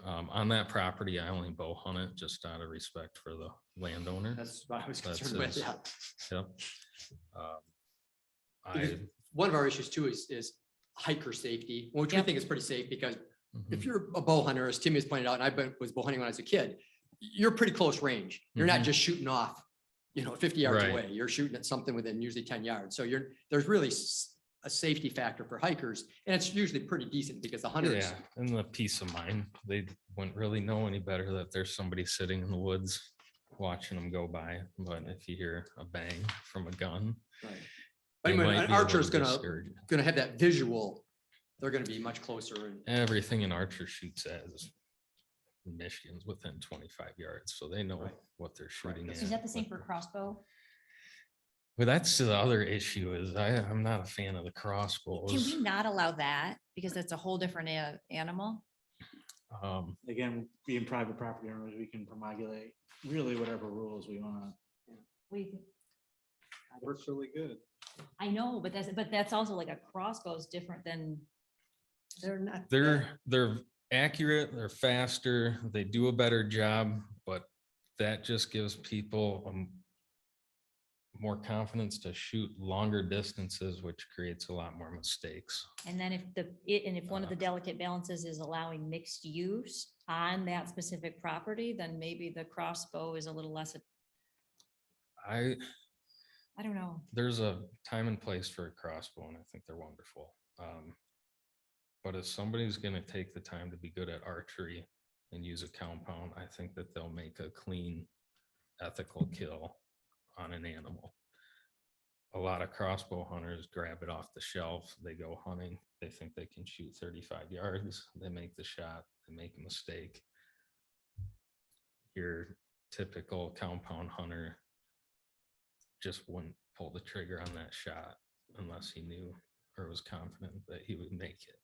On that property, I only bow hunt it just out of respect for the landowner. That's what I was That's concerned with, his- yeah. Yep. Because one of our issues too is hiker safety, which we think is pretty safe because if you're a bow hunter, as Timmy has pointed out, and was bow hunting when I was a kid, you're pretty close range. You're not just shooting off, 50 yards Right. away. You're shooting at something within usually 10 yards. So there's really a safety factor for hikers, and it's usually pretty decent because the hunters. Yeah, and the peace of mind. They wouldn't really know any better that there's somebody sitting in the woods watching them go by. But if you hear a bang from a gun, Right. they But might an be a archer is little discouraging. gonna have that visual. They're gonna be much closer. And Everything an archer shoots at is in Michigan's within 25 yards, so they know what they're shooting at. Is that the same for crossbow? But that's the other issue is I'm not a fan of the Can crossbows. we not allow that? Because that's a whole different animal. Again, being private property owners, we can promulgate really whatever rules we want. Works really good. I know, but that's also like a crossbow is different than. They're not. They're accurate, they're faster, they do a better job, but that just gives people more confidence to shoot longer distances, which creates a lot more mistakes. And then if one of the delicate balances is allowing mixed use on that specific property, then maybe the crossbow is a little less. I don't know. There's a time and place for a crossbow, and I think they're wonderful. But if somebody's gonna take the time to be good at archery and use a compound, I think that they'll make a clean, ethical kill on an animal. A lot of crossbow hunters grab it off the shelf, they go hunting, they think they can shoot 35 yards, they make the shot, they make a mistake. Your typical compound hunter just wouldn't pull the trigger on that shot unless he knew or was confident that he would make it.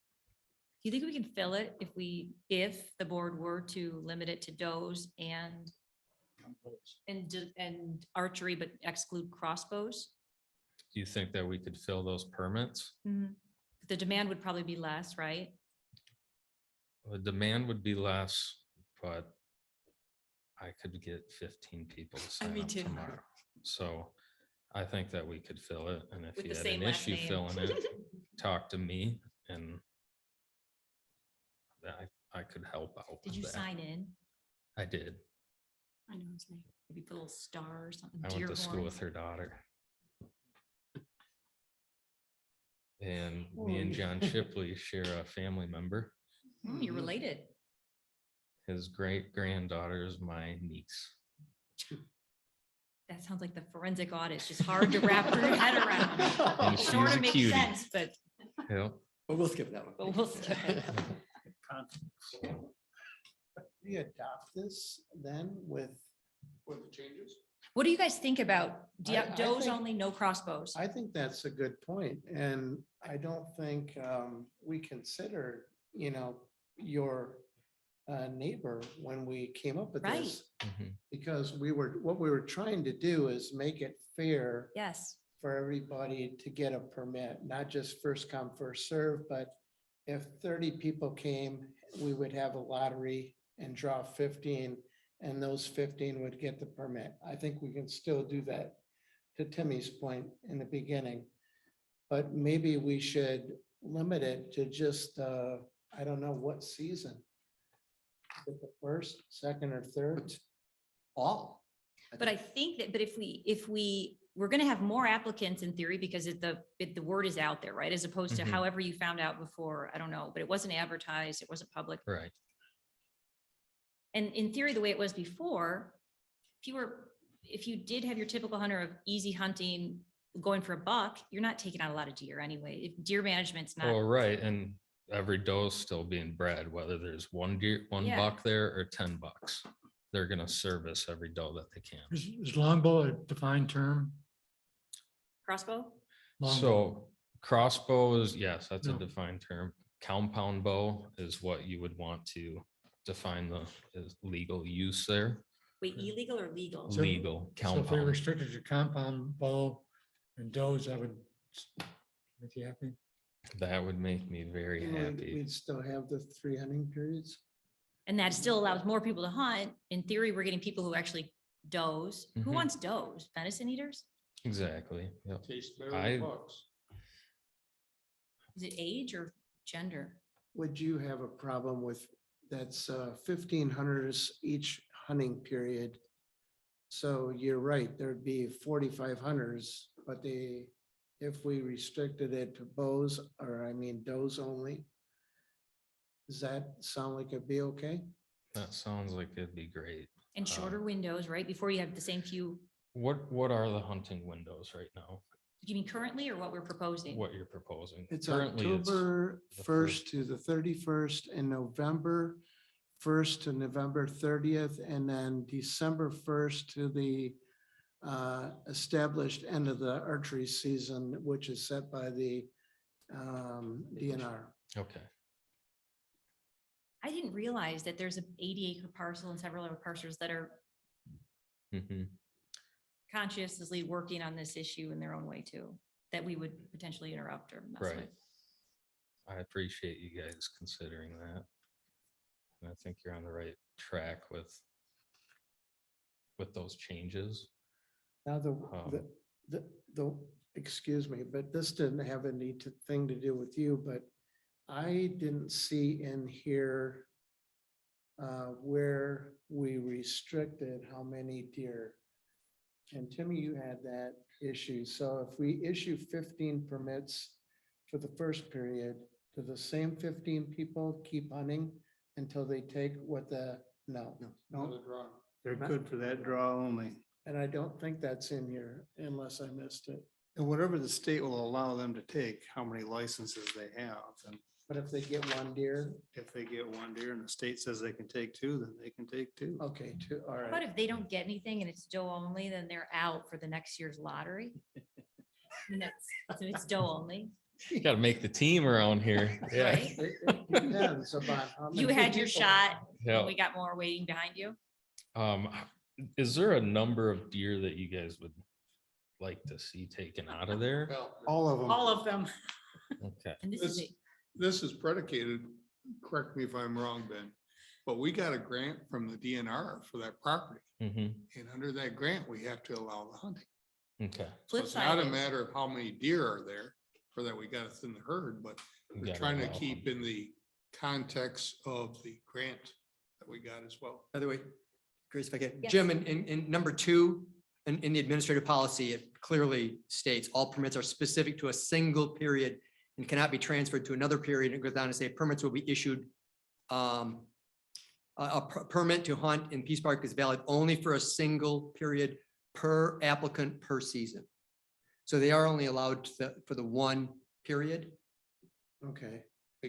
Do you think we can fill it if the board were to limit it to does and archery, but exclude crossbows? Do you think that we could fill those permits? The demand would probably be less, right? The demand would be less, but I could get 15 people to sign Me up too. tomorrow. So I think that we could fill it. And if With you the had same an last issue name. filling it, talk to me and I could help out. Did with you that. sign in? I did. I know his name. Maybe put a little star or something. I went to school with her daughter. And me and John Shipley share a family member. Oh, you're related. His great granddaughter is my niece. That sounds like the forensic audit. It's just hard to wrap your head around. And It she's sort a of makes cutie. sense, but Yep. But we'll skip that one. but we'll skip it. We adopt this then with. With the changes? What do you guys think about I does think- only, no crossbows? I think that's a good point, and I don't think we considered, your neighbor when we came up with Right. this. Mhm. Because what we were trying to do is make it fair Yes. for everybody to get a permit, not just first come, first serve, but if 30 people came, we would have a lottery and draw 15, and those 15 would get the permit. I think we can still do that, to Timmy's point in the beginning. But maybe we should limit it to just, I don't know what season. Is it the first, second, or third? All. But I think that, but if we're gonna have more applicants in theory because the word is out there, right? As opposed to Mhm. however you found out before, I don't know, but it wasn't advertised, it wasn't public. Right. And in theory, the way it was before, if you did have your typical hunter of easy hunting, going for a buck, you're not taking out a lot of deer anyway. If deer management's Well, not, right, and every doe is still being bred, whether there's one deer, one Yeah. buck there or 10 bucks. They're gonna service every doe that they can. Is longbow a defined term? crossbow, Longbow. So crossbow is, yes, that's a No. defined term. Compound bow is what you would want to define the is legal use there. wait, illegal or legal? So- Legal So if we compound. restricted to compound bow and does, that would make you happy? That would make me very And happy. we'd still have the 3 hunting periods. And that still allows more people to hunt. In theory, we're getting people who actually does. Who Mhm. wants does? Venison eaters? Exactly. Yep. Tastes better I- than bucks. Is it age or gender? Would you have a problem with, that's 1,500 each hunting period? So you're right, there'd be 4,500 hunters, but if we restricted it to bows, or I mean does only, does that sound like it'd be okay? That sounds like it'd be great. And shorter windows, right? Before you have the same few, What are the hunting windows right now? you mean currently or what we're proposing? What you're proposing? It's Currently, it's October the 1st to the 31st and November 1st to November 30th, and then December 1st to the established end of the archery season, which is set by the DNR. Okay. I didn't realize that there's an 80-acre parcel and several other parcels that are Mhm. consciously working on this issue in their own way too, that we would potentially interrupt or mess Right. with. I appreciate you guys considering that. And I think you're on the right track with those changes. Now, excuse me, but this didn't have thing to do with you, but I didn't see in here where we restricted how many deer. And Timmy, you had that issue. So if we issue 15 permits for the first period, do the same 15 people keep hunting until they take what no. They're good for that draw only. And I don't think that's in here unless I missed it. And whatever the state will allow them to take, how many licenses they have. And But if they get one deer, if they get one deer and the state says they can take 2, then they can take 2. okay, all But right. if they don't get anything and it's doe only, then they're out for the next year's lottery. And so it's doe only, You gotta make the team around here. Yeah. right? It depends about how You many had your people- shot, Yeah. and we got more waiting behind you. Is there a number of deer that you guys would like to see taken out of there? All of them. All of them. Okay. And this is it. This is predicated, correct me if I'm wrong, Ben, but we got a grant from the DNR for that property. Mhm. And under that grant, we have to allow the hunting. Okay. So Flip it's side not a is- matter of how many deer are there, for that we got us in the herd, but You we're gotta trying to allow keep in the context of the grant that we got as well. By the way, Grace, if I get, Yes. Jim, in number 2, in the administrative policy, it clearly states all permits are specific to a single period and cannot be transferred to another period. It goes down to say permits will be issued. Permit to hunt in Peace Park is valid only for a single period per applicant per season. So they are only allowed for the one period, Okay,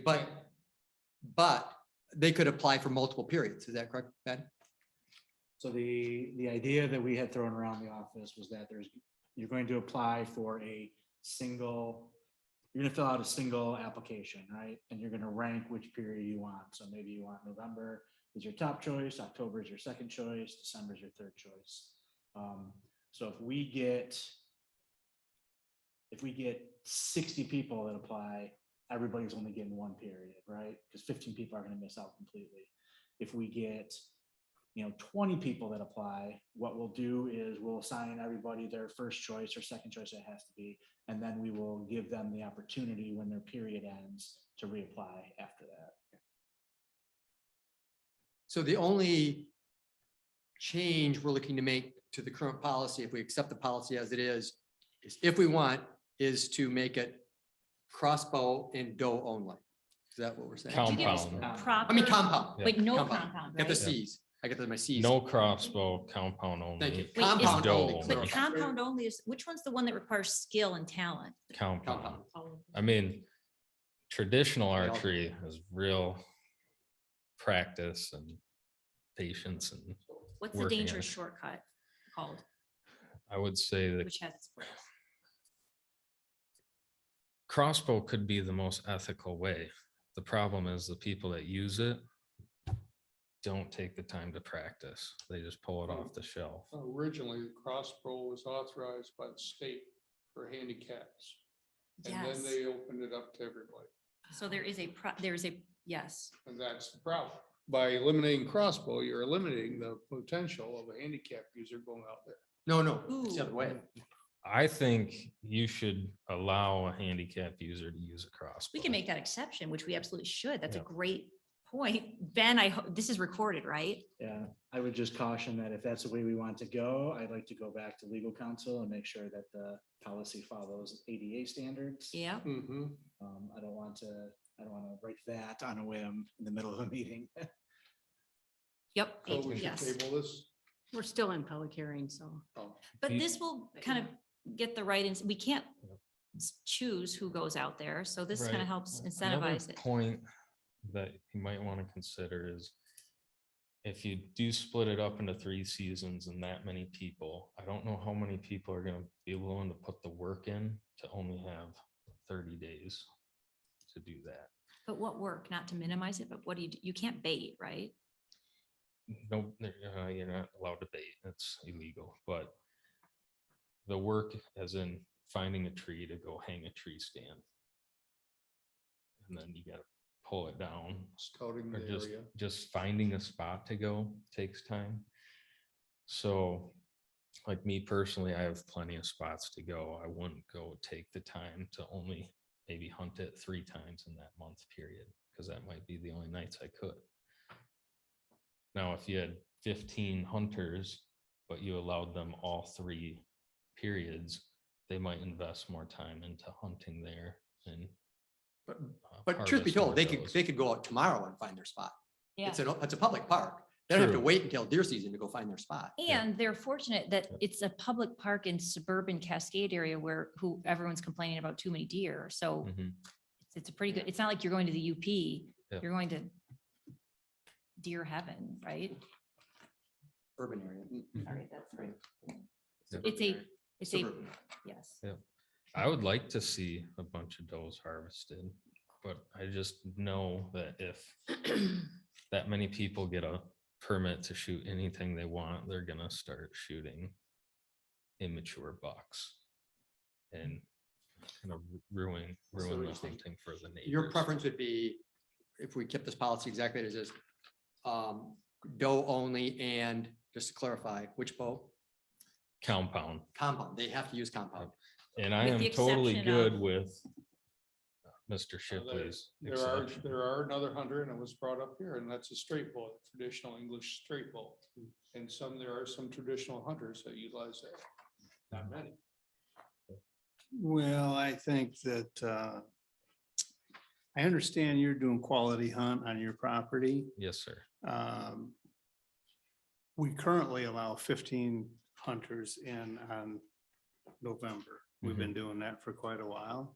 but they could apply for multiple periods. Is that correct, Ben? So the idea that we had thrown around the office was that you're going to apply for a single, you're gonna fill out a single application, right? And you're gonna rank which period you want. So maybe you want November is your top choice, October is your second choice, December is your third choice. So if we get 60 people that apply, everybody's only getting one period, right? Because 15 people are gonna miss out completely. If we get 20 people that apply, what we'll do is we'll assign everybody their first choice or second choice, it has to be, and then we will give them the opportunity when their period ends to reapply after that. So the only change we're looking to make to the current policy, if we accept the policy as it is if we want, is to make it crossbow and doe only. Is that what we're saying? Did you give us Compound. proper- I mean, compound. Wait, no Compound. compound, Get the right? Cs. I get to my C's. No crossbow, compound only. Thank you. Wait, is- Compound only. Doe But only. compound only is, which one's the one that requires skill and talent? Compound. I mean, traditional archery is real practice and patience and What's the working at dangerous it. shortcut called, I would say that which has its place? crossbow could be the most ethical way. The problem is the people that use it don't take the time to practice. They just pull it off the shelf. Originally, the crossbow was authorized by the state for handicaps. And then Yes. they opened it up to everybody. So there is yes. And that's the problem. By eliminating crossbow, you're eliminating the potential of a handicap user going out there. No, it's the other way. I think you should allow a handicap user to use a crossbow. We can make that exception, which we absolutely should. That's a Yeah. great point. Ben, this is recorded, right? Yeah, I would just caution that if that's the way we want to go, I'd like to go back to legal counsel and make sure that the policy follows ADA standards. Yeah. Mm-hmm. I don't want to break that on a whim in the middle of a meeting. Yep. So we should Yes. table this. We're still in public hearing, so. But You- this will kind of get the right, we can't choose who goes out there. So this kind Right. of helps Another incentivize it. point that you might want to consider is if you do split it up into 3 seasons and that many people, I don't know how many people are going to be willing to put the work in to only have 30 days to do that. But what work, not to minimize it, but what do you do? You can't bait, right? No, you're not allowed to bait. It's illegal, but the work as in finding a tree to go hang a tree stand. And then you gotta pull it down. Scouting Or the just, area. just finding a spot to go takes time. So like me personally, I have plenty of spots to go. I wouldn't go take the time to only maybe hunt it 3 times in that month period, because that might be the only nights I could. Now, if you had 15 hunters, but you allowed them all 3 periods, they might invest more time into hunting there and. But truth be harvest told, more does. they could go out tomorrow and find their spot. Yeah. It's a public park. They don't have to True. wait until deer season to go find their spot. And they're fortunate that it's a public park in suburban Cascade area where everyone's complaining about too many deer. So Mhm. it's a pretty good, it's not like you're going to the UP, Yep. you're going to deer heaven, right? Urban area. Sorry, that's right. Yep. It's a, Suburban. yes. Yep. I would like to see a bunch of does harvested, but I just know that if that many people get a permit to shoot anything they want, they're gonna start shooting immature bucks and kind of ruin So the what you think? hunting for the neighbors. Your preference would be, if we kept this policy exactly as is, doe only, and just to clarify, which bow? Compound. Compound. They have to use compound. And I With am the totally exception good of- with Mr. Shipley's. There are exception. another hunter, and it was brought up here, and that's a straight bow, traditional English straight bow. And there are some traditional hunters that utilize that. Not many. Well, I think that I understand you're doing quality hunt on your property. Yes, sir. We currently allow 15 hunters in on November. We've been doing that for quite a while.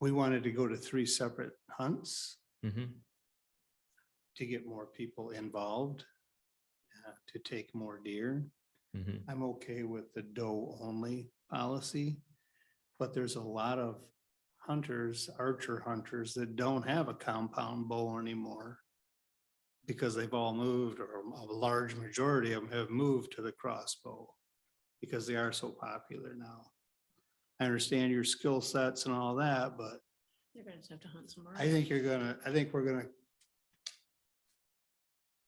We wanted to go to 3 separate hunts Mhm. to get more people involved, to take more deer. Mhm. I'm okay with the doe only policy, but there's a lot of hunters, archer hunters that don't have a compound bow anymore because they've all moved, or a large majority of them have moved to the crossbow because they are so popular now. I understand your skill sets and all that, but They're gonna just have to hunt somewhere. I think we're gonna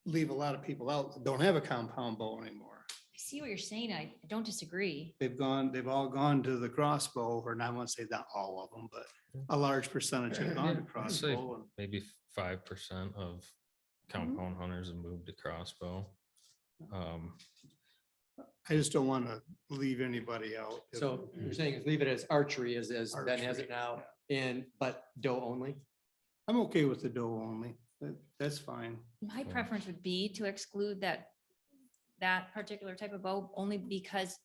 leave a lot of people out that don't have a compound bow anymore. I see what you're saying. I don't disagree. They've all gone to the crossbow, or not, I won't say not all of them, but a large percentage have gone to I'd say crossbow. And maybe 5% of compound hunters have moved to crossbow. I just don't want to leave anybody out. So you're saying leave it as archery as Ben has Archery, it now, but doe only? I'm okay with the doe only. That's fine. My preference would be to exclude that particular type of boat, only because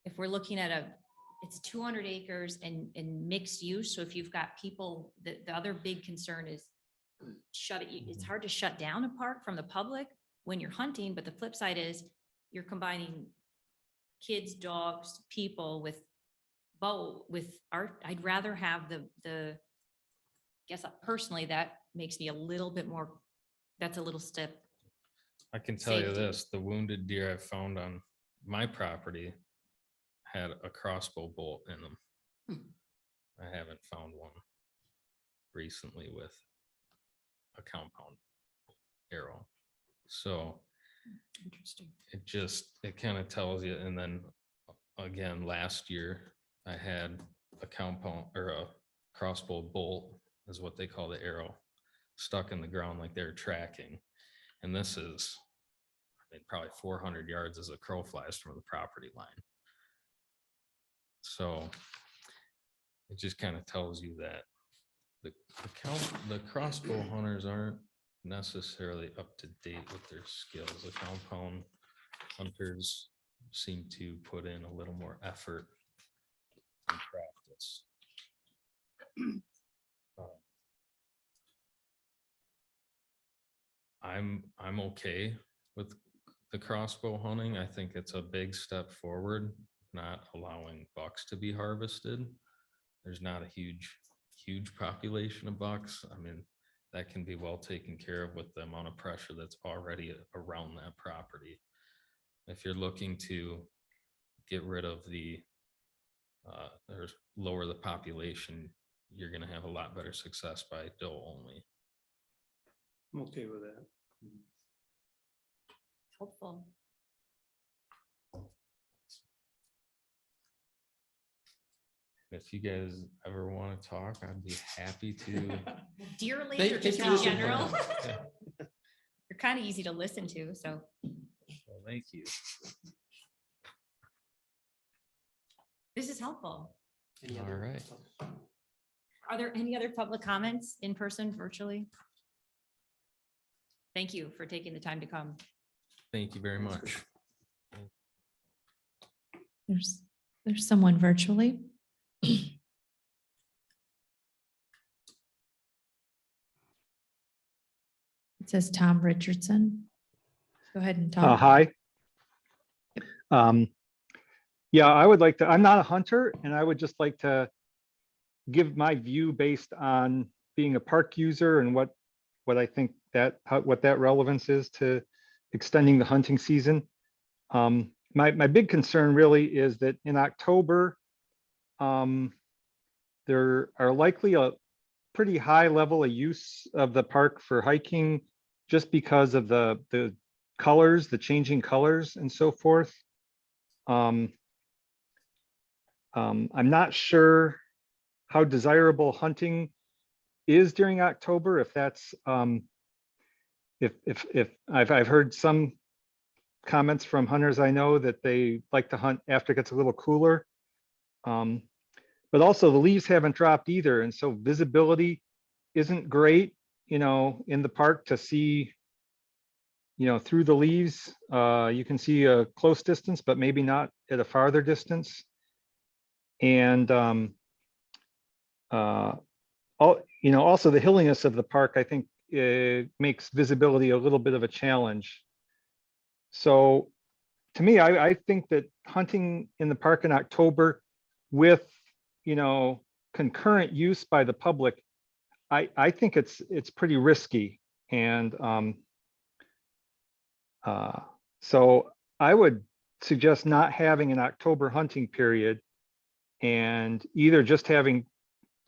if we're looking at it's 200 acres and mixed use. So if you've got people, the other big concern is it's hard to shut down a park from the public when you're hunting, but the flip side is you're combining kids, dogs, people with art. I'd rather have personally, that makes me a little bit more, that's a little step. I can tell you Safety. this, the wounded deer I found on my property had a crossbow bolt in them. I haven't found one recently with a compound arrow. So Interesting. it kind of tells you. And then again, last year I had a compound or a crossbow bolt is what they call the arrow, stuck in the ground like they're tracking. And this is, I mean, probably 400 yards as a crow flies from the property line. So it just kind of tells you that the crossbow hunters aren't necessarily up to date with their skills. The compound hunters seem to put in a little more effort and practice. I'm okay with the crossbow hunting. I think it's a big step forward, not allowing bucks to be harvested. There's not a huge population of bucks. I mean, that can be well taken care of with the amount of pressure that's already around that property. If you're looking to get rid of or lower the population, you're going to have a lot better success by doe only. I'm okay with that. Helpful. If you guys ever want to talk, I'd be happy to. Deer related Thank- or thank just you in for- general? Yeah. You're kind of easy to listen to, so. Well, thank you. This is helpful. All right. Are there any other public comments in person, virtually? Thank you for taking the time to come. Thank you very much. There's someone virtually. It says Tom Richardson. Go ahead and talk. Hi. Yeah, I would like to, I'm not a hunter, and I would just like to give my view based on being a park user and what I think what that relevance is to extending the hunting season. My big concern really is that in October, there are likely a pretty high level of use of the park for hiking just because of the colors, the changing colors and so forth. I'm not sure how desirable hunting is during October. If that's if I've heard some comments from hunters I know that they like to hunt after it gets a little cooler. But also the leaves haven't dropped either, and so visibility isn't great, in the park to see, through the leaves. You can see a close distance, but maybe not at a farther distance. And also the hilliness of the park, I think, makes visibility a little bit of a challenge. So to me, I think that hunting in the park in October with, concurrent use by the public, I think it's pretty risky. And so I would suggest not having an October hunting period and either just having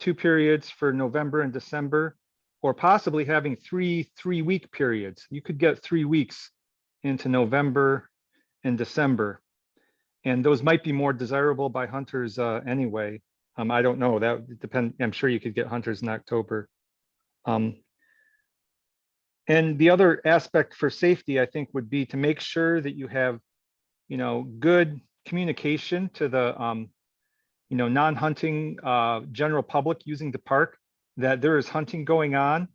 2 periods for November and December, or possibly having three-week periods. You could get 3 weeks into November and December, and those might be more desirable by hunters anyway. I don't know, that would depend. I'm sure you could get hunters in October. And the other aspect for safety, I think, would be to make sure that you have, good communication to the, non-hunting general public using the park, that there is hunting going on,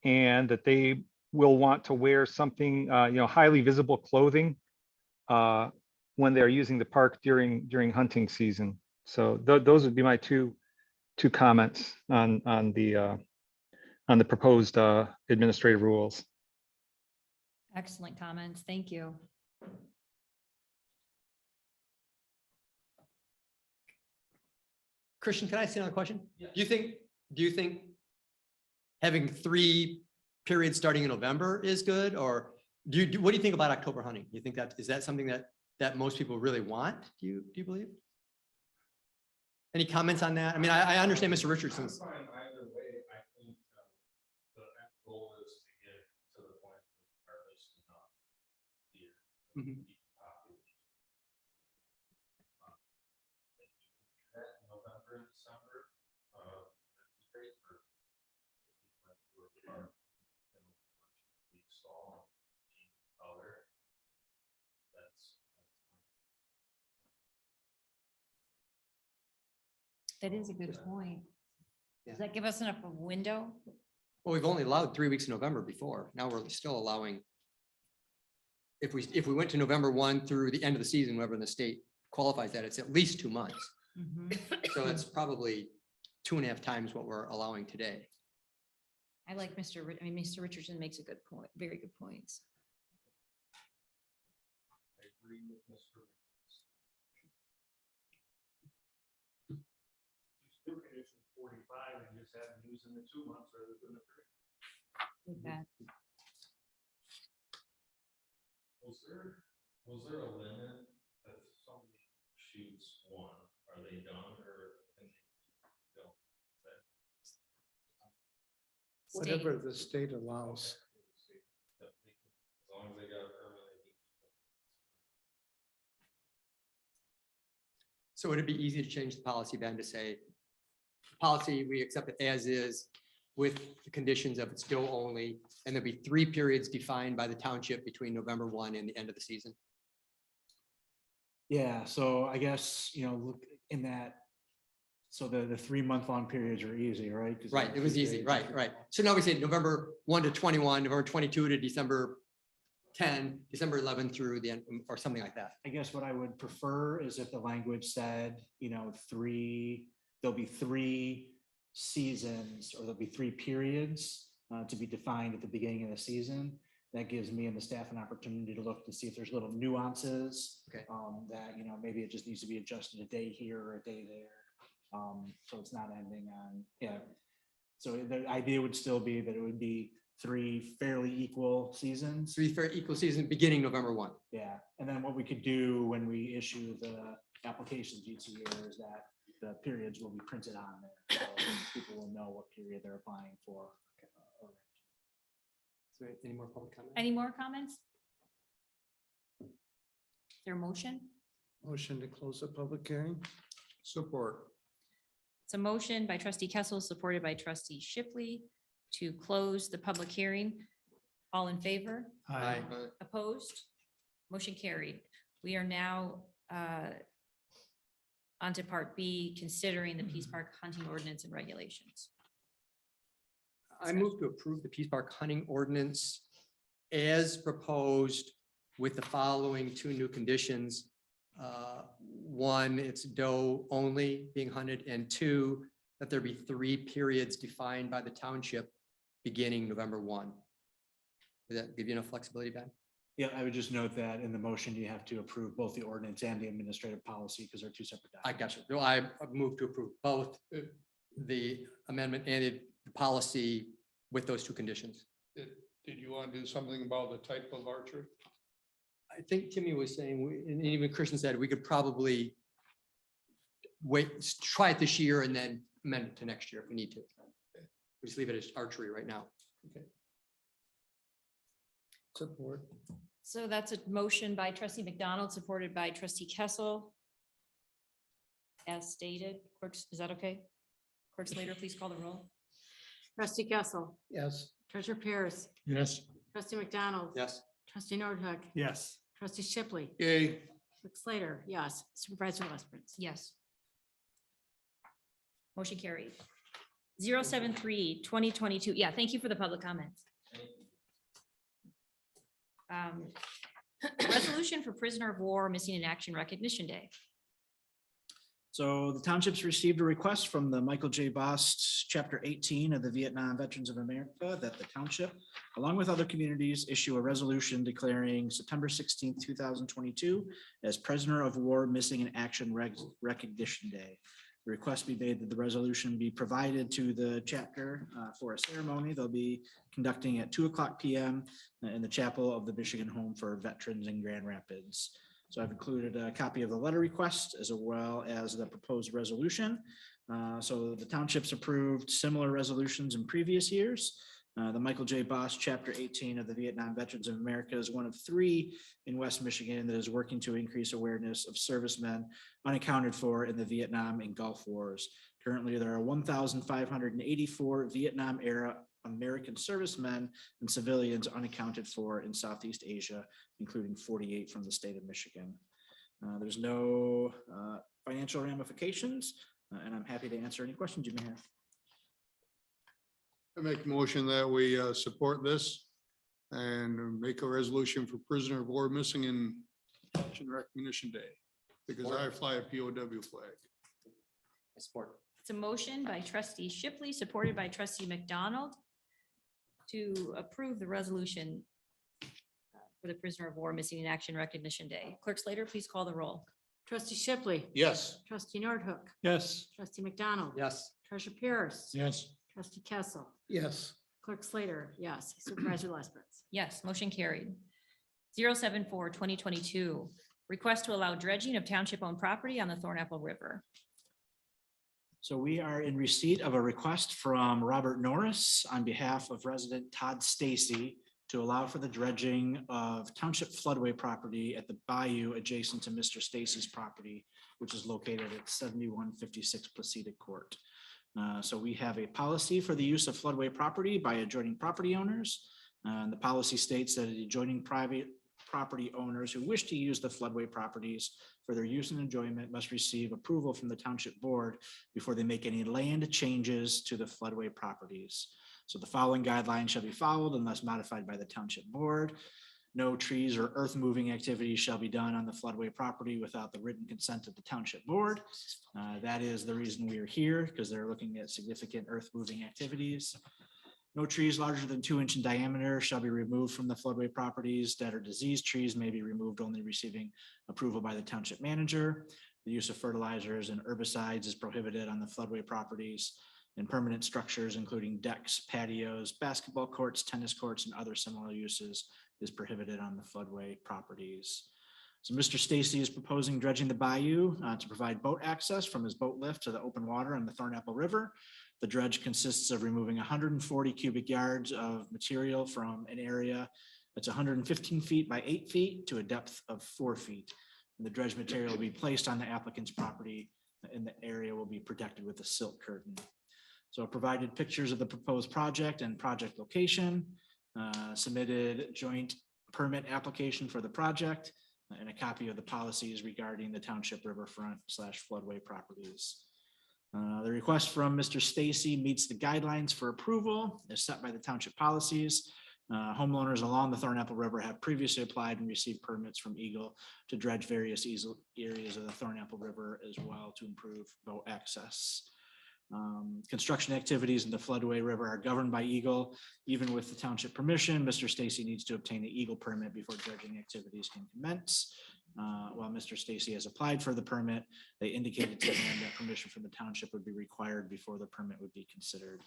and that they will want to wear something, highly visible clothing when they're using the park during hunting season. So those would be my two comments on the proposed administrative rules. Excellent comments. Thank you. Christian, can I ask you another question? Do you think having 3 periods starting in November is good? Or what do you think about October hunting? You think is that something that most people really want? Do you believe? Any comments on that? I mean, I understand Mr. Richardson's. Either way, I think the end goal is to get to the point of harvest enough deer. Mhm. November and December, it's great for people who are, stall and color. That is a good point. Yeah. Does that give us enough of a window? Well, we've only allowed 3 weeks in November before. Now we're still allowing. If we went to November 1 through the end of the season, wherever the state qualifies that, it's at least 2 months. So it's probably 2.5 times what we're allowing today. I like Mr. Mr. Richardson makes a good point, very good points. I agree with Mr. Still condition 45 and just have them using the 2 months rather than the 3. With that. Was there a limit that somebody shoots one? Are they done or can they go? Whatever the state allows. As long as they got a permit. They can keep it. So would it be easy to change the policy, Ben, to say, policy, we accept it as is with the conditions of it's doe only, and there'll be 3 periods defined by the township between November 1 and the end of the season? Yeah, so I guess, look in that, so the 3-month-long periods are easy, right? 'Cause Right, it was easy, right. So now we say November 1 to 21, November 22 to December 10, December 11 through the end, or something like that. I guess what I would prefer is if the language said, there'll be 3 seasons, or there'll be 3 periods to be defined at the beginning of the season. That gives me and the staff an opportunity to look to see if there's little nuances. Okay. That, maybe it just needs to be adjusted a day here or a day there. So it's not ending on, So the idea would still be that it would be 3 fairly equal seasons. 3 fair equal season beginning November 1. Yeah, and then what we could do when we issue the applications each year is that the periods will be printed on there. So people will know what period they're applying for. So any more public comment? Any more comments? Is there a motion? Motion to close the public hearing. Support. It's a motion by trustee Kessel, supported by trustee Shipley to close the public hearing. All in favor? Aye. Opposed? Motion carried. We are now on to part B, considering the Peace Park hunting ordinance and regulations. I move to approve the Peace Park hunting ordinance as proposed with the following 2 new conditions. 1, it's doe only being hunted, and 2, that there be 3 periods defined by the township beginning November 1. Does that give you enough flexibility, Ben? Yeah, I would just note that in the motion, you have to approve both the ordinance and the administrative policy because they're 2 separate I documents. got you. No, I move to approve both the amendment and the policy with those 2 conditions. Did you want to do something about the type of archery? I think Timmy was saying, and even Christian said, we could probably try it this year and then amend it to next year if we need to. We just leave it as archery right now. Okay. Support. So that's a motion by trustee McDonald, supported by trustee Kessel. As stated, clerks, is that okay? Clerk Slater, please call the roll. Trustee Kessel, Yes. Treasurer Pierce, Yes. trustee McDonald. Yes. Trustee Nordhook, Yes. trustee Shipley, Yay. Clerk Slater, yes, Supervisor Lesbrunz. Yes. Motion carried. 073-2022. Yeah, thank you for the public comments. Resolution for prisoner of war missing in action recognition day. So the townships received a request from the Michael J. Bost, Chapter 18 of the Vietnam Veterans of America, that the township, along with other communities, issue a resolution declaring September 16th, 2022 as prisoner of war missing in action recognition day. The request be made that the resolution be provided to the chapter for a ceremony. They'll be conducting at 2:00 p.m. in the chapel of the Michigan Home for Veterans in Grand Rapids. So I've included a copy of the letter request as well as the proposed resolution. So the townships approved similar resolutions in previous years. The Michael J. Bost, Chapter 18 of the Vietnam Veterans of America, is one of 3 in West Michigan that is working to increase awareness of servicemen unaccounted for in the Vietnam and Gulf Wars. Currently, there are 1,584 Vietnam-era American servicemen and civilians unaccounted for in Southeast Asia, including 48 from the state of Michigan. There's no financial ramifications, and I'm happy to answer any questions you may have. I make a motion that we support this and make a resolution for prisoner of war missing in action recognition day, because I fly a POW flag. I support. It's a motion by trustee Shipley, supported by trustee McDonald, to approve the resolution for the prisoner of war missing in action recognition day. Clerk Slater, please call the roll. Trustee Shipley. Yes. Trustee Nordhook. Yes. Trustee McDonald. Yes. Treasurer Pierce. Yes. Trustee Kessel. Yes. Clerk Slater, yes. Supervisor Lesbrunz. Yes, motion carried. 074-2022, request to allow dredging of township-owned property on the Thornapple River. So we are in receipt of a request from Robert Norris on behalf of resident Todd Stacy to allow for the dredging of township floodway property at the bayou adjacent to Mr. Stacy's property, which is located at 7156 Placida Court. So we have a policy for the use of floodway property by adjoining property owners. And the policy states that adjoining private property owners who wish to use the floodway properties for their use and enjoyment must receive approval from the township board before they make any land changes to the floodway properties. So the following guidelines shall be followed unless modified by the township board. No trees or earth moving activities shall be done on the floodway property without the written consent of the township board. That is the reason we are here, because they're looking at significant earth moving activities. No trees larger than 2 inches in diameter shall be removed from the floodway properties. Dead or diseased trees may be removed only receiving approval by the township manager. The use of fertilizers and herbicides is prohibited on the floodway properties, and permanent structures, including decks, patios, basketball courts, tennis courts, and other similar uses is prohibited on the floodway properties. So Mr. Stacy is proposing dredging the bayou to provide boat access from his boat lift to the open water on the Thornapple River. The dredge consists of removing 140 cubic yards of material from an area that's 115 feet by 8 feet to a depth of 4 feet. And the dredge material will be placed on the applicant's property, and the area will be protected with a silt curtain. So I provided pictures of the proposed project and project location, submitted joint permit application for the project, and a copy of the policies regarding the township riverfront / floodway properties. The request from Mr. Stacy meets the guidelines for approval as set by the township policies. Homeowners along the Thornapple River have previously applied and received permits from Eagle to dredge various areas of the Thornapple River as well to improve boat access. Construction activities in the floodway river are governed by Eagle. Even with the township permission, Mr. Stacy needs to obtain the Eagle permit before dredging activities can commence. While Mr. Stacy has applied for the permit, they indicated to him that permission from the township would be required before the permit would be considered.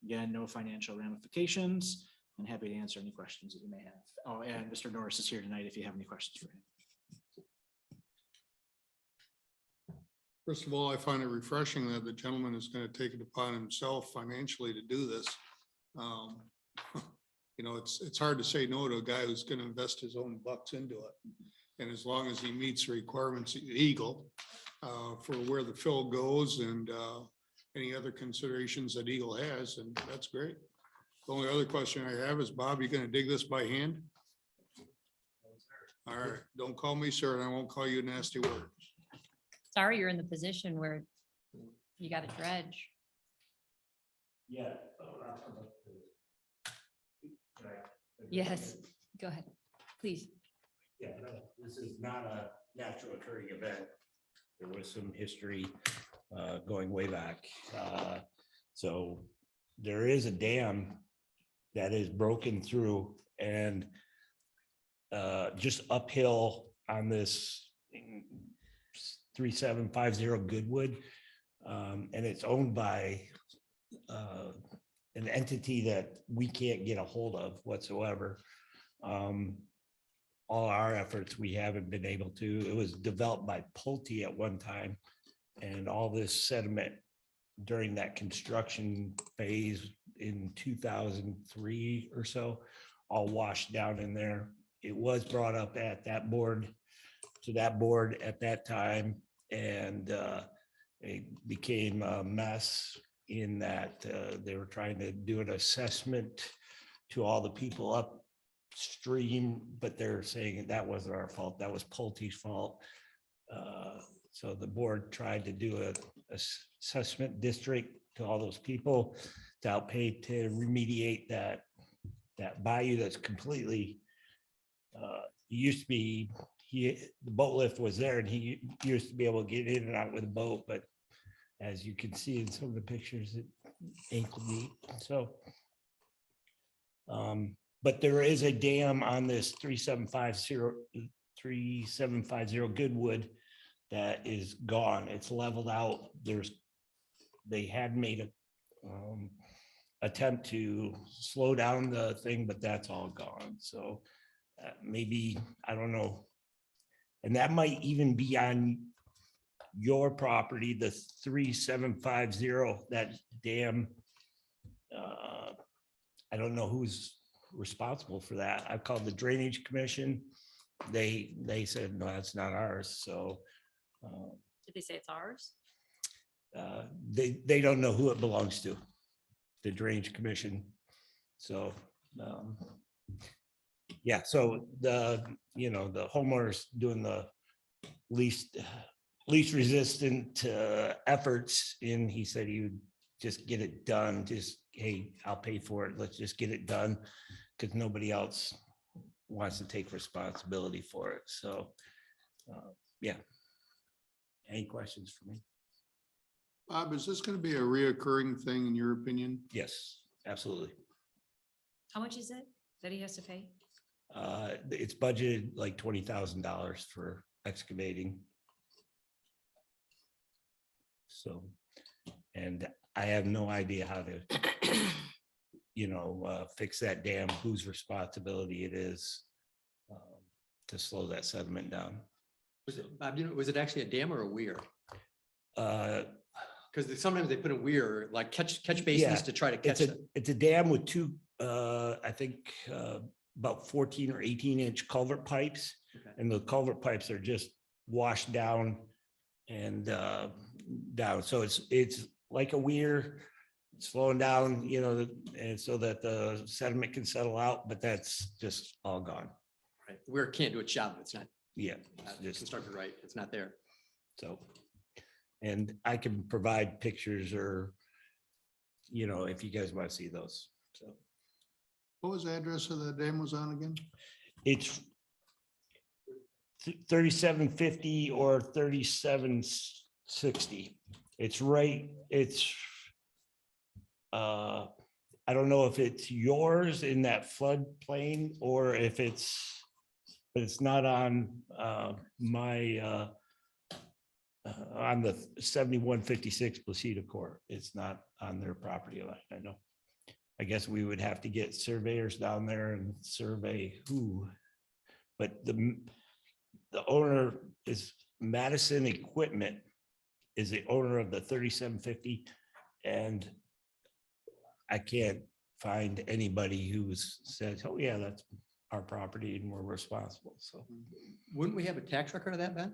Again, no financial ramifications, and happy to answer any questions that you may have. Oh, and Mr. Norris is here tonight if you have any questions for him. First of all, I find it refreshing that the gentleman is going to take it upon himself financially to do this. You know, it's hard to say no to a guy who's going to invest his own bucks into it. And as long as he meets the requirements of Eagle for where the fill goes and any other considerations that Eagle has, and that's great. The only other question I have is, Bob, you going to dig this by hand? All right, don't call me sir, and I won't call you a nasty word. Sorry, you're in the position where you got to dredge. Yeah. Yes, go ahead, please. Yeah, no, this is not a natural occurring event. There was some history going way back. So there is a dam that is broken through and just uphill on this 3750 Goodwood. And it's owned by an entity that we can't get a hold of whatsoever. All our efforts, we haven't been able to. It was developed by Pulte at one time, and all this sediment during that construction phase in 2003 or so, all washed down in there. It was brought up at that board, to that board at that time, and it became a mess in that they were trying to do an assessment to all the people upstream, but they're saying that wasn't our fault. That was Pulte's fault. So the board tried to do a assessment district to all those people to help pay to remediate that bayou that's completely used to be, the boat lift was there and he used to be able to get in and out with a boat, but as you can see in some of the pictures, it ankle deep. So, but there is a dam on this 3750 Goodwood that is gone. It's leveled out. They had made a attempt to slow down the thing, but that's all gone. So maybe, I don't know. And that might even be on your property, the 3750, that dam. I don't know who's responsible for that. I've called the Drainage Commission. They said, no, that's not ours. So Did they say it's ours? they don't know who it belongs to, the Drainage Commission. So yeah, so the homeowners doing the least resistant efforts, and he said he would just get it done. Just, hey, I'll pay for it. Let's just get it done, because nobody else wants to take responsibility for it. So yeah. Any questions for me? Bob, is this going to be a reoccurring thing in your opinion? Yes, absolutely. How much is it that he has to pay? It's budgeted like $20,000 for excavating. So, and I have no idea how to, fix that dam, whose responsibility it is to slow that sediment down. Was it, Bob, was it actually a dam or a weir? Because sometimes they put a weir, like catch basins to try to catch it. It's a dam with two, I think, about 14 or 18-inch culvert pipes. Okay. And the culvert pipes are just washed down and down. So it's like a weir, slowing down, and so that the sediment can settle out, but that's just all gone. Right. The weir can't do its job. It's not. Yeah. Just constructed right. It's not there. So, and I can provide pictures or, if you guys want to see those. So What was the address of the dam was on again? it's 3750 or 3760. It's right. I don't know if it's yours in that floodplain or if but it's not on my on the 7156 Placida Court. It's not on their property line. I know. I guess we would have to get surveyors down there and survey who, but the owner is Madison Equipment is the owner of the 3750, and I can't find anybody who says, oh yeah, that's our property and we're responsible. So wouldn't we have a tax record of that, Ben?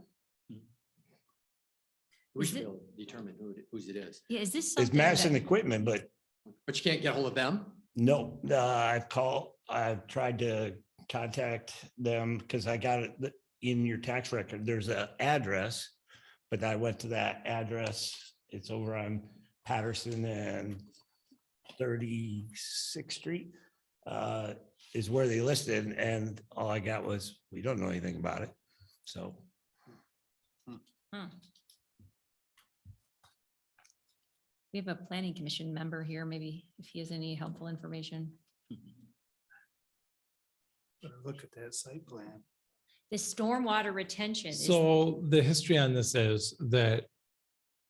We should be able to determine whose it is. Yeah, is this it's something Madison that- Equipment, but you can't get a hold of them? no, I've tried to contact them because I got it in your tax record. There's an address, but I went to that address. It's over on Patterson and 36th Street is where they listed, and all I got was, we don't know anything about it. So We have a planning commission member here, maybe if he has any helpful information. Better look at that site plan. This stormwater retention is. So the history on this is that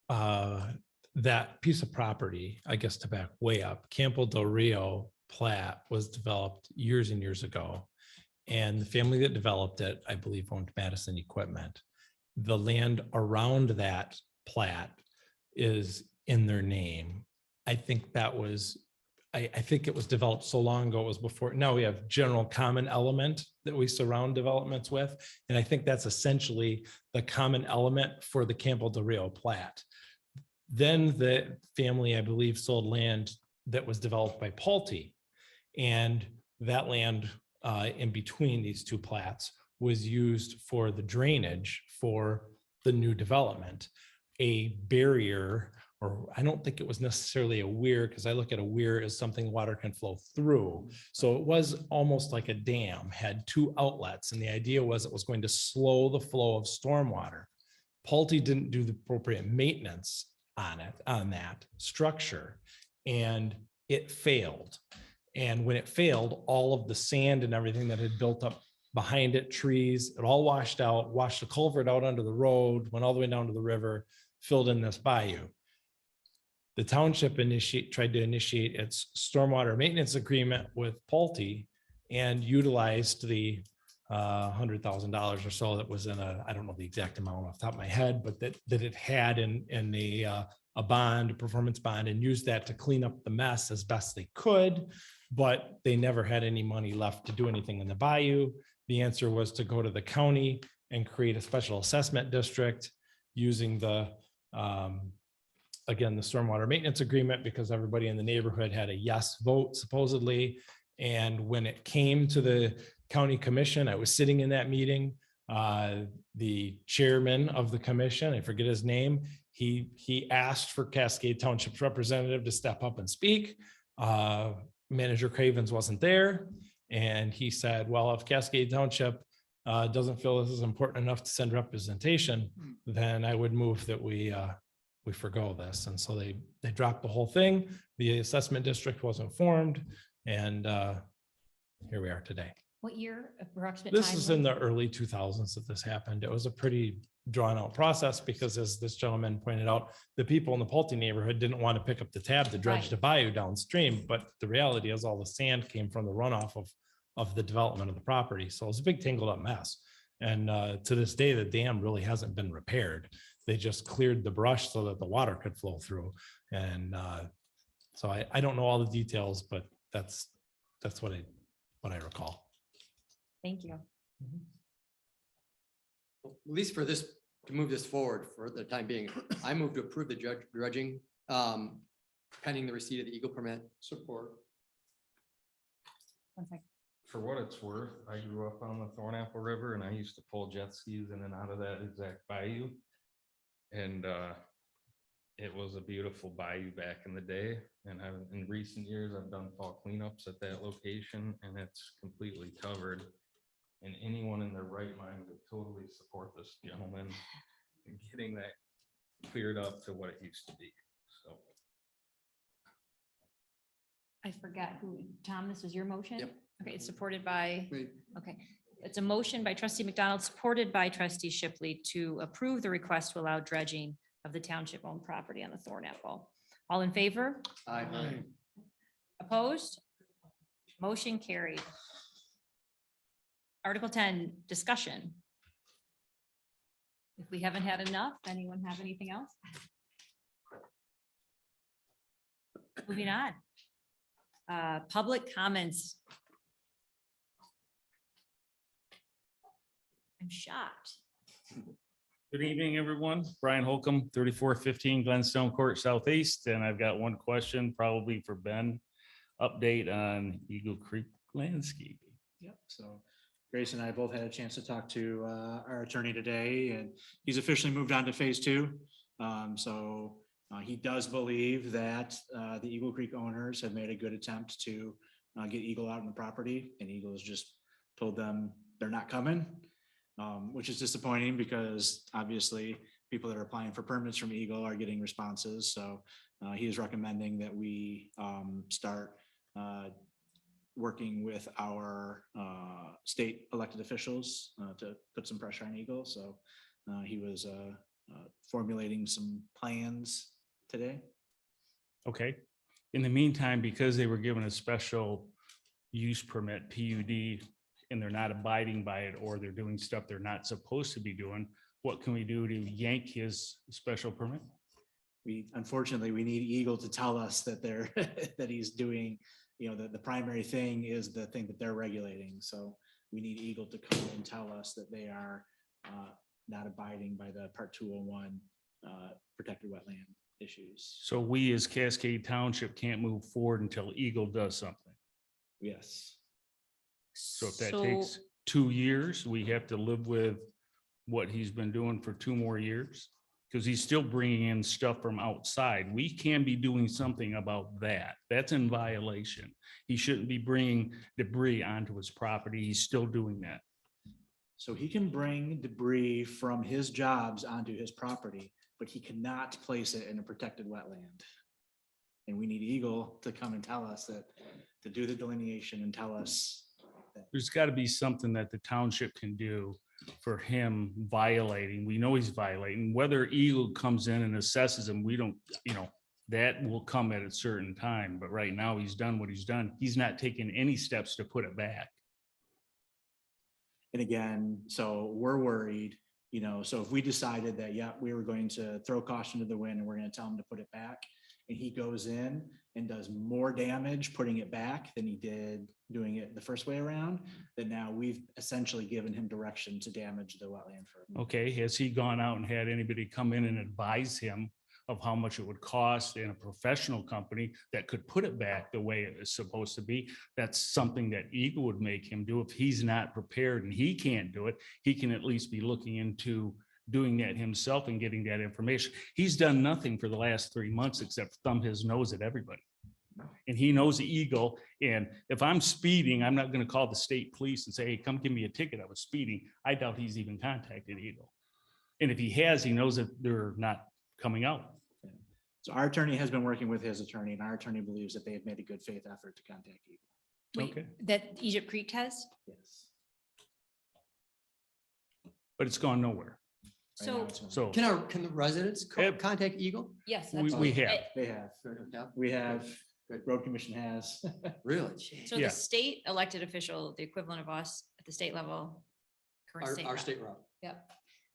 that piece of property, I guess to back way up, Campo del Rio plat was developed years and years ago. And the family that developed it, I believe, owned Madison Equipment. The land around that plat is in their name. I think that was, I think it was developed so long ago, it was before, now we have general common element that we surround developments with. And I think that's essentially the common element for the Campo del Rio plat. Then the family, I believe, sold land that was developed by Pulte. And that land in between these two plats was used for the drainage for the new development. A barrier, or I don't think it was necessarily a weir, because I look at a weir as something water can flow through. So it was almost like a dam, had two outlets. And the idea was it was going to slow the flow of stormwater. Pulte didn't do the appropriate maintenance on it, on that structure, and it failed. And when it failed, all of the sand and everything that had built up behind it, trees, it all washed out, washed the culvert out under the road, went all the way down to the river, filled in this bayou. The township tried to initiate its stormwater maintenance agreement with Pulte and utilized the $100,000 or so that was in I don't know the exact amount off the top of my head, but that it had in a bond, a performance bond, and used that to clean up the mess as best they could. But they never had any money left to do anything in the bayou. The answer was to go to the county and create a special assessment district using the again, the stormwater maintenance agreement, because everybody in the neighborhood had a yes vote supposedly. And when it came to the county commission, I was sitting in that meeting. The chairman of the commission, I forget his name, he asked for Cascade Township's representative to step up and speak. Manager Cravens wasn't there. And he said, well, if Cascade Township doesn't feel this is important enough to send representation, then I would move that we forgo this. And so they dropped the whole thing. The assessment district wasn't formed, and here we are today. What year approximate? This is in the early 2000s that this happened. It was a pretty drawn out process because, as this gentleman pointed out, the people in the Pulte neighborhood didn't want to pick up the tab to dredge the bayou downstream. But the reality is all the sand came from the runoff of the development of the property. So it was a big tangled up mess. And to this day, the dam really hasn't been repaired. They just cleared the brush so that the water could flow through. And so I don't know all the details, but that's what I recall. Thank you. At least for this, to move this forward for the time being, I move to approve the dredging pending the receipt of the Eagle permit. Support. For what it's worth, I grew up on the Thornapple River and I used to pull jet skis in and out of that exact bayou. And it was a beautiful bayou back in the day. And in recent years, I've done fall cleanups at that location and it's completely covered. And anyone in their right mind would totally support this gentleman in getting that cleared up to what it used to be. So. I forgot who, Tom, this was your motion? Yep. Okay, it's supported by, Me. okay. It's a motion by trustee McDonald, supported by trustee Shipley to approve the request to allow dredging of the township owned property on the Thornapple. All in favor? Aye. Opposed? Motion carried. Article 10, discussion. If we haven't had enough, anyone have anything else? Moving on. Public comments. I'm shocked. Good evening, everyone. Brian Holcomb, 3415 Glenstone Court Southeast, and I've got one question probably for Ben. Update on Eagle Creek landscaping. Yep, so Grace and I both had a chance to talk to our attorney today, and he's officially moved on to phase 2. So He does believe that the Eagle Creek owners have made a good attempt to get Eagle out on the property, and Eagle has just told them they're not coming, which is disappointing because obviously people that are applying for permits from Eagle are getting responses. So he is recommending that we start working with our state elected officials to put some pressure on Eagle. So he was formulating some plans today. Okay. In the meantime, because they were given a special use permit, PUD, and they're not abiding by it, or they're doing stuff they're not supposed to be doing, what can we do to yank his special permit? Unfortunately, we need Eagle to tell us that they're, that he's doing, the primary thing is the thing that they're regulating. So we need Eagle to come and tell us that they are not abiding by the Part 201 protected wetland issues. So we as Cascade Township can't move forward until Eagle does something. Yes. So if that takes 2 years, we have to live with what he's been doing for 2 more years, because he's still bringing in stuff from outside. We can be doing something about that. That's in violation. He shouldn't be bringing debris onto his property. He's still doing that. So he can bring debris from his jobs onto his property, but he cannot place it in a protected wetland. And we need Eagle to come and tell us that, to do the delineation and tell us. There's got to be something that the township can do for him violating. We know he's violating. Whether Eagle comes in and assesses him, we don't, that will come at a certain time. But right now he's done what he's done. He's not taking any steps to put it back. And again, so we're worried, so if we decided that, yeah, we were going to throw caution to the wind and we're going to tell him to put it back, and he goes in and does more damage putting it back than he did doing it the first way around, then now we've essentially given him direction to damage the wetland further. Okay, has he gone out and had anybody come in and advise him of how much it would cost in a professional company that could put it back the way it is supposed to be? That's something that Eagle would make him do. If he's not prepared and he can't do it, he can at least be looking into doing that himself and getting that information. He's done nothing for the last 3 months except thumb his nose at everybody. And he knows Eagle. And if I'm speeding, I'm not going to call the state police and say, hey, come give me a ticket. I was speeding. I doubt he's even contacted Eagle. And if he has, he knows that they're not coming out. So our attorney has been working with his attorney, and our attorney believes that they have made a good faith effort to contact Eagle. Wait, Okay. that Egypt Creek has? Yes. But it's gone nowhere. So, So Can the residents contact Eagle? yes. we have. They have. We have. Road Commission has. Really? So Yeah. the state elected official, the equivalent of us at the state level. current Our rep. state rep. Yep.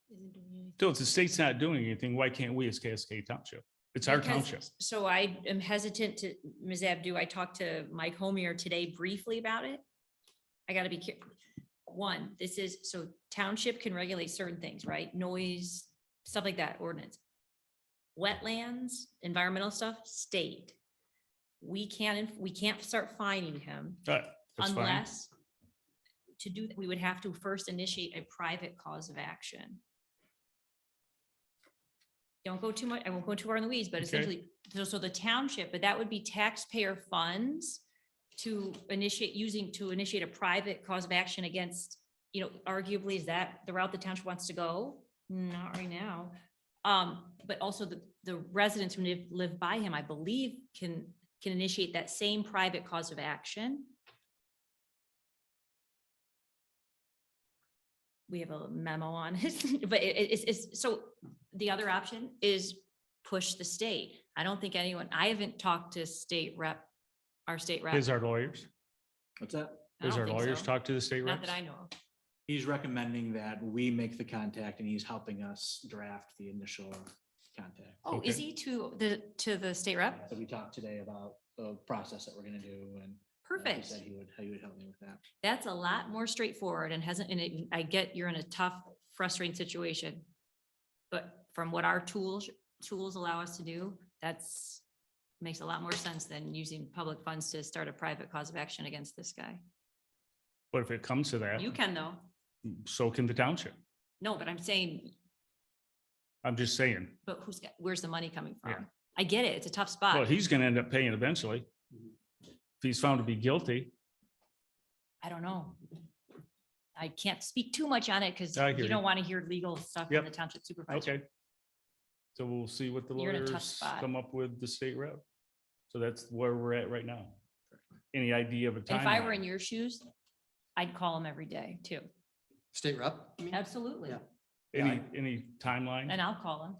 Isn't doing anything. So if the state's not doing anything, why can't we as Cascade Township? It's our Because- township. So I am hesitant to, Ms. Abdu, I talked to Mike Homier today briefly about it. I gotta be careful. One, this is, so township can regulate certain things, right? Noise, stuff like that, ordinance. Wetlands, environmental stuff, state. We can't start fining him That's fine. unless to do, we would have to first initiate a private cause of action. Don't go too much, I won't go too far in the weeds, but Okay. essentially, so the township, but that would be taxpayer funds to initiate a private cause of action against, arguably, is that the route the township wants to go? Not right now. But also the residents who live by him, I believe, can initiate that same private cause of action. We have a memo on it, but it's, so the other option is push the state. I don't think I haven't talked to our state rep. Is our lawyers? What's that? I Is don't our think lawyers so. talk to the state Not reps? that I know of. He's recommending that we make the contact, and he's helping us draft the initial contact. Oh, is he to the state rep? So we talked today about the process that we're gonna do, and he Perfect. said he would help me with that. That's a lot more straightforward and I get you're in a tough, frustrating situation. But from what our tools allow us to do, makes a lot more sense than using public funds to start a private cause of action against this guy. But if it comes to that, You can though. so can the township. No, but I'm saying, I'm just saying. but where's the money coming Yeah. from? I get it. It's a tough Well, spot. he's gonna end up paying eventually. If he's found to be guilty. I don't know. I can't speak too much on it because I hear you you. don't want to hear legal stuff Yep. from the township supervisor. Okay. So we'll see what the You're in a tough lawyers spot. come up with the state rep. So that's where we're at right now. Any idea of a And if I were timeline? in your shoes, I'd call him every day too. State rep? I mean, Absolutely. Yeah. Any timeline? And I'll call him.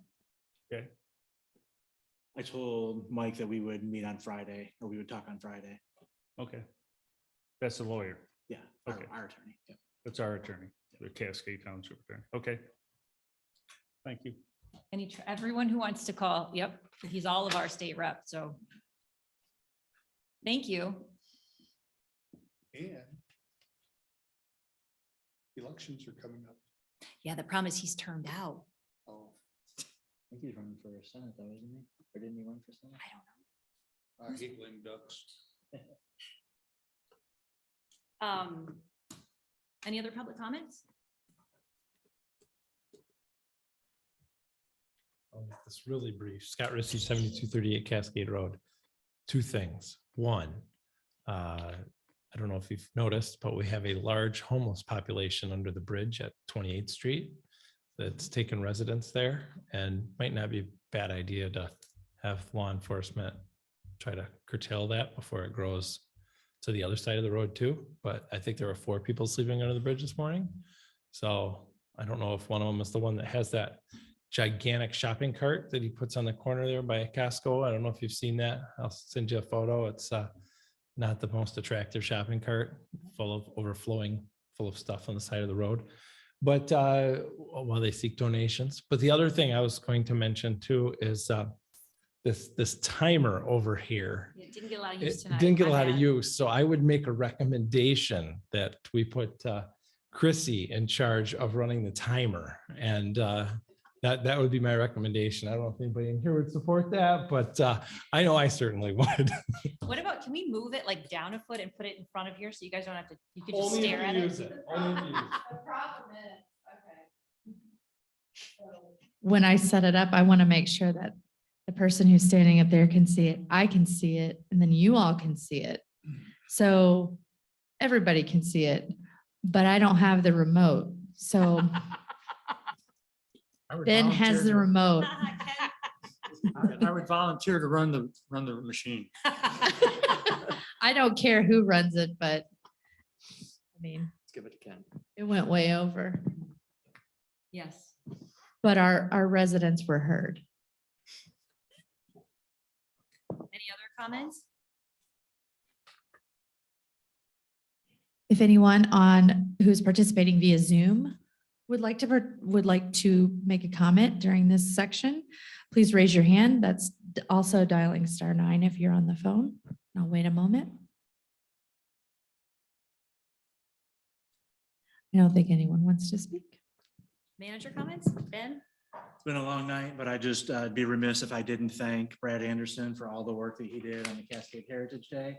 Okay, I told Mike that we would meet on Friday, or we would talk on Friday. okay. That's the lawyer. Yeah, Okay. our attorney. Yeah. That's our attorney, the Cascade Township attorney. Okay. Thank you. Everyone who wants to call, yep, he's all of our state rep, so. Thank you. And elections are coming up. Yeah, the problem is he's turned out. Oh, I think he's running for Senate, though, isn't he? Or didn't he run for Senate? I don't know. I hate lame ducks. Any other public comments? It's really brief. Scott Rissy, 7238 Cascade Road. Two things. One, I don't know if you've noticed, but we have a large homeless population under the bridge at 28th Street that's taken residence there, and might not be a bad idea to have law enforcement try to curtail that before it grows to the other side of the road too. But I think there were 4 people sleeping under the bridge this morning. So I don't know if one of them is the one that has that gigantic shopping cart that he puts on the corner there by Costco. I don't know if you've seen that. I'll send you a photo. It's not the most attractive shopping cart, full of overflowing, full of stuff on the side of the road. But while they seek donations. But the other thing I was going to mention too is this timer over here. It didn't get a lot of It use tonight. didn't get a My lot of bad. use, so I would make a recommendation that we put Chrissy in charge of running the timer, and that would be my recommendation. I don't know if anybody in here would support that, but I know I certainly would. What about, can we move it like down a foot and put it in front of here so you guys don't have to, you could just Only if stare you at use it? Only if you use When I set it up, I want to make sure that the person who's standing up there can see it, I can see it, and then you all can see it. So everybody can see it, but I don't have the remote. So I would Ben has the volunteer remote. I would volunteer to run the machine. I don't care who runs it, but I mean, Let's give it to Ken. it went way over, Yes. but our residents were heard. Any other comments? If anyone who's participating via Zoom would like to make a comment during this section, please raise your hand. That's also dialing *9 if you're on the phone. I'll wait a moment. I don't think anyone wants to speak. Manager comments? Ben? It's been a long night, but I just be remiss if I didn't thank Brad Anderson for all the work that he did on the Cascade Heritage Day.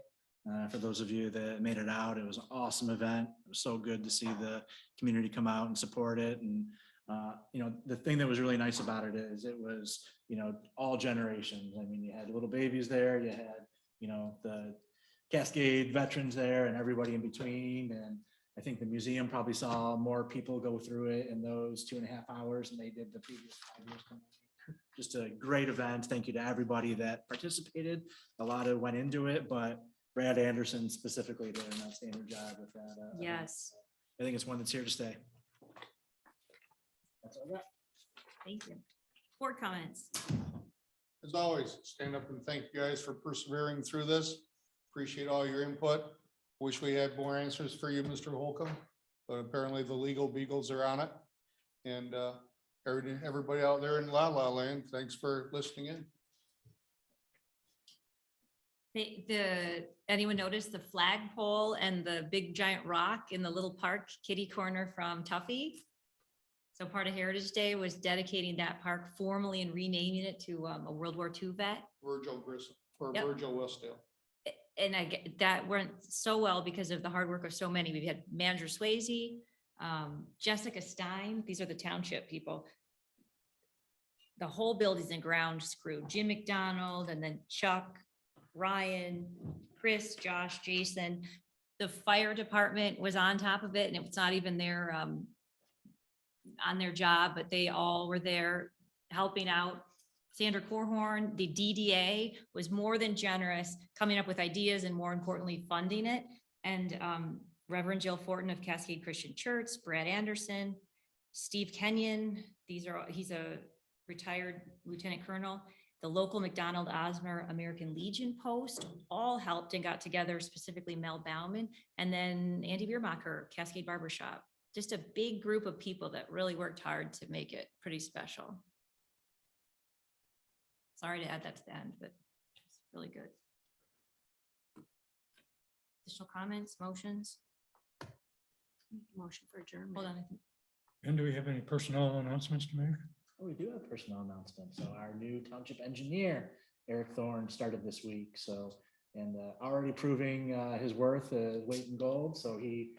For those of you that made it out, it was an awesome event. It was so good to see the community come out and support it. And the thing that was really nice about it is it was, all generations. I mean, you had little babies there, you had, the Cascade veterans there and everybody in between. And I think the museum probably saw more people go through it in those 2.5 hours than they did the previous 5 years. Just a great event. Thank you to everybody that participated. A lot of went into it, but Brad Anderson specifically did an outstanding job with that. Yes. I think it's one that's here to stay. That's all I got. Thank you. Board comments? As always, stand up and thank you guys for persevering through this. Appreciate all your input. Wish we had more answers for you, Mr. Holcomb, but apparently the legal beagles are on it. And everybody out there in La La Land, thanks for listening in. Anyone notice the flagpole and the big giant rock in the little park kitty corner from Tuffy? So part of Heritage Day was dedicating that park formally and renaming it to a World War II vet. Virgil Grissom or Yep. Virgil Westdale. And that went so well because of the hard work of so many. We've had Manager Swayze, Jessica Stein. These are the township people. the whole buildings and grounds crew, Jim McDonald, and then Chuck, Ryan, Chris, Josh, Jason. The fire department was on top of it, and it's not even their, on their job, but they all were there helping out. Sandra Corhorn, the DDA was more than generous, coming up with ideas and more importantly, funding it. And Reverend Jill Fortin of Cascade Christian Church, Brad Anderson, Steve Kenyon, he's a retired lieutenant colonel. The local McDonald Osmer American Legion post all helped and got together, specifically Mel Bauman, and then Andy Biermacher, Cascade Barbershop. Just a big group of people that really worked hard to make it pretty special. Sorry to add that to the end, but it's really good. Additional comments, motions? Motion for adjournment. Hold on. And do we have any personnel announcements to make? Oh, we do have personnel announcements. So our new township engineer, Eric Thorne, started this week. So, and already proving his worth is weight in gold. So we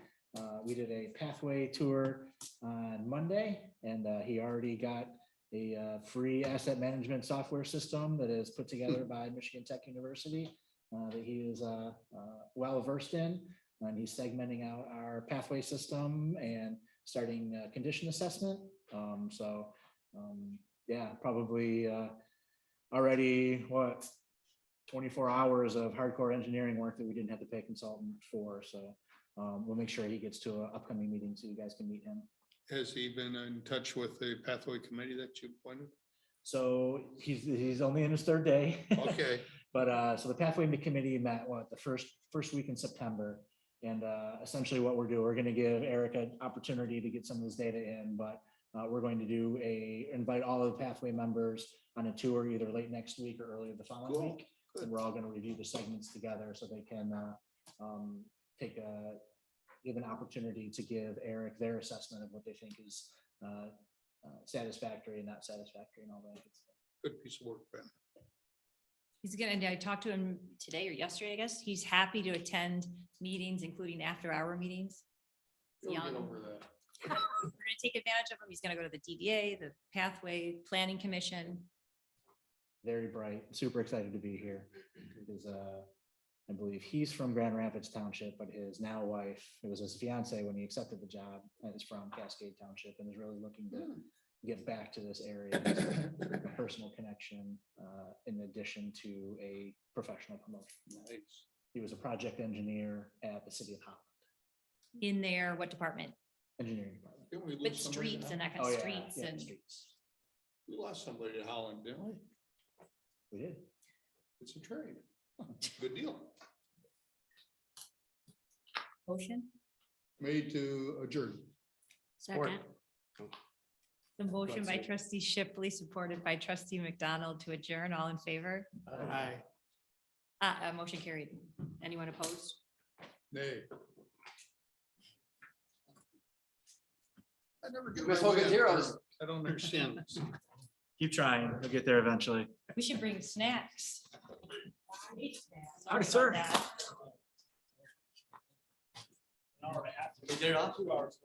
did a pathway tour on Monday, and he already got a free asset management software system that is put together by Michigan Tech University that he is well versed in. And he's segmenting out our pathway system and starting condition assessment. Yeah, probably already 24 hours of hardcore engineering work that we didn't have to pay a consultant for. So we'll make sure he gets to an upcoming meeting so you guys can meet him. Has he been in touch with the pathway committee that you appointed? So he's only in his third day. Okay. But so the pathway committee met the first week in September. And essentially what we're doing, we're going to give Eric an opportunity to get some of this data in, but we're going to invite all of the pathway members on a tour either late next week or early the following week. And we're all going to review the segments together so they can give an opportunity to give Eric their assessment of what they think is satisfactory and not satisfactory and all that good stuff. Good piece of work, Ben. He's gonna, I talked to him today or yesterday, I guess. He's happy to attend meetings, including after-hour meetings. He'll get Young. over that. We're gonna take advantage of him. He's gonna go to the DDA, the Pathway Planning Commission. Very bright, super excited to be here. Because I believe he's from Grand Rapids Township, but his now wife, it was his fiance when he accepted the job, and is from Cascade Township and is really looking to get back to this area. A personal connection in addition to a professional promotion. Nice. He was a project engineer at the city of Holland, In there, what department? engineering department. Didn't we lose But somebody to streets and Holland? that kind Oh, of yeah, streets yeah, and. streets. We lost somebody to Holland, didn't we? We did. It's a trade. Good deal. Motion? Made to adjourn. Second. The motion by trustee Shipley, supported by trustee McDonald to adjourn. All in favor? Aye. Motion carried. Anyone opposed? Nay. I never get Miss my way Hogan on zeros. adjourn. I don't understand this. Keep trying. We'll get there eventually. We should bring snacks. All right, sir. Sorry about that. We did it all 2 hours.